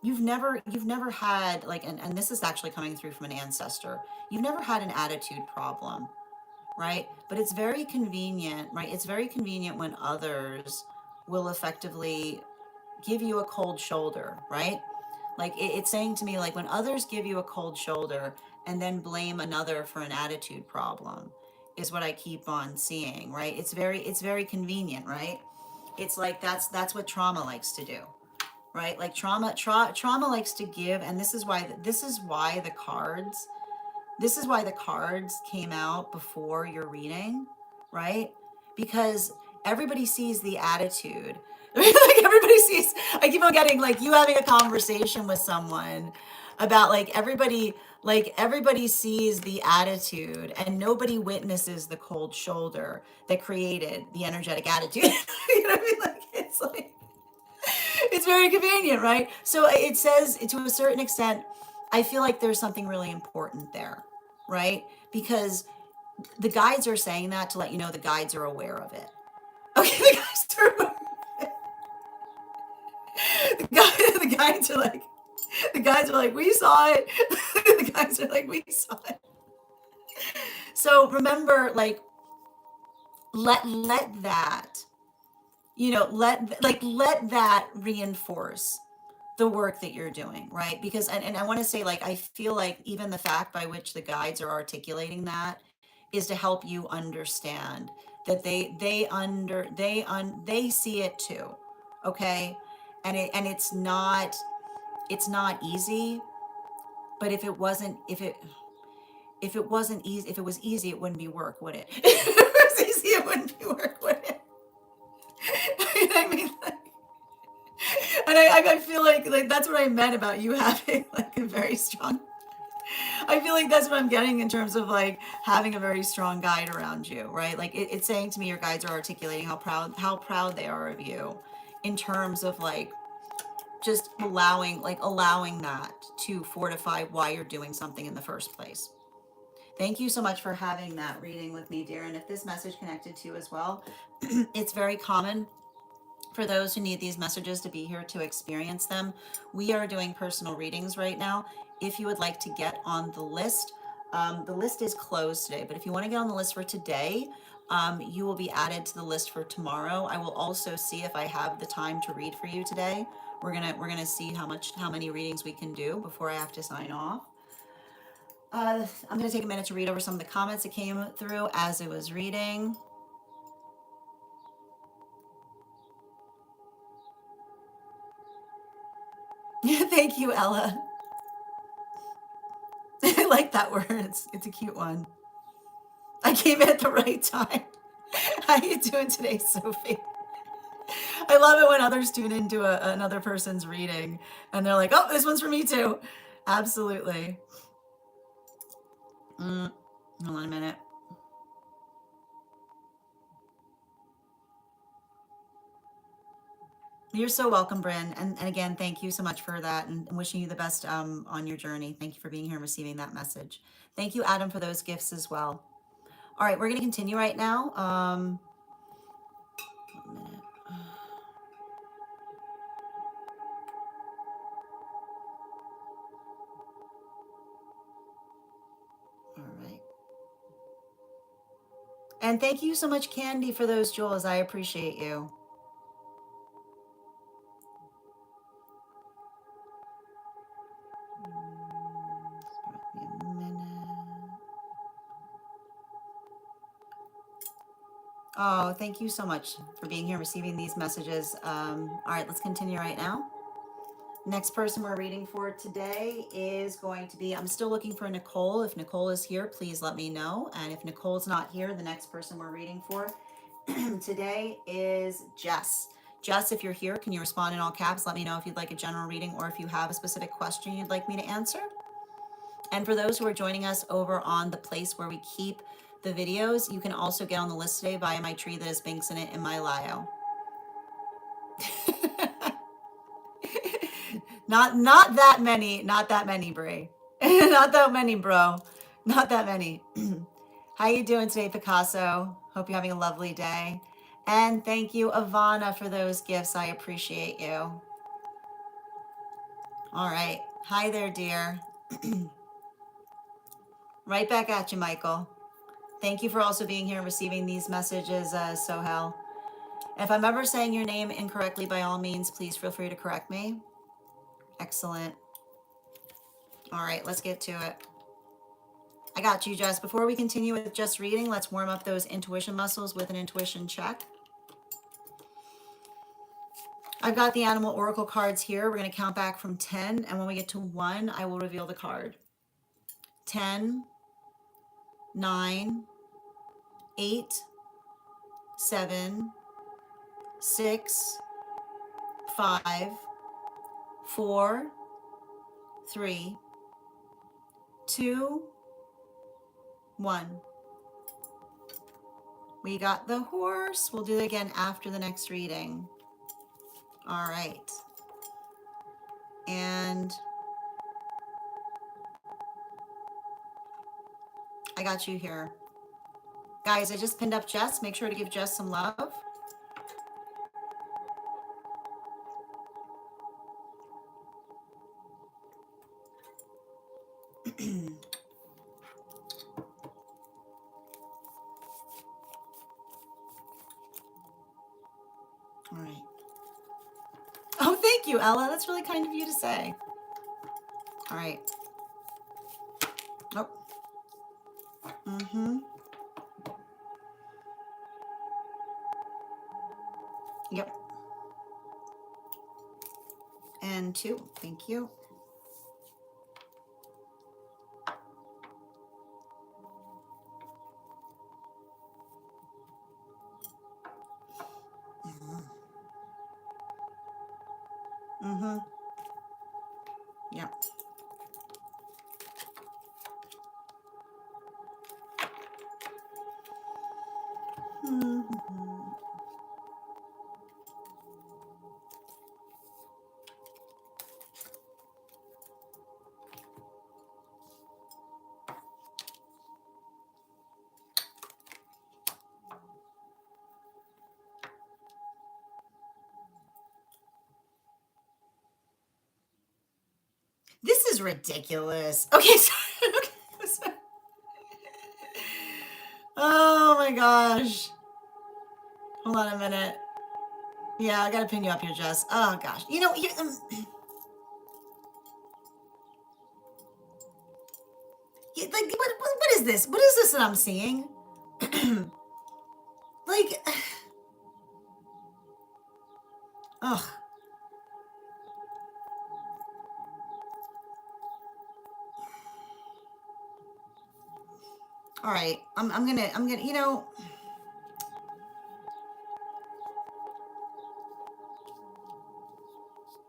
you've never had, like, and this is actually coming through from an ancestor. You've never had an attitude problem, right? But it's very convenient, right? It's very convenient when others will effectively give you a cold shoulder, right? Like it's saying to me, like, when others give you a cold shoulder and then blame another for an attitude problem, is what I keep on seeing, right? It's very convenient, right? It's like that's what trauma likes to do, right? Like trauma likes to give, and this is why the cards came out before your reading, right? Because everybody sees the attitude. Like everybody sees, I keep on getting like you having a conversation with someone about, like everybody sees the attitude and nobody witnesses the cold shoulder that created the energetic attitude. You know what I mean? Like it's very convenient, right? So it says, to a certain extent, I feel like there's something really important there, right? Because the guides are saying that to let you know the guides are aware of it. Okay, the guides are like, we saw it. The guides are like, we saw it. So remember, like, let that, let that reinforce the work that you're doing, right? Because and I want to say, like, I feel like even the fact by which the guides are articulating that is to help you understand that they see it too. Okay? And it's not easy, but if it wasn't easy, if it was easy, it wouldn't be work, would it? If it was easy, it wouldn't be work, would it? You know what I mean? And I feel like that's what I meant about you having like a very strong. I feel like that's what I'm getting in terms of like having a very strong guide around you, right? Like it's saying to me, your guides are articulating how proud they are of you, in terms of like just allowing that to fortify why you're doing something in the first place. Thank you so much for having that reading with me, dear. And if this message connected to you as well, it's very common for those who need these messages to be here to experience them. We are doing personal readings right now. If you would like to get on the list is closed today, but if you want to get on the list for today, you will be added to the list for tomorrow. I will also see if I have the time to read for you today. We're gonna see how many readings we can do before I have to sign off. I'm gonna take a minute to read over some of the comments that came through as it was reading. Thank you, Ella. I like that word. It's a cute one. I came at the right time. How you doing today, Sophie? I love it when others tune into another person's reading and they're like, "Oh, this one's for me too." Absolutely. Hold on a minute. You're so welcome, Bryn. And again, thank you so much for that, and wishing you the best on your journey. Thank you for being here and receiving that message. Thank you, Adam, for those gifts as well. All right, we're going to continue right now. 1 minute. All right. And thank you so much, Candy, for those jewels. I appreciate you. Give me a minute. Oh, thank you so much for being here, receiving these messages. All right, let's continue right now. Next person we're reading for today is going to be, I'm still looking for Nicole. If Nicole is here, please let me know. And if Nicole's not here, the next person we're reading for today is Jess. Jess, if you're here, can you respond in all caps? Let me know if you'd like a general reading or if you have a specific question you'd like me to answer. And for those who are joining us over on the place where we keep the videos, you can also get on the list today via my tree that has binks in it in my bio. Not that many, Brie. Not that many, bro. Not that many. How you doing today, Picasso? Hope you're having a lovely day. And thank you, Ivana, for those gifts. I appreciate you. All right. Hi there, dear. Right back at you, Michael. Thank you for also being here and receiving these messages, Sohel. If I'm ever saying your name incorrectly, by all means, please feel free to correct me. Excellent. All right, let's get to it. I got you, Jess. Before we continue with just reading, let's warm up those intuition muscles with an intuition check. I've got the animal oracle cards here. We're going to count back from 10, and when we get to 1, I will reveal the card. 10, 9, 8, 7, 6, 5, 4, 3, 2, 1. We got the horse. We'll do it again after the next reading. All right. And I got you here. Guys, I just pinned up Jess. Make sure to give Jess some love. All right. Oh, thank you, Ella. That's really kind of you to say. All right. Oh. Mm-hmm. Yep. And 2. Thank you. Mm-hmm. Yep. Mm-hmm. This is ridiculous. Okay, sorry. Okay, sorry. Oh my gosh. Hold on a minute. Yeah, I gotta pin you up here, Jess. Oh gosh. You know, like what is this? What is this that I'm seeing? Like, ugh. All right, I'm gonna, you know,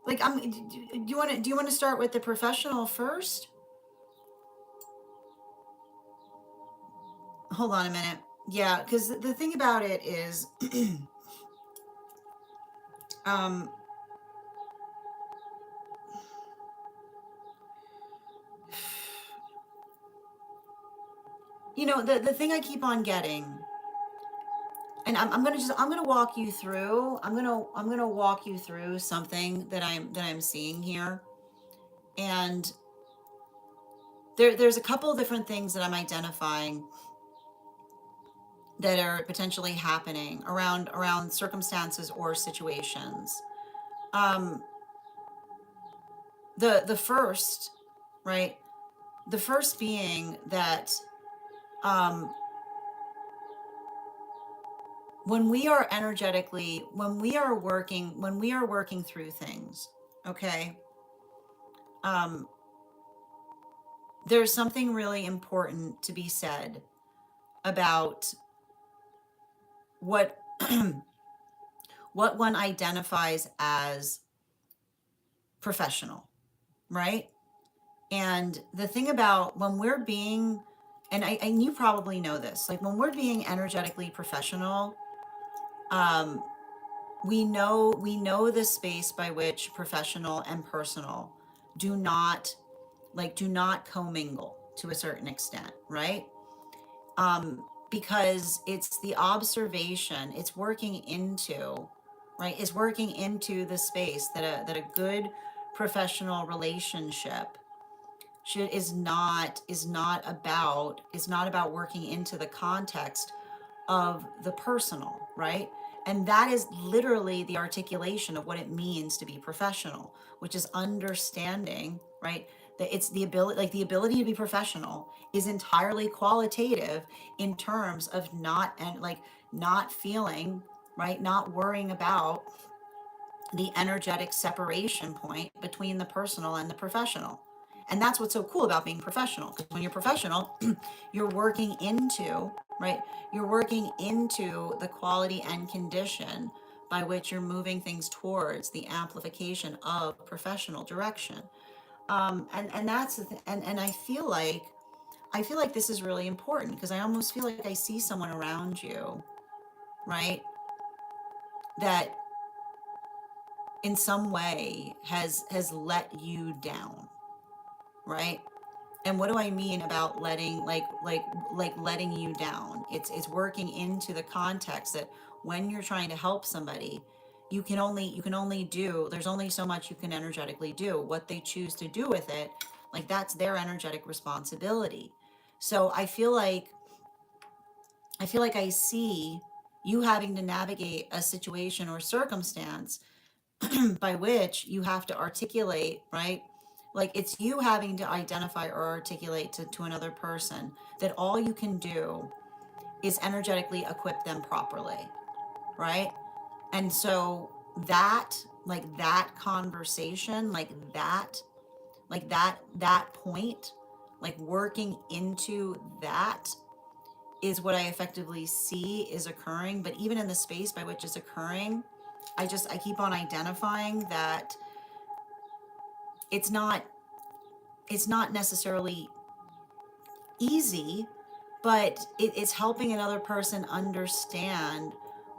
like do you want to start with the professional first? Hold on a minute. Yeah, because the thing about it is, um, You know, the thing I keep on getting, and I'm gonna walk you through. I'm gonna walk you through something that I'm seeing here, and there's a couple of different things that I'm identifying that are potentially happening around circumstances or situations. Um, the first, right? The first being that um, when we are energetically, when we are working through things, okay, um, there's something really important to be said about what what one identifies as professional, right? And the thing about when we're being, and you probably know this, like when we're being energetically professional, um, we know the space by which professional and personal do not do not commingle to a certain extent, right? Because it's the observation, it's working into, right? It's working into the space that a good professional relationship should is not about working into the context of the personal, right? And that is literally the articulation of what it means to be professional, which is understanding, right? That it's the ability, like the ability to be professional is entirely qualitative in terms of not, and like not feeling, right? Not worrying about the energetic separation point between the personal and the professional. And that's what's so cool about being professional. Because when you're professional, you're working into, right? You're working into the quality and condition by which you're moving things towards the amplification of professional direction. And that's the and I feel like this is really important because I almost feel like I see someone around you, right? That in some way has let you down, right? And what do I mean about letting letting you down? It's working into the context that when you're trying to help somebody, you can only do, there's only so much you can energetically do. What they choose to do with it, like that's their energetic responsibility. So I feel like I see you having to navigate a situation or circumstance by which you have to articulate, right? Like it's you having to identify or articulate to another person that all you can do is energetically equip them properly, right? And so that, that conversation, that point, like working into that is what I effectively see is occurring. But even in the space by which it's occurring, I keep on identifying that it's not it's not necessarily easy, but it's helping another person understand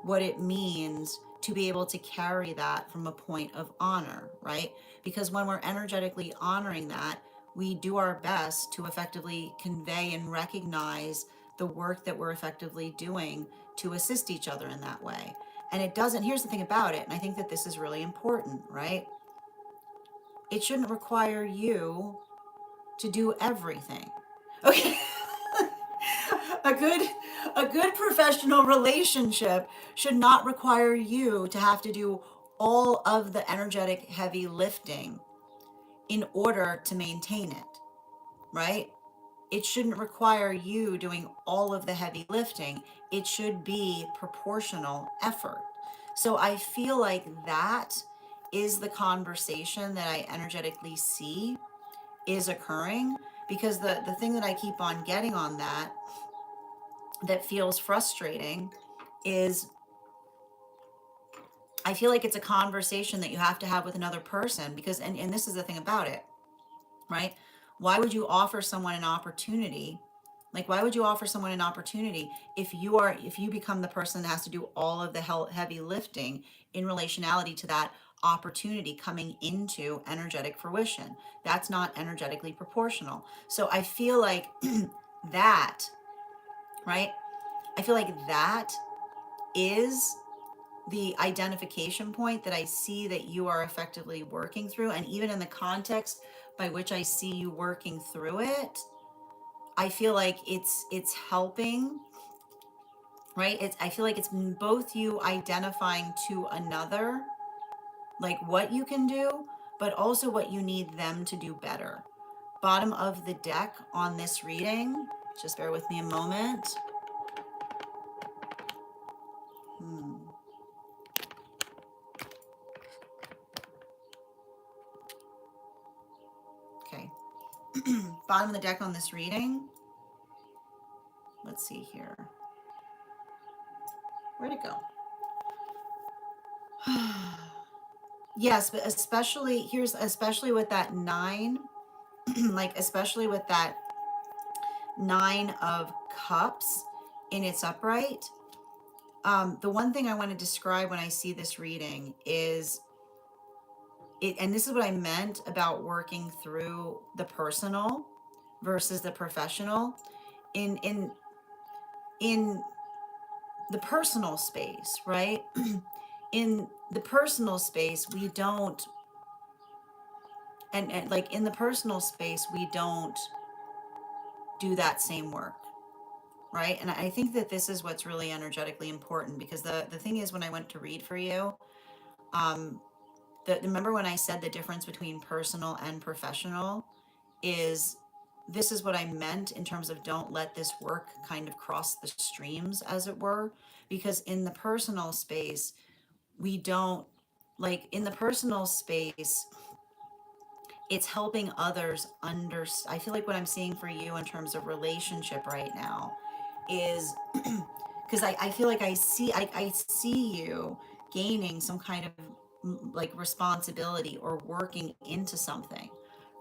what it means to be able to carry that from a point of honor, right? Because when we're energetically honoring that, we do our best to effectively convey and recognize the work that we're effectively doing to assist each other in that way. And it doesn't, here's the thing about it, and I think that this is really important, right? It shouldn't require you to do everything. Okay. a good a good professional relationship should not require you to have to do all of the energetic heavy lifting in order to maintain it, right? It shouldn't require you doing all of the heavy lifting. It should be proportional effort. So I feel like that is the conversation that I energetically see is occurring, because the thing that I keep on getting on that feels frustrating is I feel like it's a conversation that you have to have with another person, because and this is the thing about it, right? Why would you offer someone an opportunity? Like why would you offer someone an opportunity if you become the person that has to do all of the heavy lifting in relationality to that opportunity coming into energetic fruition? That's not energetically proportional. So I feel like that right? I feel like that is the identification point that I see that you are effectively working through. And even in the context by which I see you working through it, I feel like it's helping, right? I feel like it's both you identifying to another, like what you can do, but also what you need them to do better. Bottom of the deck on this reading, just bear with me a moment. Okay. Bottom of the deck on this reading. Let's see here. Where'd it go? Yes, but especially with that 9, like especially with that 9 of cups in its upright. The one thing I want to describe when I see this reading is it, and this is what I meant about working through the personal versus the professional. In the personal space, right? In the personal space, we don't, and like in the personal space, we don't do that same work, right? And I think that this is what's really energetically important, because the thing is, when I went to read for you, um, remember when I said the difference between personal and professional is, this is what I meant in terms of don't let this work kind of cross the streams, as it were, because in the personal space, we don't, like in the personal space, it's helping others I feel like what I'm seeing for you in terms of relationship right now is because I feel like I see you gaining some kind of like responsibility or working into something,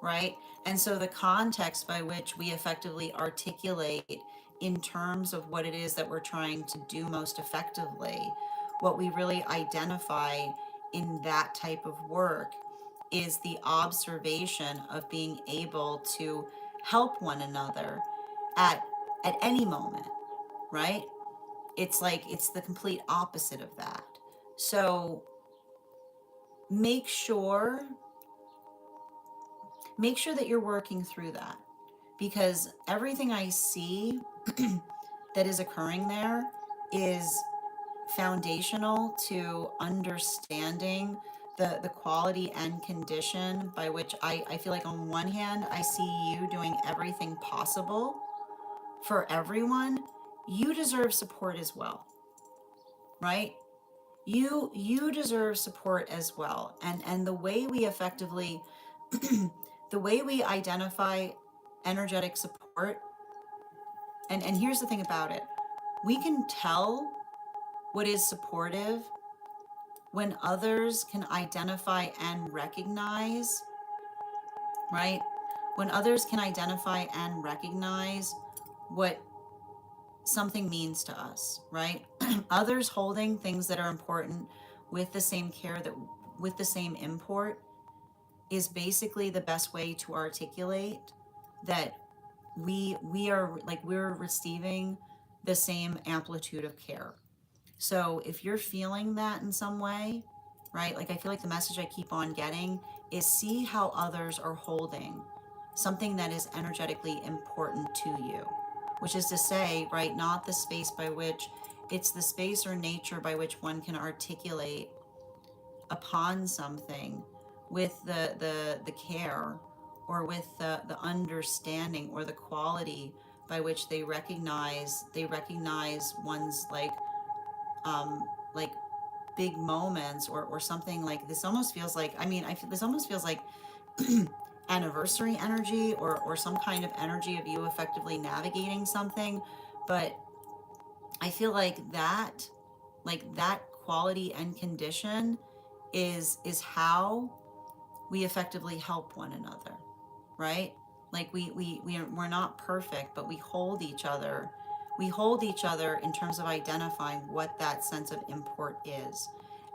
right? And so the context by which we effectively articulate in terms of what it is that we're trying to do most effectively, what we really identify in that type of work is the observation of being able to help one another at any moment, right? It's like it's the complete opposite of that. So make sure that you're working through that, because everything I see that is occurring there is foundational to understanding the quality and condition by which I feel like on one hand I see you doing everything possible for everyone. You deserve support as well, right? You deserve support as well. And the way we effectively the way we identify energetic support, and here's the thing about it, we can tell what is supportive when others can identify and recognize, right? When others can identify and recognize what something means to us, right? Others holding things that are important with the same care, that with the same import, is basically the best way to articulate that we are like we're receiving the same amplitude of care. So if you're feeling that in some way, right? Like I feel like the message I keep on getting is see how others are holding something that is energetically important to you, which is to say, right, not the space by which, it's the space or nature by which one can articulate upon something with the care or with the understanding or the quality by which they recognize one's like big moments, or something. Like this almost feels like, I mean, this almost feels like anniversary energy, or some kind of energy of you effectively navigating something. But I feel like that quality and condition is how we effectively help one another, right? Like we're not perfect, but we hold each other. We hold each other in terms of identifying what that sense of import is.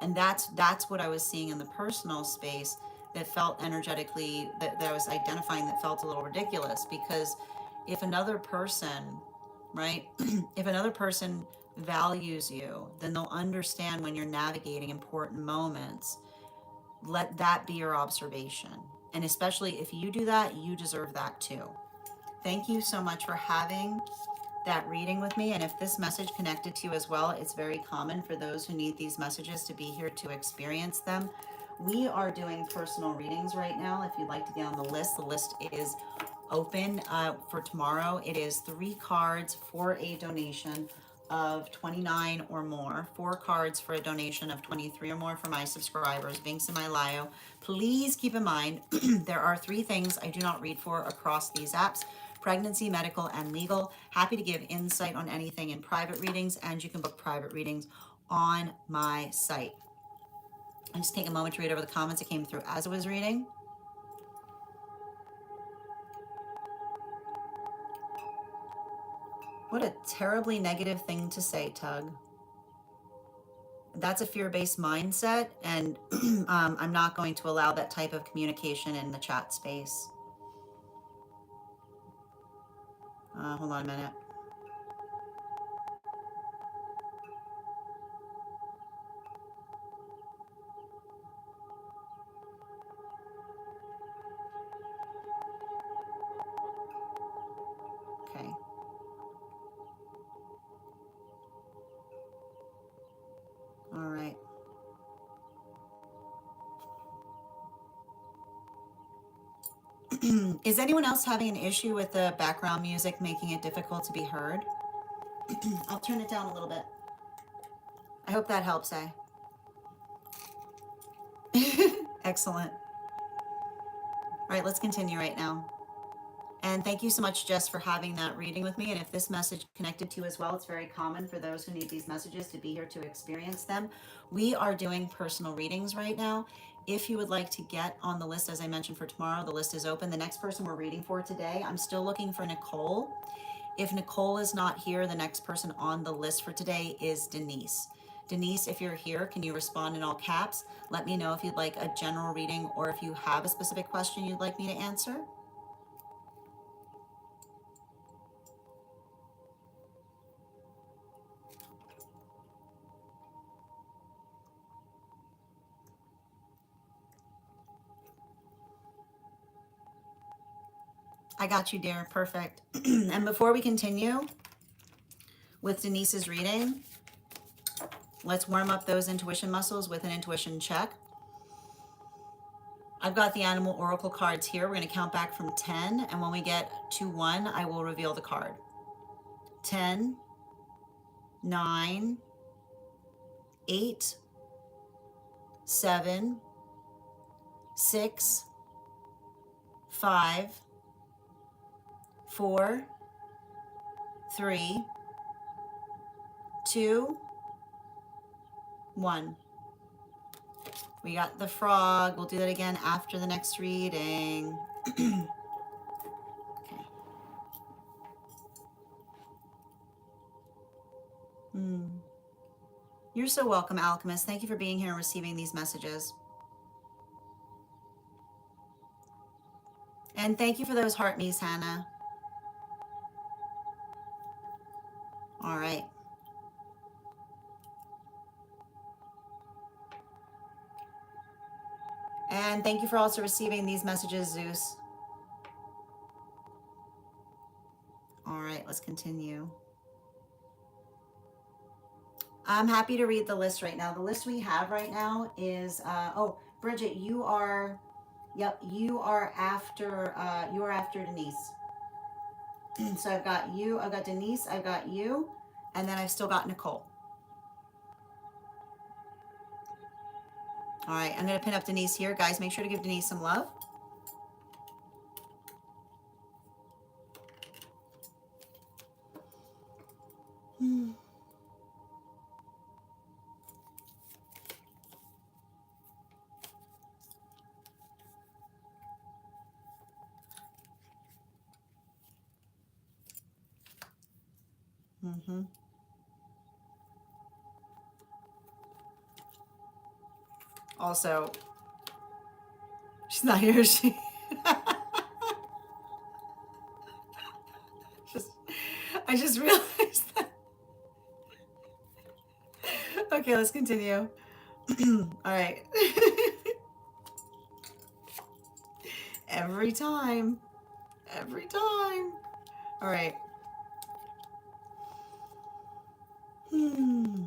And that's what I was seeing in the personal space that felt energetically, that I was identifying, that felt a little ridiculous, because if another person, right? If another person values you, then they'll understand when you're navigating important moments. Let that be your observation. And especially if you do that, you deserve that too. Thank you so much for having that reading with me. And if this message connected to you as well, it's very common for those who need these messages to be here to experience them. We are doing personal readings right now. If you'd like to get on the list is open for tomorrow. It is 3 cards for a donation of 29 or more, 4 cards for a donation of 23 or more for my subscribers. Links in my bio. Please keep in mind there are 3 things I do not read for across these apps: pregnancy, medical, and legal. Happy to give insight on anything in private readings, and you can book private readings on my site. I'm just taking a moment to read over the comments that came through as I was reading. What a terribly negative thing to say, Tug. That's a fear-based mindset, and I'm not going to allow that type of communication in the chat space. Hold on a minute. Okay. All right. Is anyone else having an issue with the background music making it difficult to be heard? I'll turn it down a little bit. I hope that helps, eh? Excellent. All right, let's continue right now. And thank you so much, Jess, for having that reading with me. And if this message connected to you as well, it's very common for those who need these messages to be here to experience them. We are doing personal readings right now. If you would like to get on the list, as I mentioned, for tomorrow, the list is open. The next person we're reading for today, I'm still looking for Nicole. If Nicole is not here, the next person on the list for today is Denise. Denise, if you're here, can you respond in all caps? Let me know if you'd like a general reading or if you have a specific question you'd like me to answer. I got you, dear. Perfect. And before we continue with Denise's reading, let's warm up those intuition muscles with an intuition check. I've got the animal oracle cards here. We're going to count back from 10, and when we get to 1, I will reveal the card. 10, 9, 8, 7, 6, 5, 4, 3, 2, 1. We got the frog. We'll do that again after the next reading. Okay. You're so welcome, Alchemist. Thank you for being here and receiving these messages. And thank you for those heart me's, Hannah. All right. And thank you for also receiving these messages, Zeus. All right, let's continue. I'm happy to read the list right now. The list we have right now is, oh, Bridget, you are, yep, you are after Denise. So I've got you, I've got Denise, I've got you, and then I've still got Nicole. All right, I'm going to pin up Denise here. Guys, make sure to give Denise some love. Also, she's not here, is she? I just realized Okay, let's continue. All right. Every time. Every time. All right. Hmm.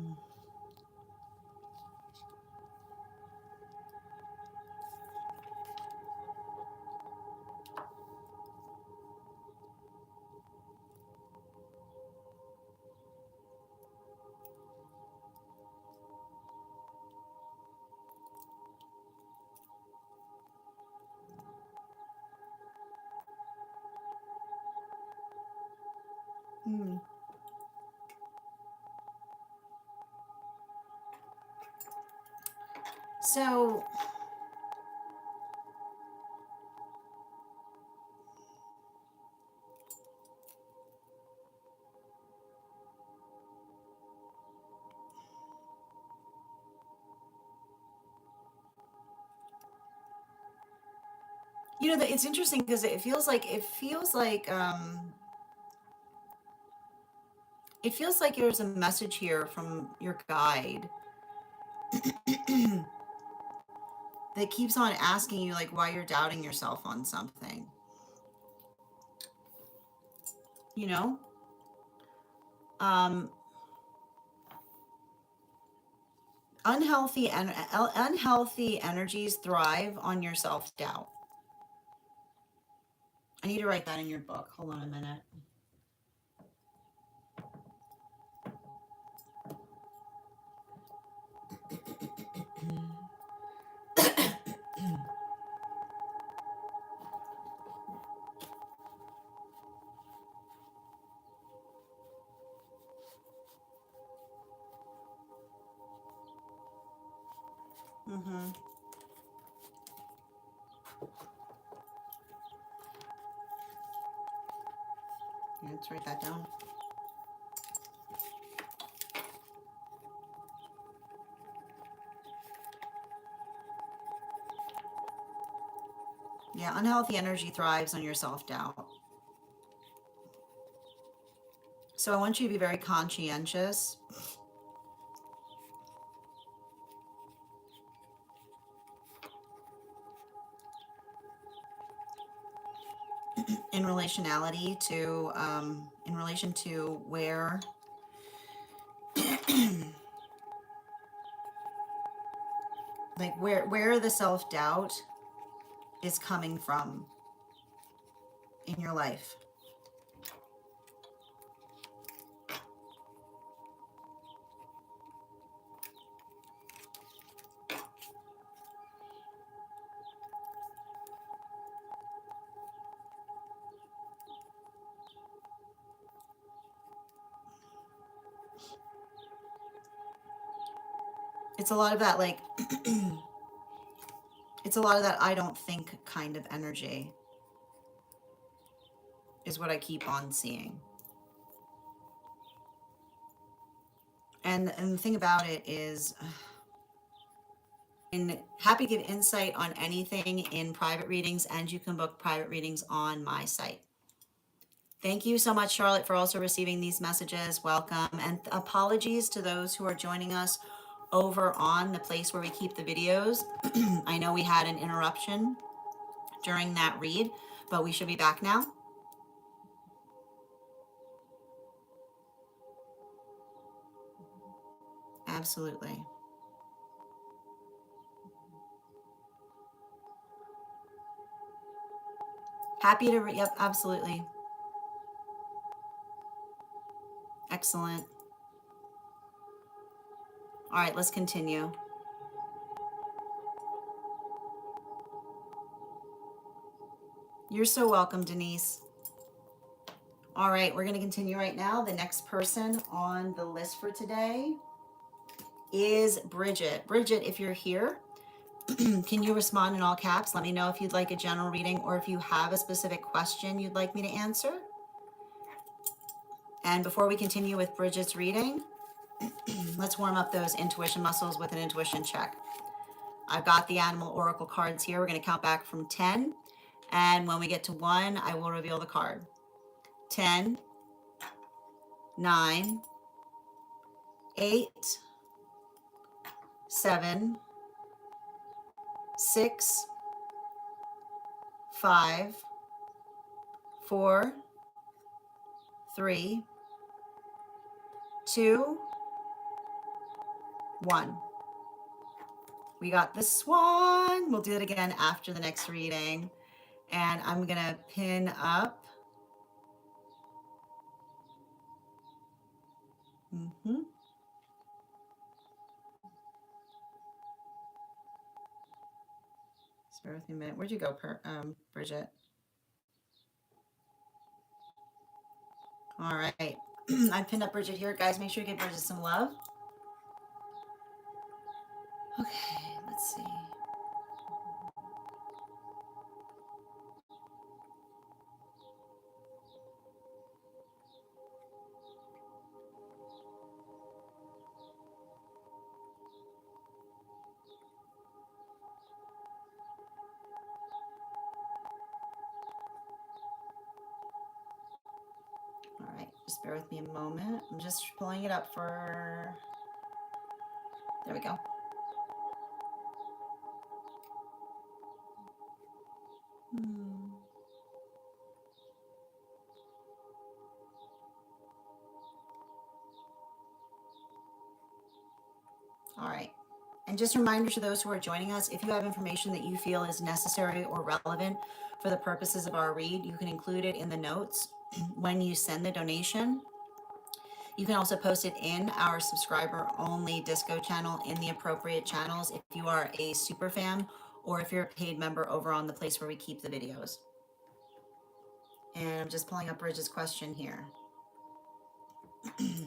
Hmm. So, you know, it's interesting because it feels like there's a message here from your guide that keeps on asking you like why you're doubting yourself on something, you know? Um unhealthy energies thrive on your self-doubt. I need to write that in your book. Hold on a minute. Mm-hmm. Yeah, let's write that down. Yeah, unhealthy energy thrives on your self-doubt. So I want you to be very conscientious in relation to where like where the self-doubt is coming from in your life. It's a lot of that like it's a lot of that I don't think kind of energy is what I keep on seeing. And the thing about it is and happy to give insight on anything in private readings, and you can book private readings on my site. Thank you so much, Charlotte, for also receiving these messages. Welcome. And apologies to those who are joining us over on the place where we keep the videos. I know we had an interruption during that read, but we should be back now. Absolutely. Happy to, yep, absolutely. Excellent. All right, let's continue. You're so welcome, Denise. All right, we're going to continue right now. The next person on the list for today is Bridget. Bridget, if you're here, can you respond in all caps? Let me know if you'd like a general reading or if you have a specific question you'd like me to answer. And before we continue with Bridget's reading, let's warm up those intuition muscles with an intuition check. I've got the animal oracle cards here. We're going to count back from 10. And when we get to 1, I will reveal the card. 10, 9, 8, 7, 6, 5, 4, 3, 2, 1. We got the swan. We'll do it again after the next reading. And I'm going to pin up. Just bear with me a minute. Where'd you go, Bridget? All right. I pinned up Bridget here. Guys, make sure you give Bridget some love. Okay, let's see. All right, just bear with me a moment. I'm just pulling it up for, there we go. All right. And just a reminder to those who are joining us, if you have information that you feel is necessary or relevant for the purposes of our read, you can include it in the notes when you send the donation. You can also post it in our subscriber only disco channel in the appropriate channels if you are a super fan or if you're a paid member over on the place where we keep the videos. And I'm just pulling up Bridget's question here. Okay.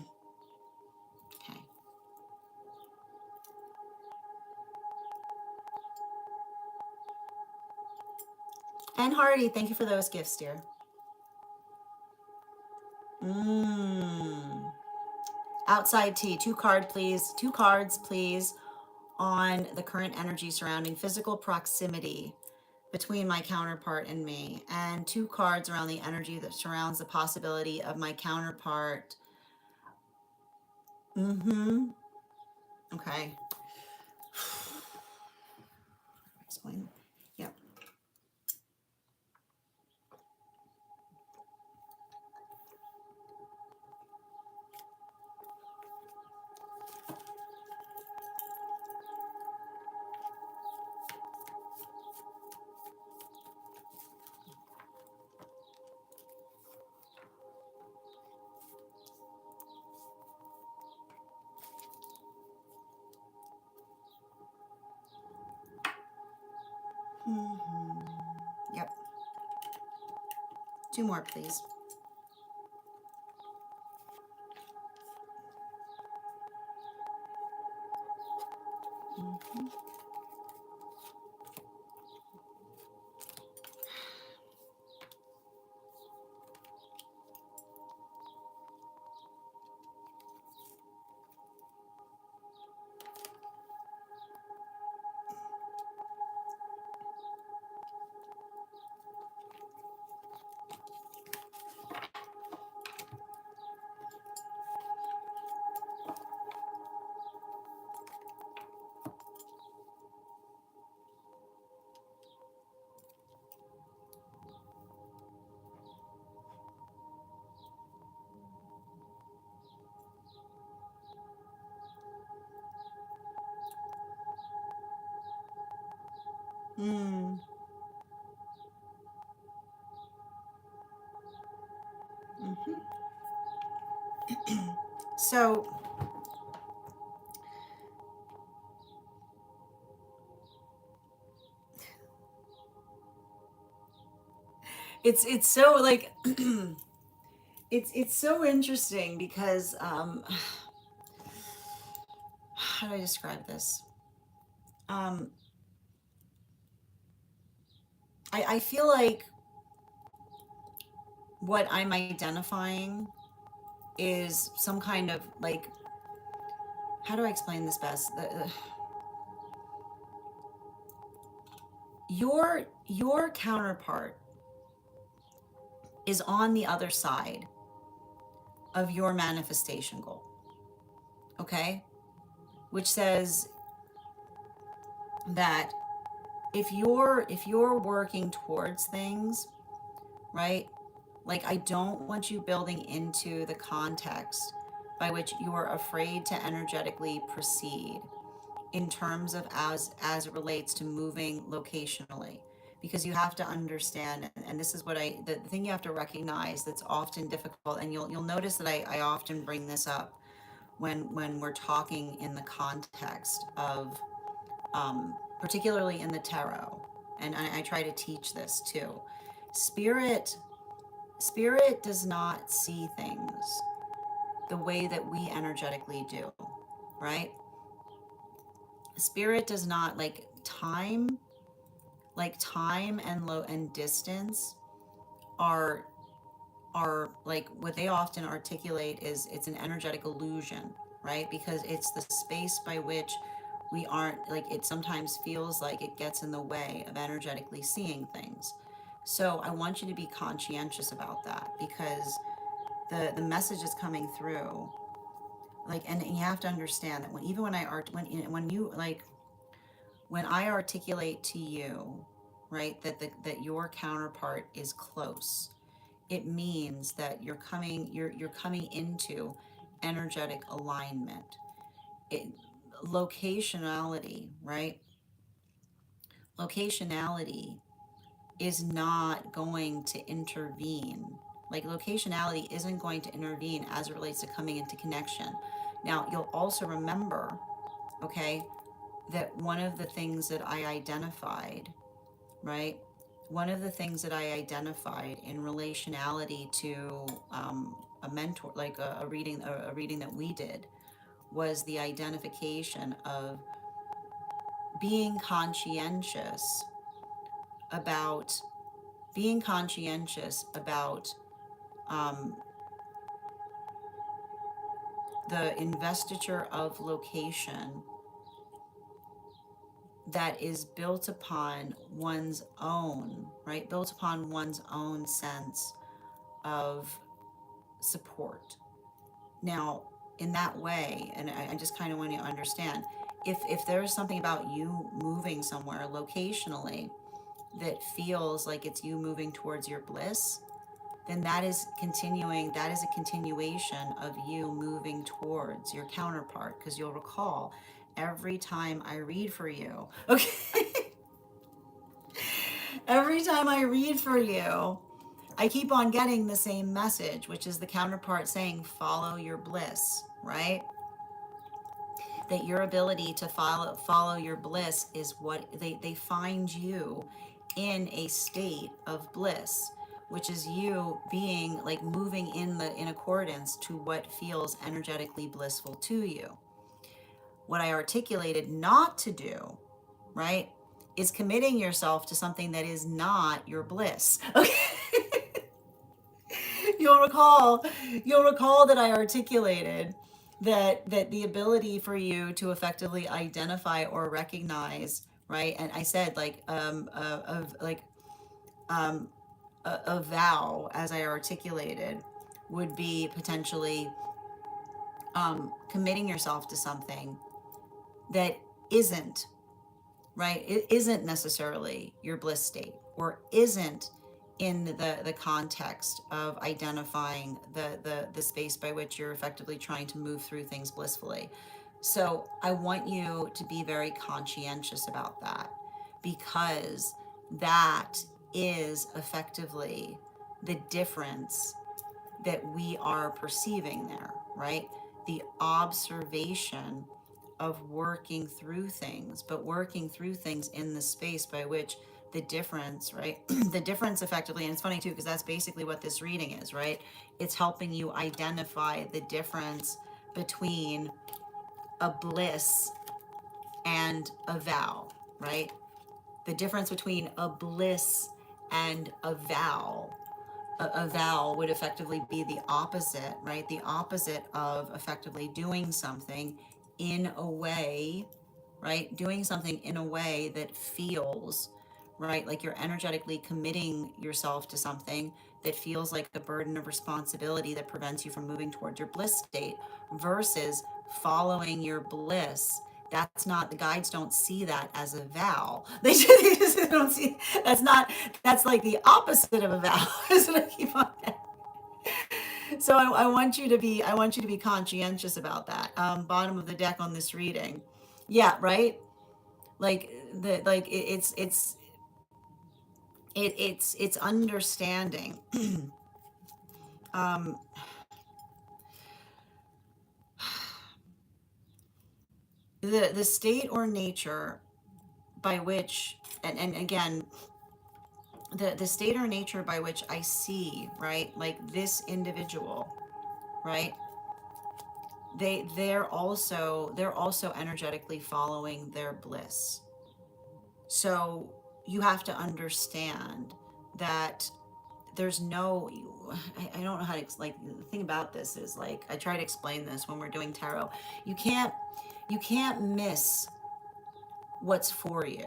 And Hardy, thank you for those gifts, dear. Outside tea, 2 cards, please. 2 cards, please, on the current energy surrounding physical proximity between my counterpart and me, and 2 cards around the energy that surrounds the possibility of my counterpart. Okay. Explain. Yep. Yep. 2 more, please. So it's so like it's so interesting because how do I describe this? I feel like what I'm identifying is some kind of like, how do I explain this best? Your counterpart is on the other side of your manifestation goal, okay? Which says that if you're working towards things, right? Like, I don't want you building into the context by which you are afraid to energetically proceed in terms of as it relates to moving locationally, because you have to understand, and this is what the thing you have to recognize that's often difficult, and you'll notice that I often bring this up when we're talking in the context of particularly in the tarot, and I try to teach this too. Spirit does not see things the way that we energetically do, right? Spirit does not like time and low and distance are like what they often articulate is it's an energetic illusion, right? Because it's the space by which we aren't, like, it sometimes feels like it gets in the way of energetically seeing things. So I want you to be conscientious about that, because the message is coming through, like, and you have to understand that when even when I art when you like when I articulate to you, right, that your counterpart is close, it means that you're coming into energetic alignment. It locationality, right? Locationality is not going to intervene. Like, locationality isn't going to intervene as it relates to coming into connection. Now, you'll also remember, okay, that one of the things that I identified, right? One of the things that I identified in relationality to a mentor, like a reading that we did, was the identification of being conscientious about being conscientious about um, the investiture of location that is built upon one's own, right? Built upon one's own sense of support. Now, in that way, and I just kind of want you to understand, if there is something about you moving somewhere locationally that feels like it's you moving towards your bliss, then that is a continuation of you moving towards your counterpart. Because you'll recall, every time I read for you, okay, every time I read for you, I keep on getting the same message, which is the counterpart saying, follow your bliss, right? That your ability to follow your bliss is what they find you in a state of bliss, which is you being like moving in accordance to what feels energetically blissful to you. What I articulated not to do, right, is committing yourself to something that is not your bliss. Okay. you'll recall you'll recall that I articulated that the ability for you to effectively identify or recognize, right? And I said, like, of like a vow, as I articulated, would be potentially committing yourself to something that isn't, right? It isn't necessarily your bliss state, or isn't in the context of identifying the space by which you're effectively trying to move through things blissfully. So I want you to be very conscientious about that, because that is effectively the difference that we are perceiving there, right? The observation of working through things, but working through things in the space by which the difference, right? The difference effectively, and it's funny too, because that's basically what this reading is, right? It's helping you identify the difference between a bliss and a vow, right? The difference between a bliss and a vow. A vow would effectively be the opposite, right? The opposite of effectively doing something in a way, right? Doing something in a way that feels, right, like you're energetically committing yourself to something that feels like a burden of responsibility that prevents you from moving towards your bliss state, versus following your bliss that's not, the guides don't see that as a vow. They just don't see, that's not, that's like the opposite of a vow, is what I keep on. So I want you to be, I want you to be conscientious about that. Bottom of the deck on this reading. Yeah, right? Like it's understanding. um the state or nature by which, and again, the state or nature by which I see, right, like this individual, right, they're also energetically following their bliss. So you have to understand that there's no, I don't know how to, like, the thing about this is, like, I try to explain this when we're doing tarot. You can't, you can't miss what's for you,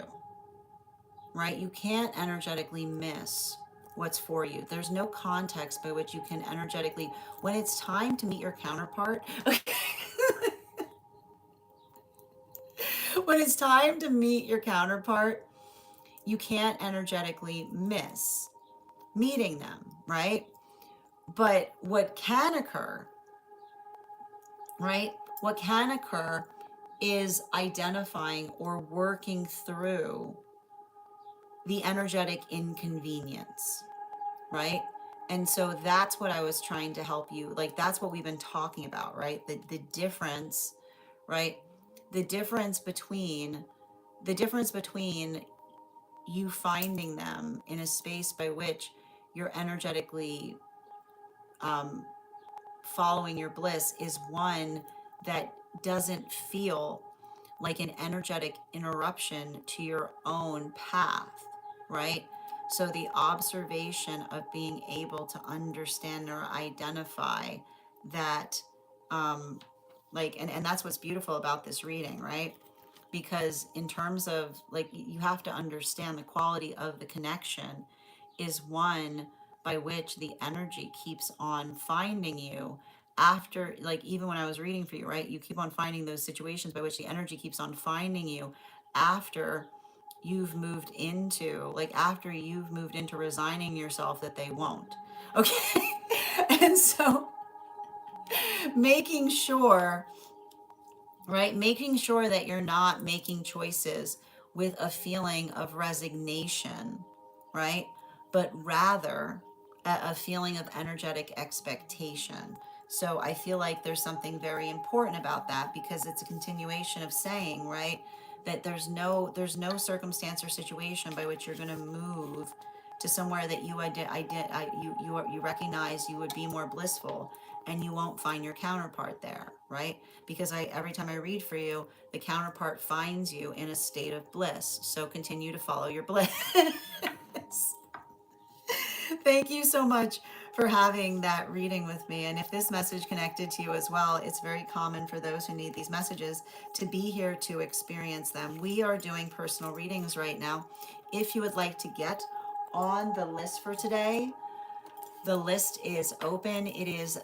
right? You can't energetically miss what's for you. There's no context by which you can energetically, when it's time to meet your counterpart, when it's time to meet your counterpart, you can't energetically miss meeting them, right? But what can occur, right? What can occur is identifying or working through the energetic inconvenience, right? And so that's what I was trying to help you. Like, that's what we've been talking about, right? The difference, right? The difference between, the difference between you finding them in a space by which you're energetically following your bliss is one that doesn't feel like an energetic interruption to your own path, right? So the observation of being able to understand or identify that, like, and that's what's beautiful about this reading, right? Because in terms of, like, you have to understand the quality of the connection is one by which the energy keeps on finding you after, like, even when I was reading for you, right, you keep on finding those situations by which the energy keeps on finding you after you've moved into, like, after you've moved into resigning yourself that they won't, okay. And so making sure, right, making sure that you're not making choices with a feeling of resignation, right, but rather a feeling of energetic expectation. So I feel like there's something very important about that, because it's a continuation of saying, right, that there's no circumstance or situation by which you're going to move to somewhere that you recognize you would be more blissful, and you won't find your counterpart there, right? Because every time I read for you, the counterpart finds you in a state of bliss. So continue to follow your bliss. Thank you so much for having that reading with me. And if this message connected to you as well, it's very common for those who need these messages to be here to experience them. We are doing personal readings right now. If you would like to get on the list for today, the list is open. It is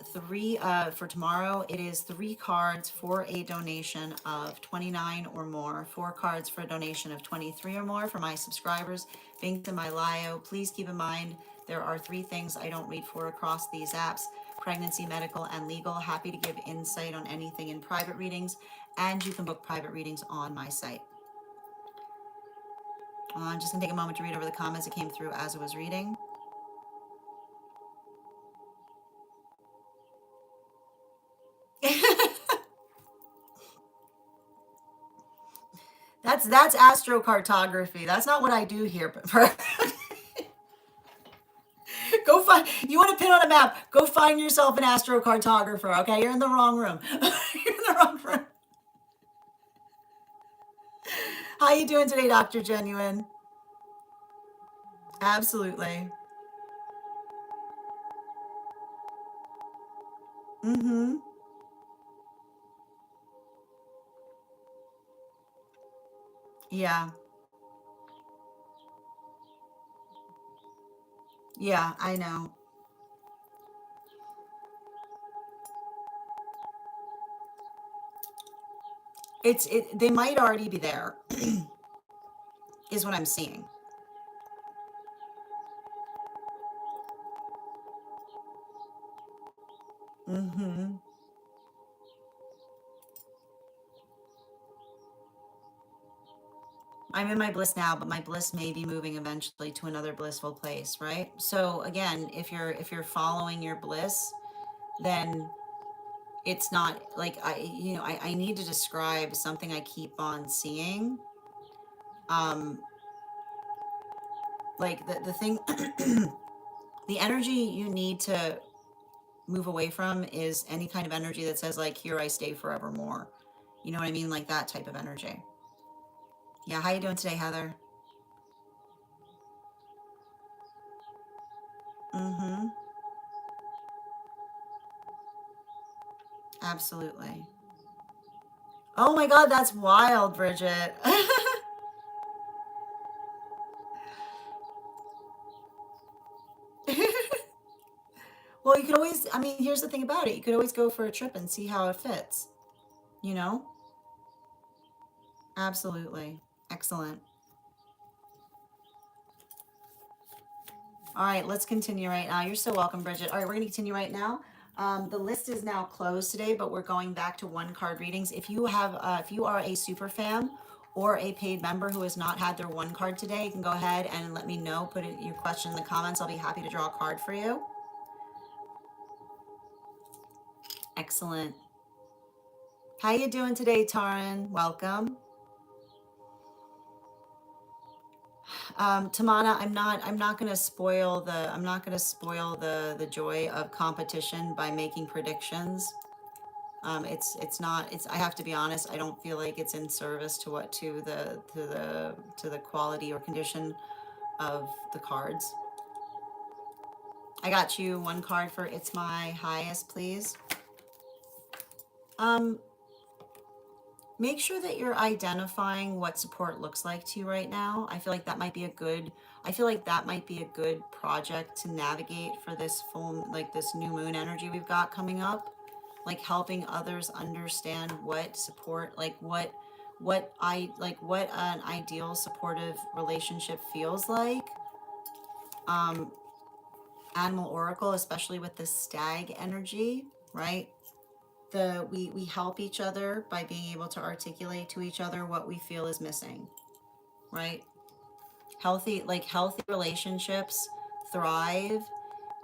for tomorrow. It is 3 cards for a donation of 29 or more, 4 cards for a donation of 23 or more for my subscribers. Linked in my bio. Please keep in mind, there are 3 things I don't read for across these apps: pregnancy, medical, and legal. Happy to give insight on anything in private readings, and you can book private readings on my site. I'm just gonna take a moment to read over the comments that came through as I was reading. That's astrocartography. That's not what I do here. But go find. You want to pin on a map? Go find yourself an astrocartographer. Okay, you're in the wrong room. You're in the wrong room. How you doing today, Dr. Genuine? Absolutely. Mm-hmm. Yeah. Yeah, I know. They might already be there, is what I'm seeing. Mm-hmm. I'm in my bliss now, but my bliss may be moving eventually to another blissful place, right? So again, if you're following your bliss, then it's not like I need to describe something I keep on seeing. Um, like the thing, the energy you need to move away from is any kind of energy that says like, here I stay forevermore. You know what I mean? Like that type of energy. Yeah, how you doing today, Heather? Mm-hmm. Absolutely. Oh my God, that's wild, Bridget. Well, you could always, I mean, here's the thing about it. You could always go for a trip and see how it fits, you know? Absolutely. Excellent. All right, let's continue right now. You're so welcome, Bridget. All right, we're going to continue right now. The list is now closed today, but we're going back to one card readings. If you are a super fan or a paid member who has not had their one card today, you can go ahead and let me know. Put your question in the comments. I'll be happy to draw a card for you. Excellent. How you doing today, Taran? Welcome. Tamana, I'm not gonna spoil the joy of competition by making predictions. It's not, I have to be honest, I don't feel like it's in service to the quality or condition of the cards. I got you one card for It's My Highest, please. Um, Make sure that you're identifying what support looks like to you right now. I feel like that might be a good project to navigate for this this new moon energy we've got coming up. Like helping others understand what support, what an ideal supportive relationship feels like. Um, Animal Oracle, especially with the stag energy, right? We help each other by being able to articulate to each other what we feel is missing, right? Healthy relationships thrive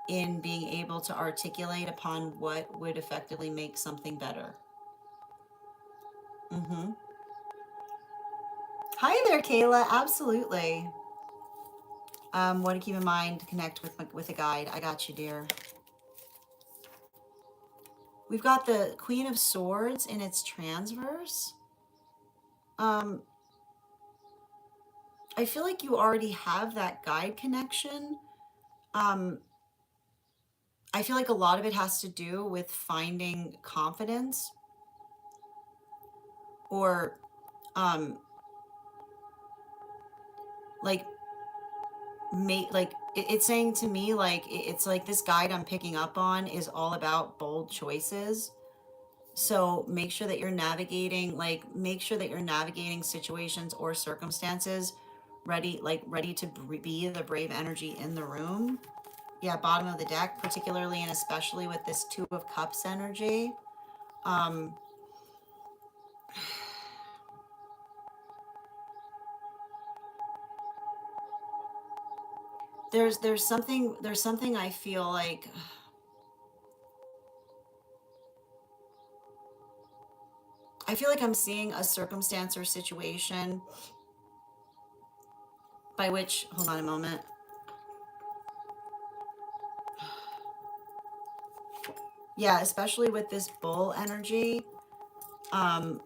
in being able to articulate upon what would effectively make something better. Mm-hmm. Hi there, Kayla. Absolutely. What to keep in mind to connect with a guide. I got you, dear. We've got the Queen of Swords in its transverse. Um, I feel like you already have that guide connection. Um, I feel like a lot of it has to do with finding confidence or um like it's saying to me like it's like this guide I'm picking up on is all about bold choices. So make sure that you're navigating situations or circumstances ready to be the brave energy in the room. Yeah, bottom of the deck, particularly and especially with this Two of Cups energy. Um, there's something I feel like I'm seeing a circumstance or situation by which, hold on a moment. Yeah, especially with this bull energy. Um,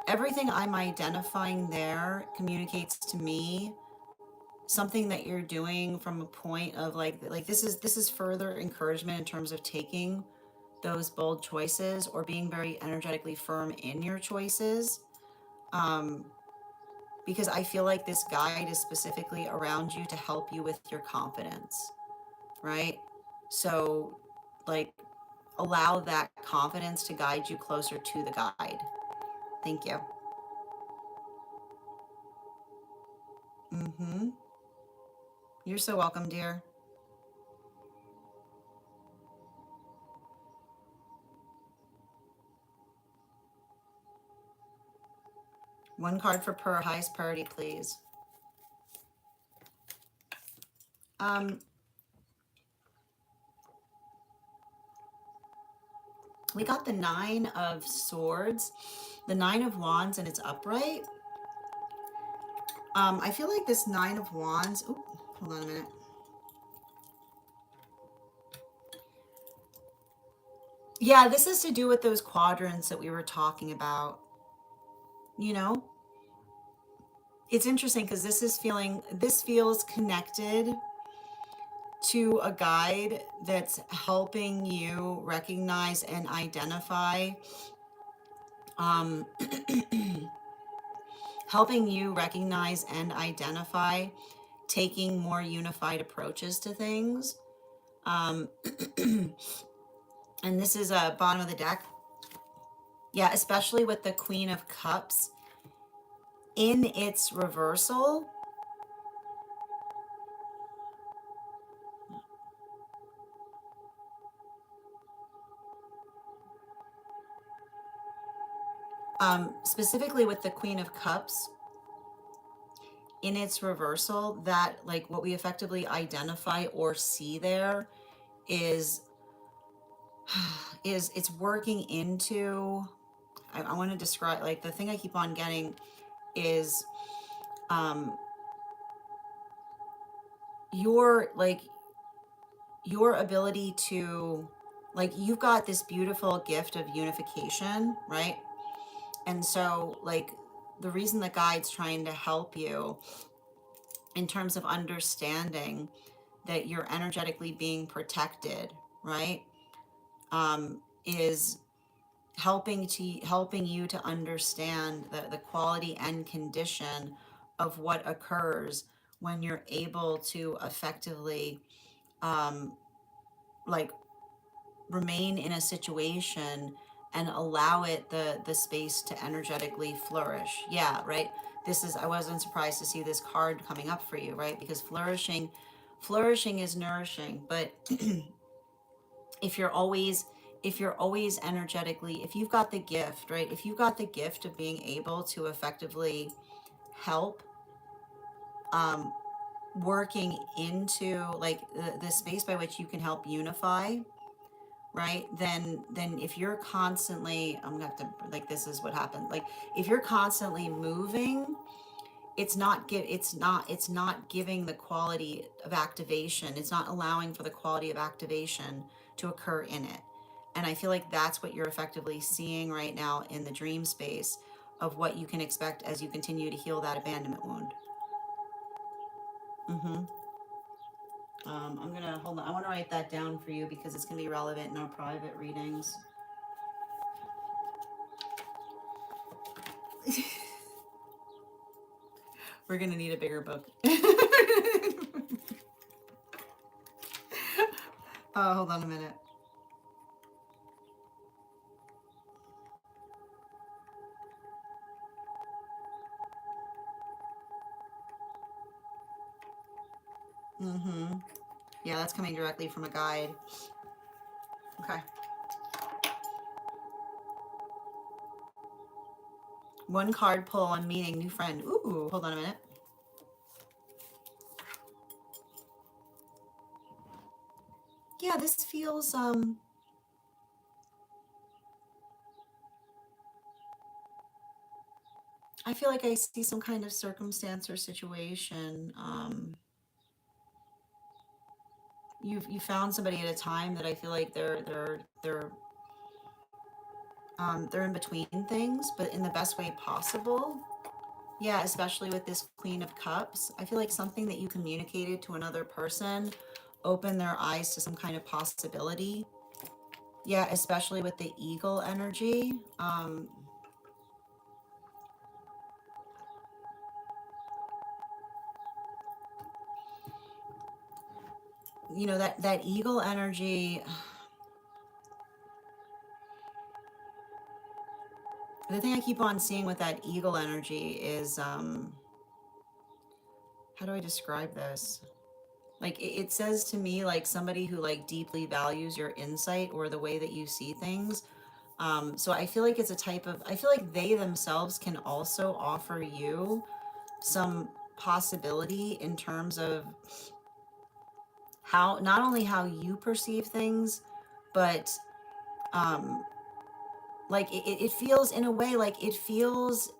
Everything I'm identifying there communicates to me something that you're doing from a point of this is further encouragement in terms of taking those bold choices or being very energetically firm in your choices. Um, because I feel like this guide is specifically around you to help you with your confidence, right? So, like, allow that confidence to guide you closer to the guide. Thank you. Mm-hmm. You're so welcome, dear. One card for highest priority, please. We got the Nine of Swords, the Nine of Wands, and it's upright. I feel like this Nine of Wands, ooh, hold on a minute. Yeah, this is to do with those quadrants that we were talking about. You know, it's interesting because this feels connected to a guide that's helping you recognize and identify, um, helping you recognize and identify taking more unified approaches to things. Um, and this is a bottom of the deck. Yeah, especially with the Queen of Cups in its reversal. Specifically with the Queen of Cups in its reversal, that like what we effectively identify or see there is it's working into, I want to describe, like the thing I keep on getting is um your like your ability to, like, you've got this beautiful gift of unification, right? And so like the reason the guide's trying to help you in terms of understanding that you're energetically being protected, right? Is helping you to understand the quality and condition of what occurs when you're able to effectively like remain in a situation and allow it the space to energetically flourish. Yeah, right. This is, I wasn't surprised to see this card coming up for you, right? Because flourishing is nourishing. But if you're always energetically, if you've got the gift, right? If you've got the gift of being able to effectively help, working into like the space by which you can help unify, right? Then if you're constantly, I'm gonna have to, like, this is what happened, like if you're constantly moving, it's not giving the quality of activation, it's not allowing for the quality of activation to occur in it. And I feel like that's what you're effectively seeing right now in the dream space of what you can expect as you continue to heal that abandonment wound. Mm-hmm. I'm gonna hold on, I want to write that down for you because it's gonna be relevant in our private readings. We're gonna need a bigger book. Hold on a minute. Mm-hmm. Yeah, that's coming directly from a guide. Okay. One card pull on meeting new friend. Ooh, hold on a minute. Yeah, this feels I feel like I see some kind of circumstance or situation. You found somebody at a time that I feel like they're in between things, but in the best way possible. Yeah, especially with this Queen of Cups. I feel like something that you communicated to another person opened their eyes to some kind of possibility. Yeah, especially with the eagle energy. You know, that eagle energy, The thing I keep on seeing with that eagle energy is, how do I describe this? Like it says to me like somebody who like deeply values your insight or the way that you see things. So I feel like it's a type of, I feel like they themselves can also offer you some possibility in terms of how, not only how you perceive things, but um, like it feels in a way, like it feels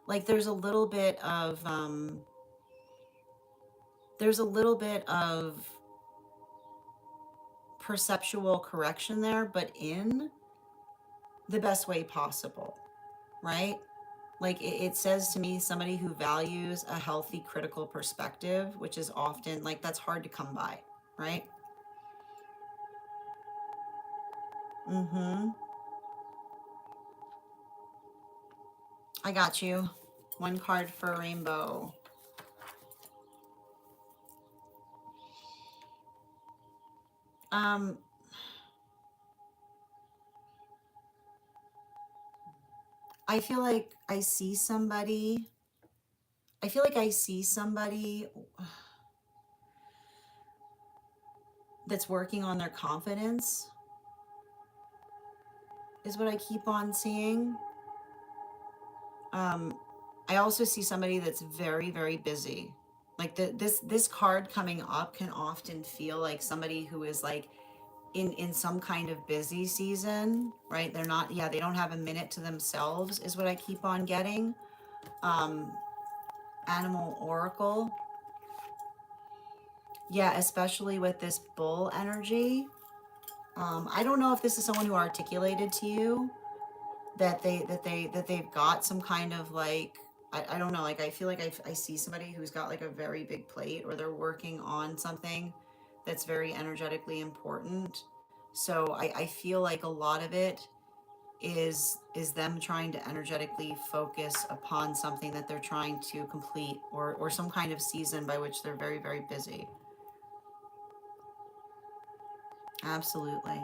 like there's a little bit of perceptual correction there, but in the best way possible, right? Like it says to me, somebody who values a healthy critical perspective, which is often like that's hard to come by, right? Mm-hmm. I got you. One card for a rainbow. Um, I feel like I see somebody. I feel like I see somebody that's working on their confidence, is what I keep on seeing. Um, I also see somebody that's very, very busy. Like this card coming up can often feel like somebody who is like in some kind of busy season, right? They're not, yeah, they don't have a minute to themselves, is what I keep on getting. Um, Animal Oracle. Yeah, especially with this bull energy. I don't know if this is someone who articulated to you that they've got some kind of like, I don't know, like I feel like I see somebody who's got like a very big plate, or they're working on something that's very energetically important. So I feel like a lot of it is them trying to energetically focus upon something that they're trying to complete, or some kind of season by which they're very, very busy. Absolutely.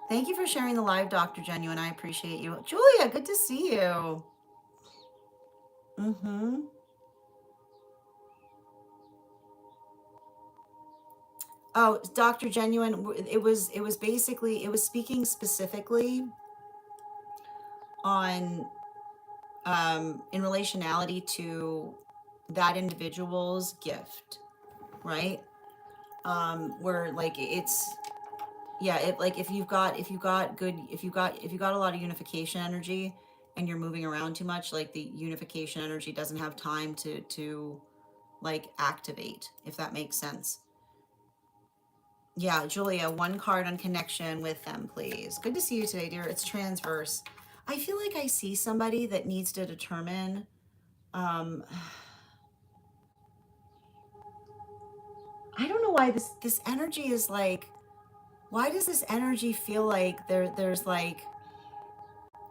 Thank you for sharing the live, Dr. Genuine. I appreciate you. Julia, good to see you. Mm-hmm. Oh, Dr. Genuine, it was basically, it was speaking specifically on in relationality to that individual's gift, right? Where like it's, yeah, it like if you got a lot of unification energy and you're moving around too much, like the unification energy doesn't have time to like activate, if that makes sense. Yeah, Julia, one card on connection with them, please. Good to see you today, dear. It's transverse. I feel like I see somebody that needs to determine. Um, I don't know why this energy is like. Why does this energy feel like there's like,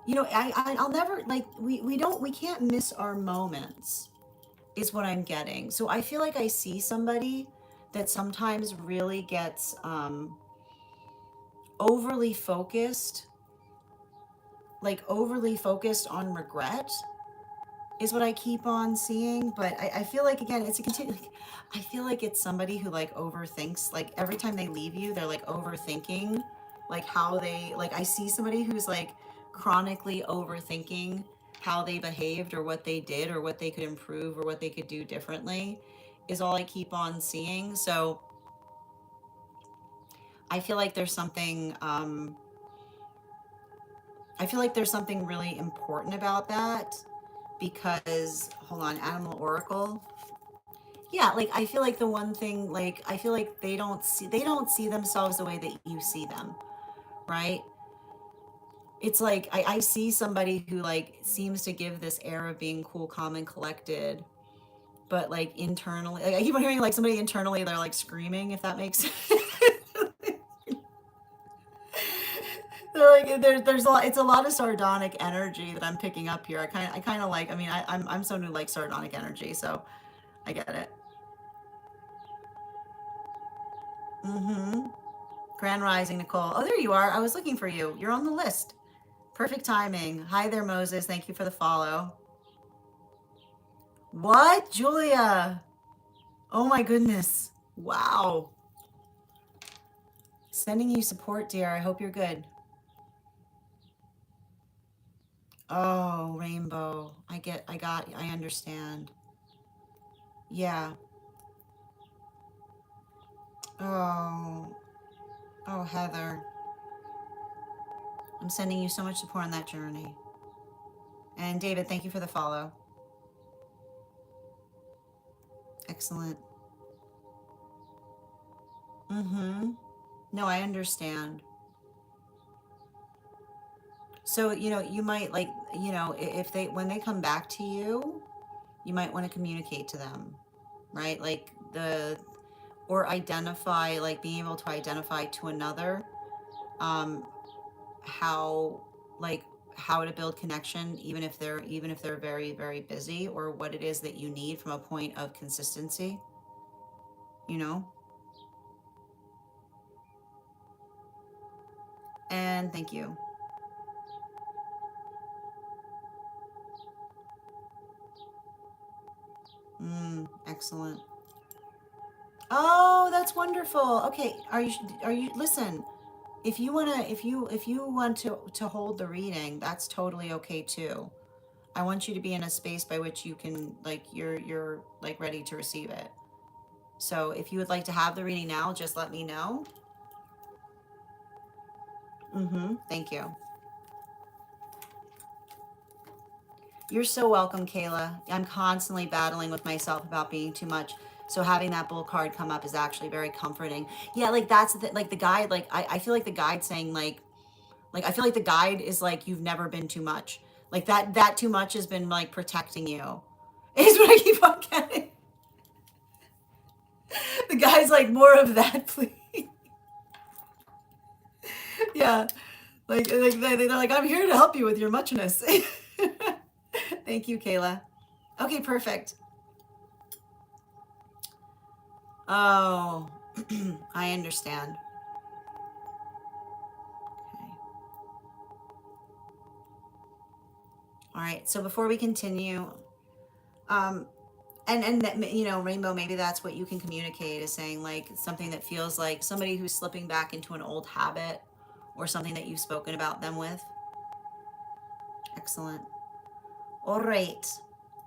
I'll never like we can't miss our moments, is what I'm getting. So I feel like I see somebody that sometimes really gets overly focused, like overly focused on regret, is what I keep on seeing. But I feel like again, it's a continue. Like, I feel like it's somebody who like overthinks. Like every time they leave you, they're like overthinking, like how they like. I see somebody who's like chronically overthinking how they behaved or what they did or what they could improve or what they could do differently, is all I keep on seeing. So I feel like there's something. I feel like there's something really important about that, because hold on, Animal Oracle. Yeah, like I feel like the one thing, like I feel like they don't see themselves the way that you see them, right? It's like I see somebody who like seems to give this air of being cool, calm, and collected, but like internally, like I keep on hearing like somebody internally, they're like screaming, if that makes sense. They're like there's a lot, it's a lot of sardonic energy that I'm picking up here. I kind of like, I mean, I'm someone who likes sardonic energy, so I get it. Mm-hmm. Grand Rising, Nicole. Oh, there you are. I was looking for you. You're on the list. Perfect timing. Hi there, Moses. Thank you for the follow. What? Julia? Oh my goodness. Wow. Sending you support, dear. I hope you're good. Oh, Rainbow. I understand. Yeah. Oh. Oh, Heather. I'm sending you so much support on that journey. And David, thank you for the follow. Excellent. Mm-hmm. No, I understand. So, you might like, if when they come back to you, you might want to communicate to them, right? Or identify, like being able to identify to another, um, how, like, how to build connection, even if they're very, very busy, or what it is that you need from a point of consistency, you know? And thank you. Excellent. Oh, that's wonderful. Okay, are you listen, if you want to hold the reading, that's totally okay too. I want you to be in a space by which you can, like, you're like ready to receive it. So if you would like to have the reading now, just let me know. Thank you. You're so welcome, Kayla. I'm constantly battling with myself about being too much. So having that bull card come up is actually very comforting. Yeah, like that's like the guide, like I feel like the guide saying like I feel like the guide is like, you've never been too much. Like that too much has been like protecting you. Is what I keep on getting. The guy's like, more of that, please. Yeah. Like they're like, I'm here to help you with your muchness. Thank you, Kayla. Okay, perfect. Oh, I understand. Okay. All right. So before we continue, um, and that, Rainbow, maybe that's what you can communicate, is saying like something that feels like somebody who's slipping back into an old habit, or something that you've spoken about them with. Excellent. All right.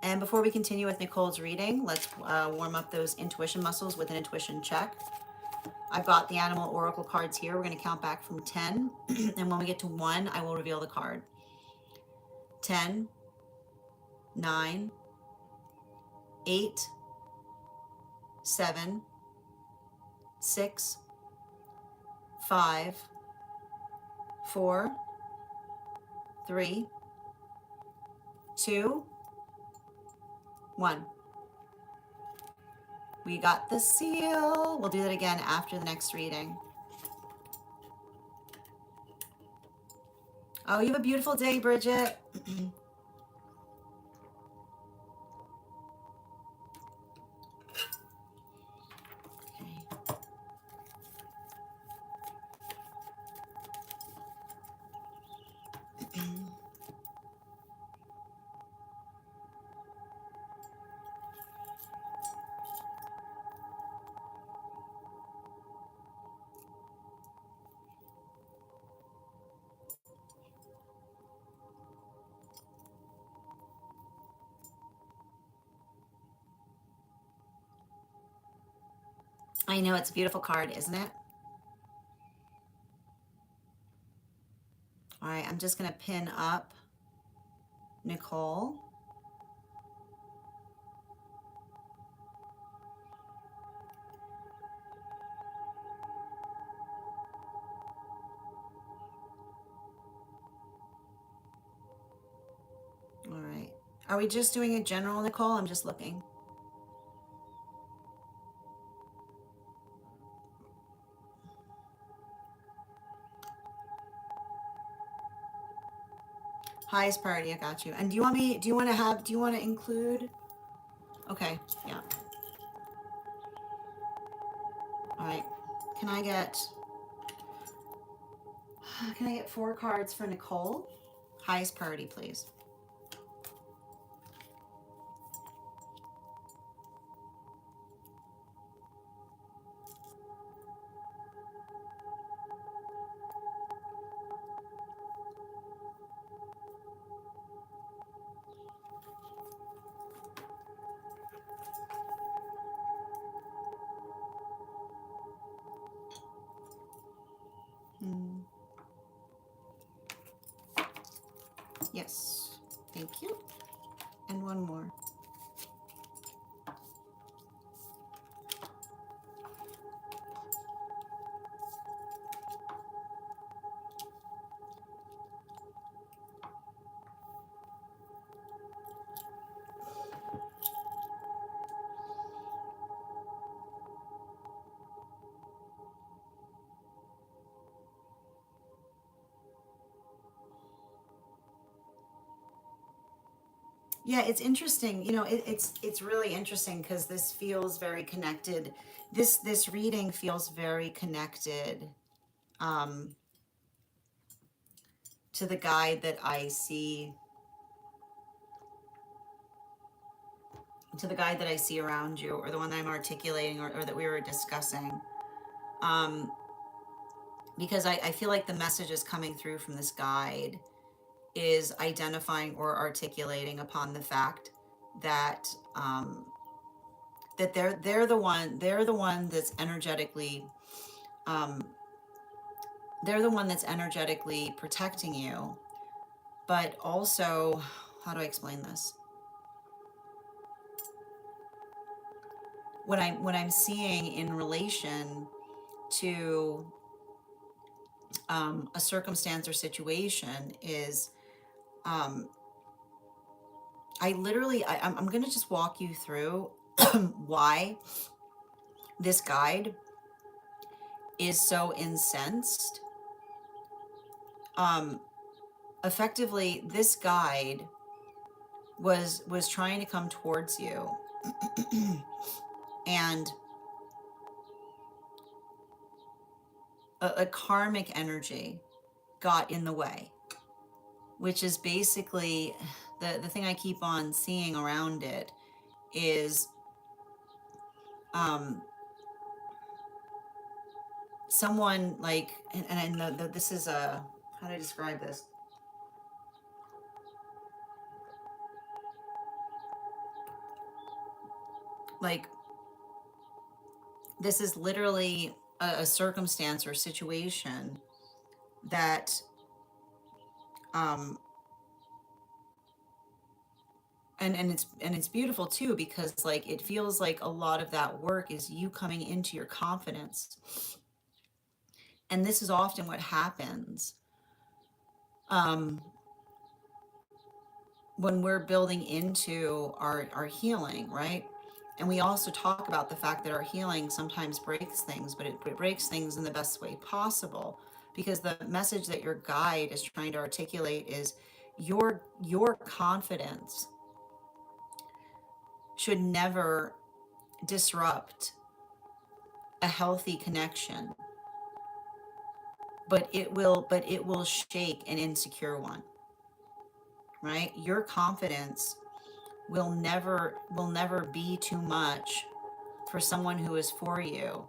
And before we continue with Nicole's reading, let's warm up those intuition muscles with an intuition check. I've got the animal oracle cards here. We're going to count back from 10. And when we get to 1, I will reveal the card. 10, 9, 8, 7, 6, 5, 4, 3, 2, 1. We got the seal. We'll do that again after the next reading. Oh, you have a beautiful day, Bridget. I know, it's a beautiful card, isn't it? All right, I'm just going to pin up Nicole. All right. Are we just doing a general, Nicole? I'm just looking. Highest priority, I got you. And do you want to include? Okay, yeah. All right. Can I get 4 cards for Nicole? Highest priority, please. Mm. Yes. Thank you. And one more. Yeah, it's interesting. You know, it's really interesting because this feels very connected. This reading feels very connected um, to the guide that I see, to the guide that I see around you, or the one that I'm articulating, or that we were discussing. Um, because I feel like the message is coming through from this guide is identifying or articulating upon the fact that that they're the one that's energetically um, they're the one that's energetically protecting you, but also, how do I explain this? What I'm seeing in relation to a circumstance or situation is um, I'm going to just walk you through why this guide is so incensed. Um, Effectively, this guide was trying to come towards you, and a karmic energy got in the way, which is basically the thing I keep on seeing around it is um, someone like, and I know that this is a, how do I describe this? Like, this is literally a circumstance or situation that um, and it's beautiful too, because like it feels like a lot of that work is you coming into your confidence, and this is often what happens um, when we're building into our healing, right? And we also talk about the fact that our healing sometimes breaks things, but it breaks things in the best way possible, because the message that your guide is trying to articulate is your confidence should never disrupt a healthy connection, but it will shake an insecure one, right? Your confidence will never be too much for someone who is for you,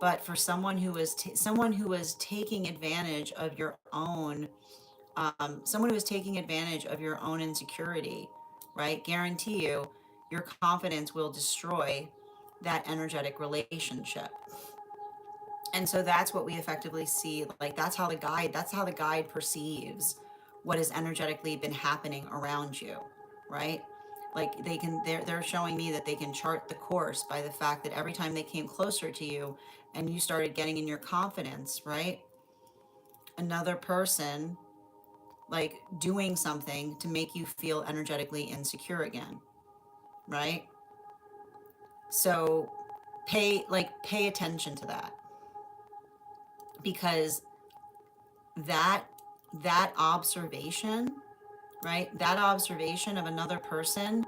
but for someone who is someone who is taking advantage of your own someone who is taking advantage of your own insecurity, right? Guarantee you, your confidence will destroy that energetic relationship. And so that's what we effectively see. Like, that's how the guide perceives what has energetically been happening around you, right? Like, they're showing me that they can chart the course by the fact that every time they came closer to you and you started getting in your confidence, right? Another person like doing something to make you feel energetically insecure again, right? So pay attention to that, because that that observation, right? That observation of another person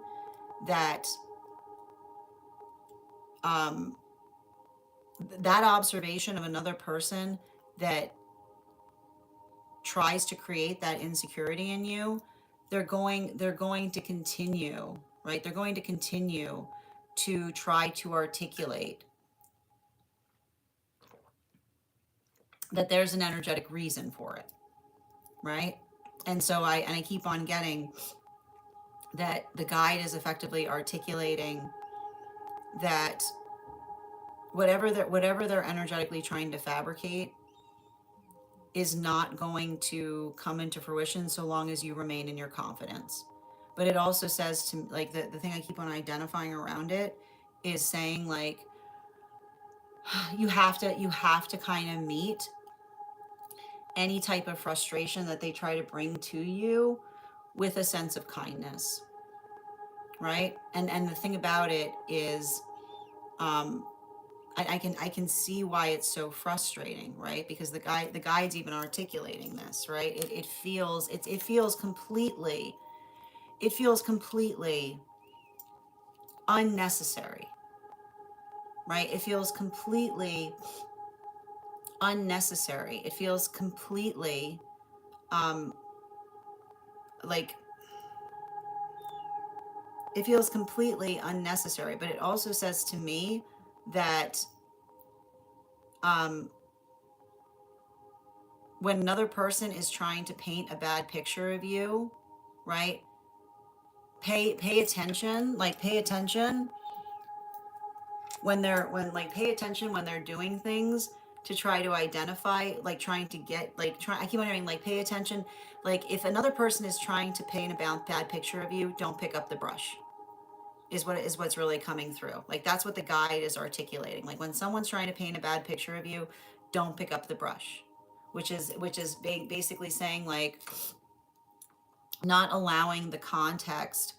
that um that observation of another person that tries to create that insecurity in you, they're going to continue, right? They're going to continue to try to articulate that there's an energetic reason for it, right? And so I keep on getting that the guide is effectively articulating that whatever they're energetically trying to fabricate is not going to come into fruition so long as you remain in your confidence. But it also says to, like, the thing I keep on identifying around it is saying, like, you have to kind of meet any type of frustration that they try to bring to you with a sense of kindness, right? And the thing about it is, um I can see why it's so frustrating, right? Because the guide's even articulating this, right? It feels completely unnecessary, right? It feels completely unnecessary. It feels completely um like it feels completely unnecessary. But it also says to me that um when another person is trying to paint a bad picture of you, right? Pay attention, like pay attention pay attention when they're doing things to try to identify, like trying to get, like try I keep on hearing, like, pay attention, like if another person is trying to paint a bad picture of you, don't pick up the brush, is what's really coming through. Like that's what the guide is articulating. Like when someone's trying to paint a bad picture of you, don't pick up the brush, which is basically saying, like, not allowing the context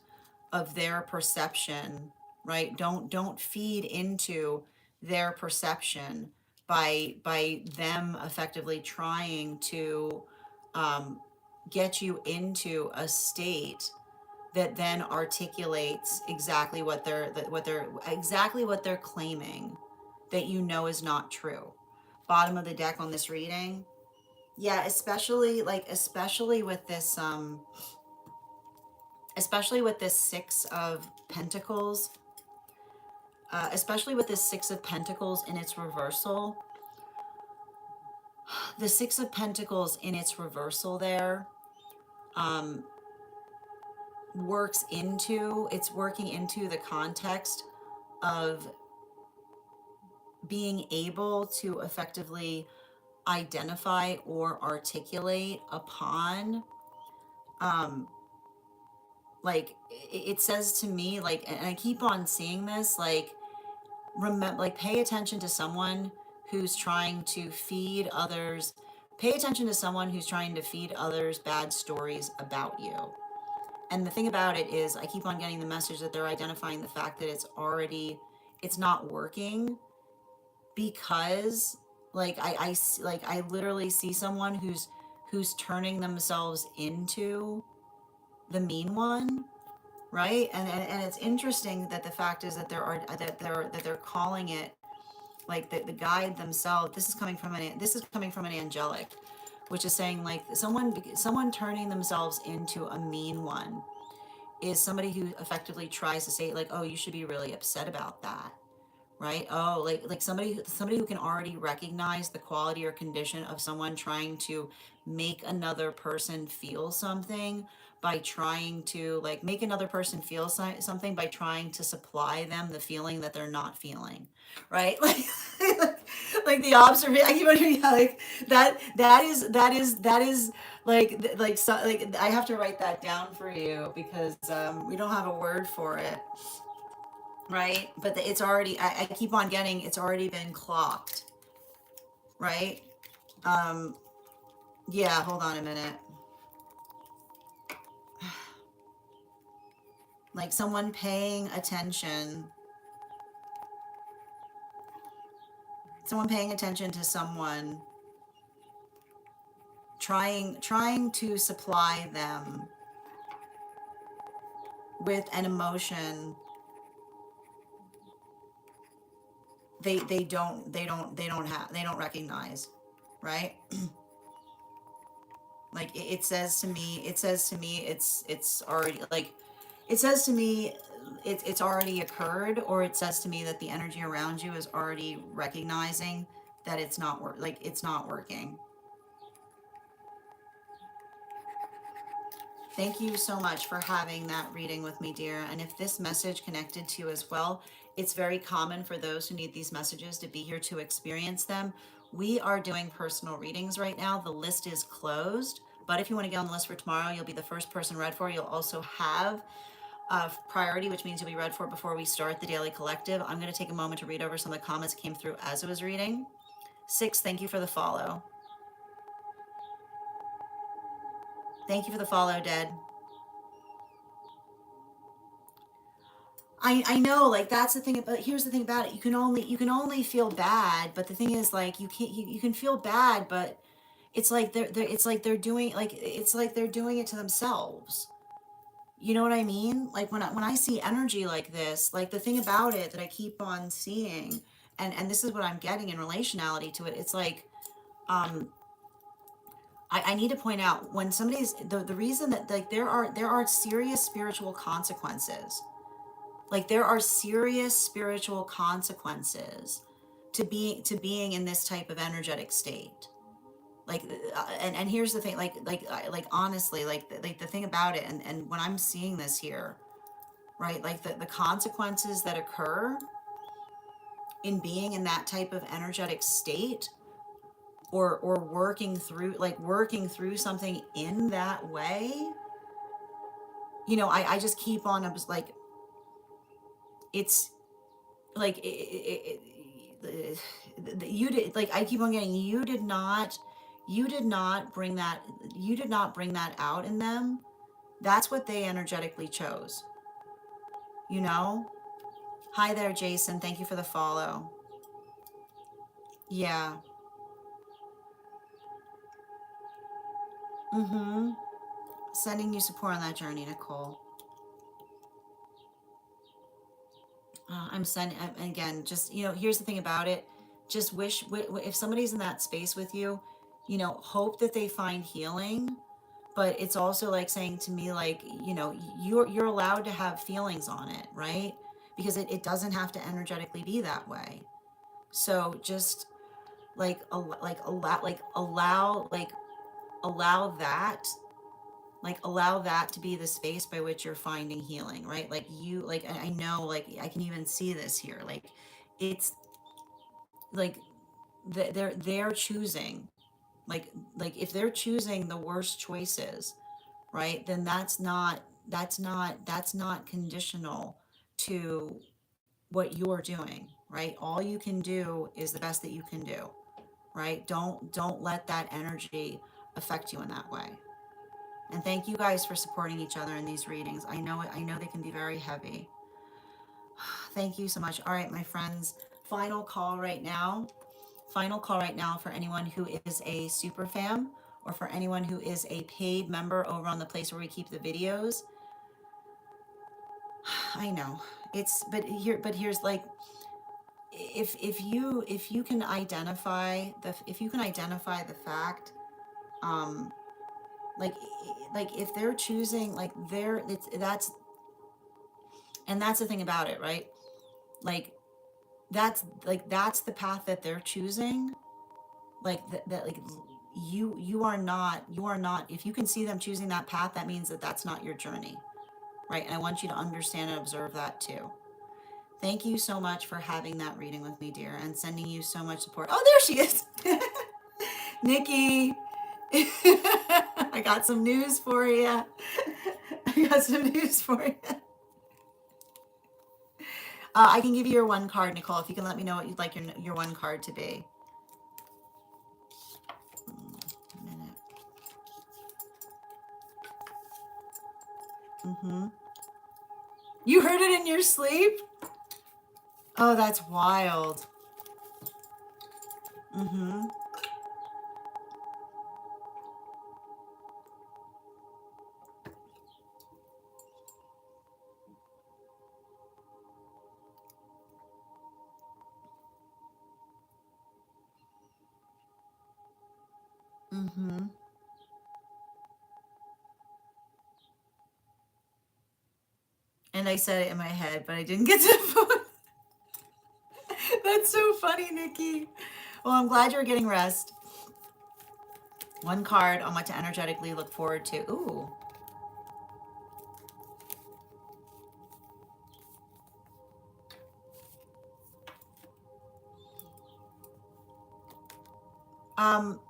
of their perception, right? Don't feed into their perception by them effectively trying to um, get you into a state that then articulates exactly what they're claiming that you know is not true. Bottom of the deck on this reading. Yeah, especially with this Six of Pentacles, especially with this Six of Pentacles in its reversal. The Six of Pentacles in its reversal there um, it's working into the context of being able to effectively identify or articulate upon, um, like, it says to me, like, and I keep on seeing this, like, remember, like, pay attention to someone who's trying to feed others pay attention to someone who's trying to feed others bad stories about you. And the thing about it is, I keep on getting the message that they're identifying the fact that it's not working, because, like, I literally see someone who's turning themselves into the mean one, right? And it's interesting that the fact is that they're calling it, like, the guide themselves. This is coming from an angelic, which is saying, like, someone turning themselves into a mean one is somebody who effectively tries to say, like, oh, you should be really upset about that, right? Oh, like somebody who can already recognize the quality or condition of someone trying to make another person feel something by trying to, like, make another person feel something by trying to supply them the feeling that they're not feeling, right? Like the observation. I keep wondering, yeah, like that is like I have to write that down for you, because we don't have a word for it, right? But it's already, I keep on getting, it's already been clocked, right? Um, yeah, hold on a minute. Like someone paying attention, to someone, trying to supply them with an emotion they don't recognize, right? Like it says to me, it's already like, it says to me, it's already occurred, or it says to me that the energy around you is already recognizing that it's not like it's not working. Thank you so much for having that reading with me, dear. And if this message connected to you as well, it's very common for those who need these messages to be here to experience them. We are doing personal readings right now. The list is closed, but if you want to get on the list for tomorrow, you'll be the first person read for. You'll also have priority, which means you'll be read for before we start the daily collective. I'm going to take a moment to read over some of the comments that came through as I was reading. 6, thank you for the follow. Thank you for the follow, Dead. I know, like that's the thing. But here's the thing about it: you can only feel bad. But the thing is, like you can't you can feel bad, but it's like they're doing it to themselves. You know what I mean? Like when I see energy like this, like the thing about it that I keep on seeing, and this is what I'm getting in relationality to it. It's like um I need to point out when somebody's the reason that like there are serious spiritual consequences. Like there are serious spiritual consequences to being in this type of energetic state. Like and here's the thing, like honestly, like the thing about it, and when I'm seeing this here, right? Like the consequences that occur in being in that type of energetic state, or working through something in that way. I just keep on like it's like you did, like I keep on getting, you did not bring that, out in them. That's what they energetically chose, you know. Hi there, Jason, thank you for the follow. Yeah. Mm-hmm. Sending you support on that journey, Nicole. I'm sending, again, just, here's the thing about it. Just wish, if somebody's in that space with you, hope that they find healing. But it's also like saying to me, like, you're allowed to have feelings on it, right? Because it doesn't have to energetically be that way. So just allow that, allow that to be the space by which you're finding healing, right? Like I know, like I can even see this here, like it's like they're choosing, like if they're choosing the worst choices, right, then that's not conditional to what you're doing, right? All you can do is the best that you can do, right? Don't let that energy affect you in that way. And thank you guys for supporting each other in these readings. I know they can be very heavy. Thank you so much. All right, my friends, final call right now. Final call right now for anyone who is a super fan, or for anyone who is a paid member over on the place where we keep the videos. I know but here's like, if you can identify the fact, um like if they're choosing, like they're it's that's the thing about it, right? Like that's the path that they're choosing. Like that like you are not, if you can see them choosing that path, that means that that's not your journey, right? And I want you to understand and observe that too. Thank you so much for having that reading with me, dear, and sending you so much support. Oh, there she is. Nikki. I got some news for you. I got some news for you. I can give you your one card, Nicole, if you can let me know what you'd like your one card to be. A minute. Mm-hmm. You heard it in your sleep? Oh, that's wild. Mm-hmm. Mm-hmm. And I said it in my head, but I didn't get to the phone. That's so funny, Nikki. Well, I'm glad you're getting rest. One card on what to energetically look forward to. Ooh. Um,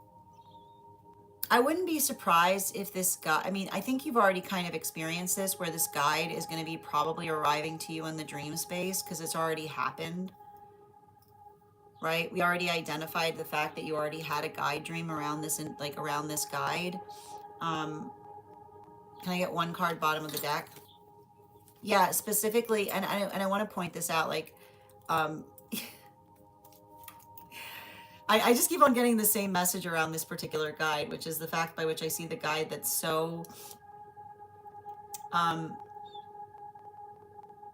I wouldn't be surprised if this guy, I mean, I think you've already kind of experienced this where this guide is going to be probably arriving to you in the dream space because it's already happened, right? We already identified the fact that you already had a guide dream around this and like around this guide. Um, can I get one card bottom of the deck? Yeah, specifically, and I want to point this out, like, um, I just keep on getting the same message around this particular guide, which is the fact by which I see the guide that's so, um,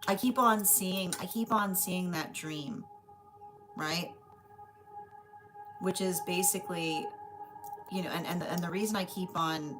I keep on seeing that dream, right? Which is basically, you know, and the reason I keep on